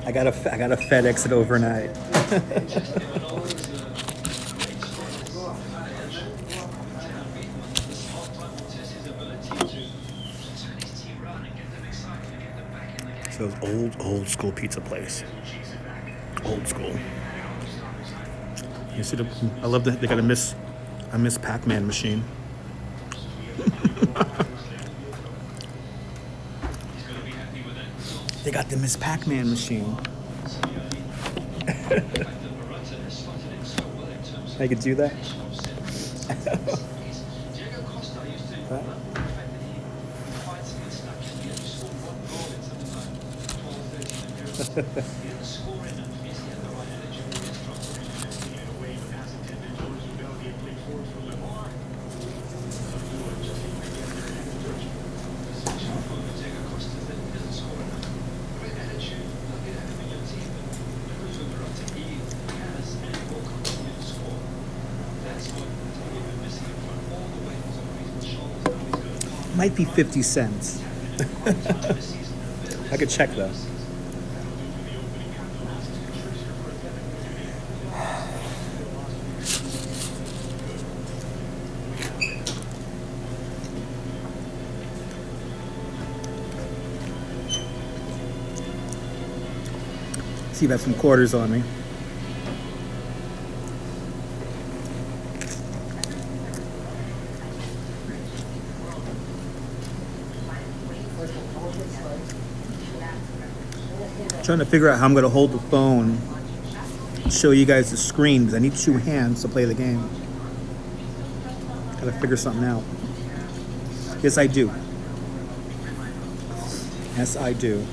I got a FedEx it overnight. So old school pizza place. Old school. You see I love that they got a Miss Pac-Man machine. They got the Miss Pac-Man machine. I could do that. Right. Might be 50 cents. I could check though. See if I have some quarters on me. Trying to figure out how I'm going to hold the phone, show you guys the screen, because I need 2 hands to play the game. Gotta figure something out. Yes, I do. Yes, I do.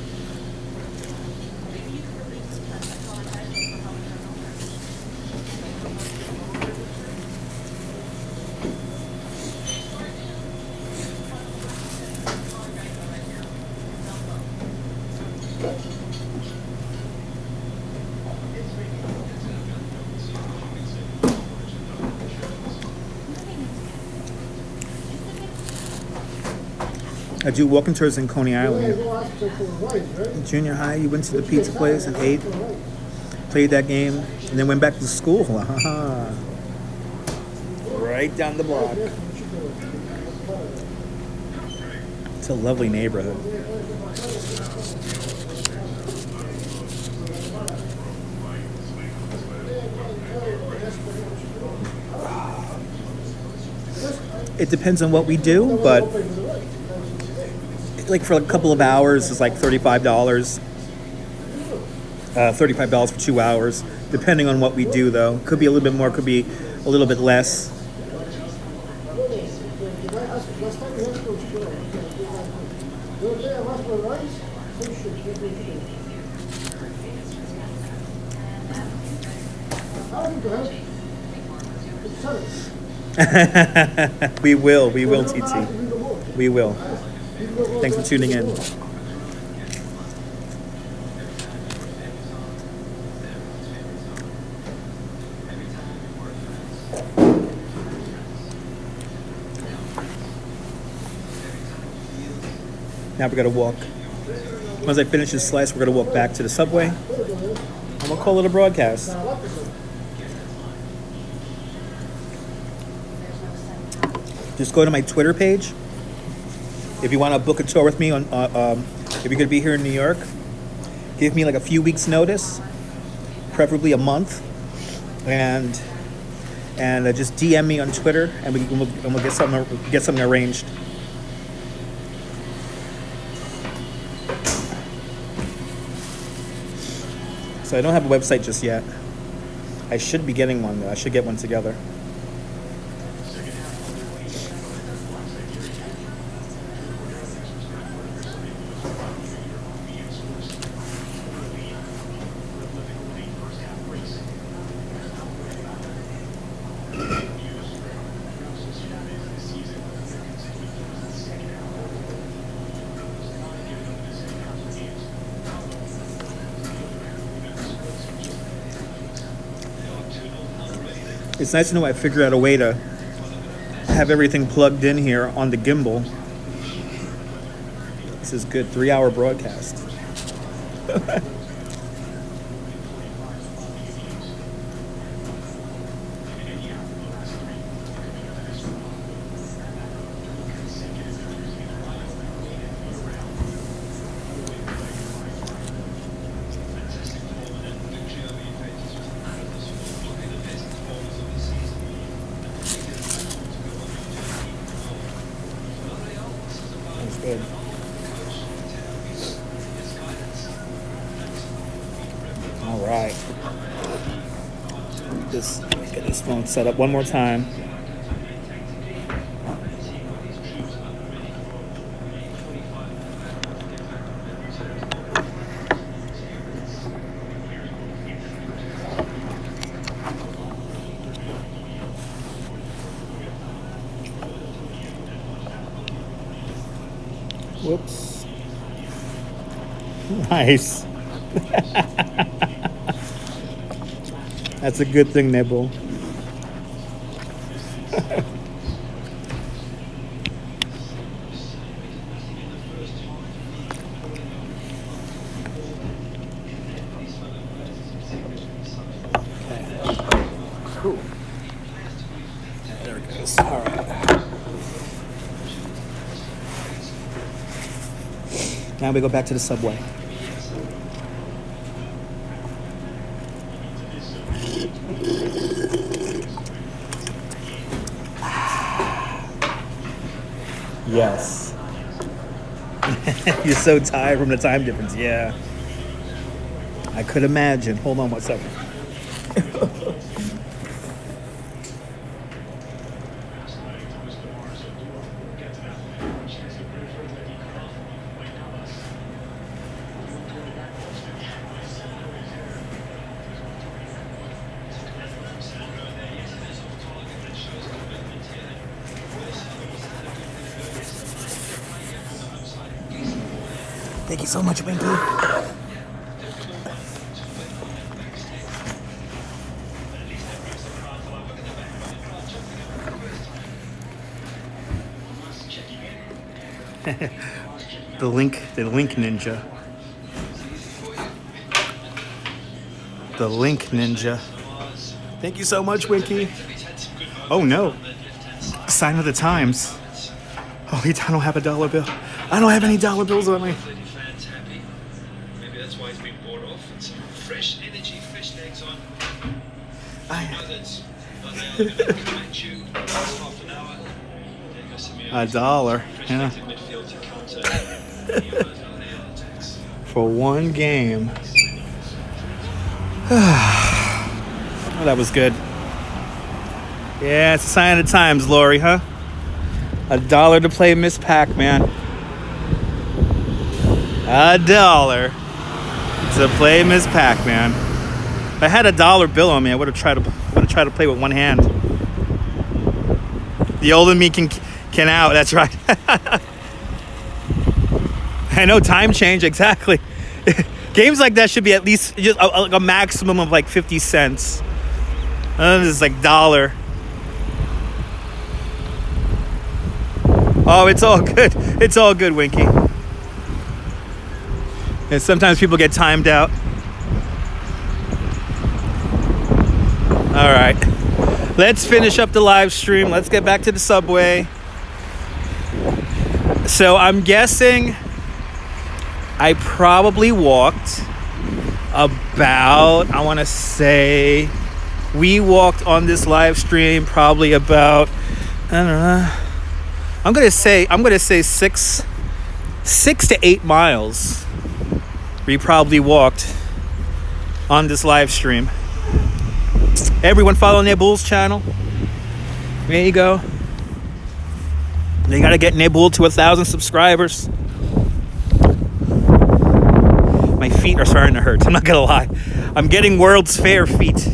I do walking tours in Coney Island. In junior high, you went to the pizza place and ate, played that game, and then went back to school. Right down the block. It's a lovely neighborhood. It depends on what we do, but like for a couple of hours it's like $35. $35 for 2 hours, depending on what we do though. Could be a little bit more, could be a little bit less. We will, TT. We will. Thanks for tuning in. Now we're gonna walk. Once I finish this slice, we're gonna walk back to the subway, and we'll call it a broadcast. Just go to my Twitter page. If you want to book a tour with me, if you're going to be here in New York, give me like a few weeks notice, preferably a month, and just DM me on Twitter, and we'll get something arranged. So I don't have a website just yet. I should be getting one though. I should get one together. It's nice to know I figured out a way to have everything plugged in here on the gimbal. This is good. 3-hour broadcast. Good. All right. Just get this phone set up one more time. Nice. That's a good thing, Nibble. Cool. There it goes. All right. Now we go back to the subway. Yes. You're so tired from the time difference. Yeah. I could imagine. Hold on one second. Thank you so much, Winky. the link ninja. The link ninja. Thank you so much, Winky. Oh no. Sign of the times. Holy, I don't have a dollar bill. I don't have any dollar bills on me. Maybe that's why he's been bought off and some fresh energy, fresh legs on. A dollar, yeah. For one game. Oh, that was good. Yeah, it's a sign of the times, Lori, huh? $1 to play Miss Pac-Man. $1 to play Miss Pac-Man. If I had a dollar bill on me, I would have tried to play with one hand. The old in me can out. That's right. I know, time change, exactly. Games like that should be at least just a maximum of like 50 cents. This is like $1. Oh, it's all good. It's all good, Winky. And sometimes people get timed out. All right. Let's finish up the live stream. Let's get back to the subway. So I'm guessing I probably walked about, I want to say, we walked on this live stream probably about, I don't know, I'm gonna say 6 to 8 miles. We probably walked on this live stream. Everyone follow Nebul's channel. There you go. They gotta get Nebul to 1,000 subscribers. My feet are starting to hurt. I'm not gonna lie. I'm getting World's Fair feet.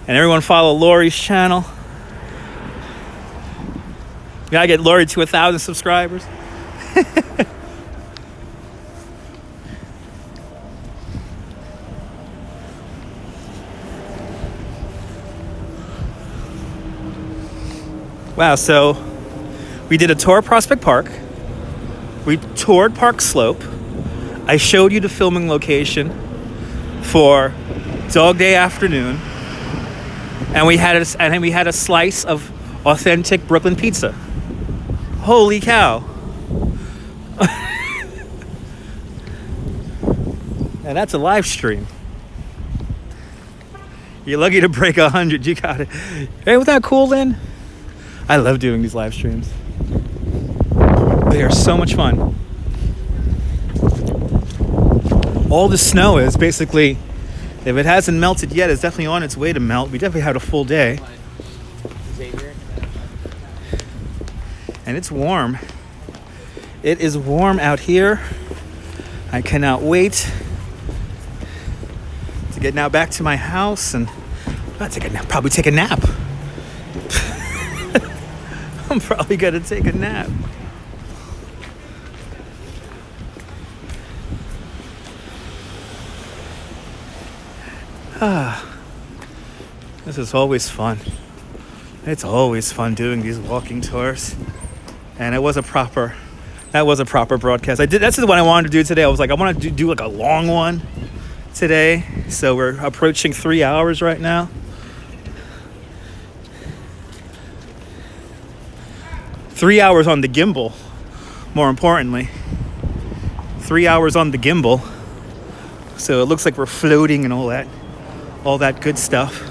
And everyone follow Lori's channel. We gotta get Lori to 1,000 subscribers. Wow, so we did a tour of Prospect Park. We toured Park Slope. I showed you the filming location for Dog Day Afternoon. And we had a slice of authentic Brooklyn pizza. Holy cow. And that's a live stream. You're lucky to break 100. You got it. Hey, wasn't that cool, then? I love doing these live streams. They are so much fun. All the snow is basically, if it hasn't melted yet, it's definitely on its way to melt. We definitely had a full day. And it's warm. It is warm out here. I cannot wait to get now back to my house and probably take a nap. I'm probably gonna take a nap. This is always fun. It's always fun doing these walking tours. And that was a proper broadcast. That's the one I wanted to do today. I was like, I want to do like a long one today. So we're approaching 3 hours right now. 3 hours on the gimbal, more importantly. 3 hours on the gimbal. So it looks like we're floating and all that good stuff.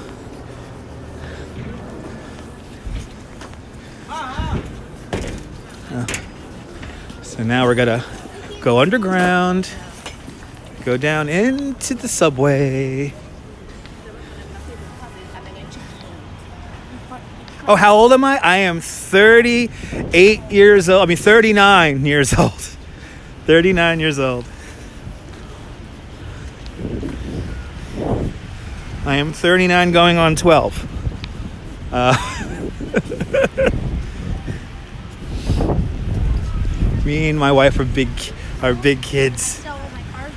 So now we're gonna go underground, go down into the subway. Oh, how old am I? I am 38 years old. 39 years old. 39 years old. I am 39 going on 12. Me and my wife are big kids. Sell all my cards.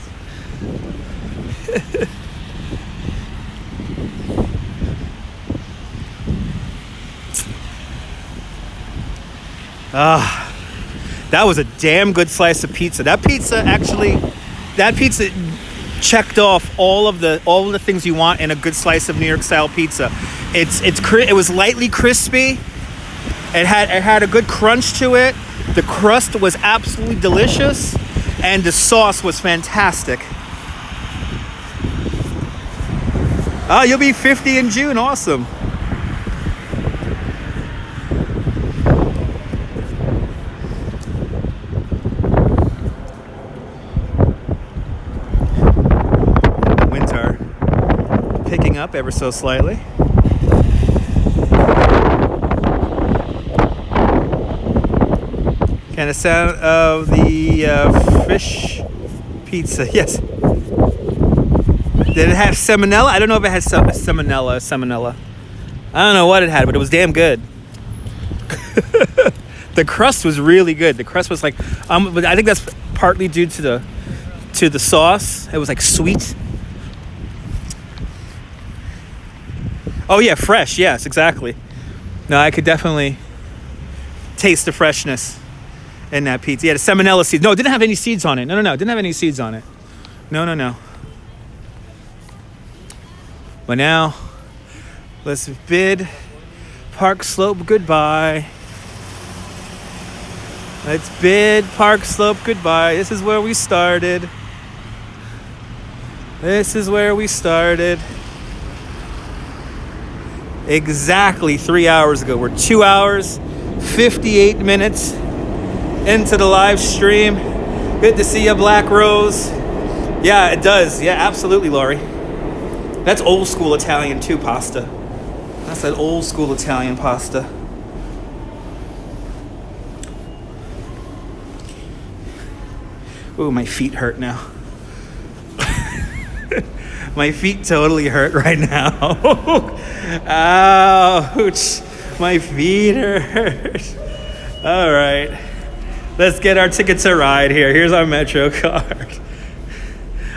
That was a damn good slice of pizza. That pizza checked off all of the things you want in a good slice of New York style pizza. It was lightly crispy. It had a good crunch to it. The crust was absolutely delicious, and the sauce was fantastic. Oh, you'll be 50 in June. Awesome. Winter picking up ever so slightly. And the sound of the fish pizza. Yes. Did it have salmonella? I don't know if it had salmonella. I don't know what it had, but it was damn good. The crust was really good. The crust was like, but I think that's partly due to the sauce. It was like sweet. Oh yeah, fresh. Yes, exactly. No, I could definitely taste the freshness in that pizza. Yeah, the salmonella seeds. No, it didn't have any seeds on it. No, it didn't have any seeds on it. No. But now, let's bid Park Slope goodbye. Let's bid Park Slope goodbye. This is where we started. Exactly 3 hours ago. We're 2 hours, 58 minutes into the live stream. Good to see you, Black Rose. Yeah, it does. Yeah, absolutely, Lori. That's old school Italian too, pasta. That's that old school Italian pasta. Ooh, my feet hurt now. My feet totally hurt right now. Ouch. My feet hurt. All right. Let's get our ticket to ride here. Here's our Metro card.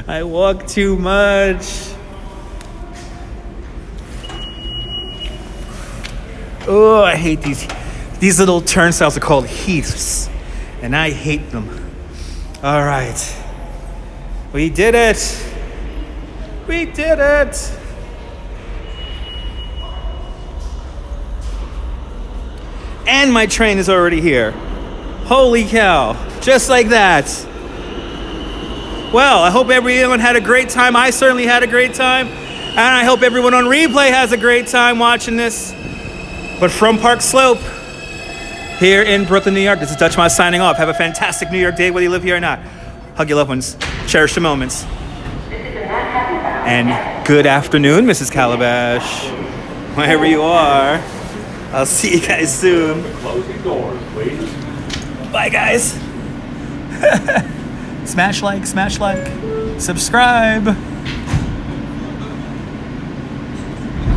I walk too much. Oh, I hate these. These little turnstiles are called heaths, and I hate them. All right. We did it. We did it. And my train is already here. Holy cow. Just like that. Well, I hope everyone had a great time. I certainly had a great time. And I hope everyone on replay has a great time watching this. But from Park Slope, here in Brooklyn, New York, this is Dutch Moss signing off. Have a fantastic New York day, whether you live here or not. Hug your loved ones. Cherish the moments. And good afternoon, Mrs. Calabash. Wherever you are. I'll see you guys soon. Closing doors, please. Bye, guys. Smash like, subscribe.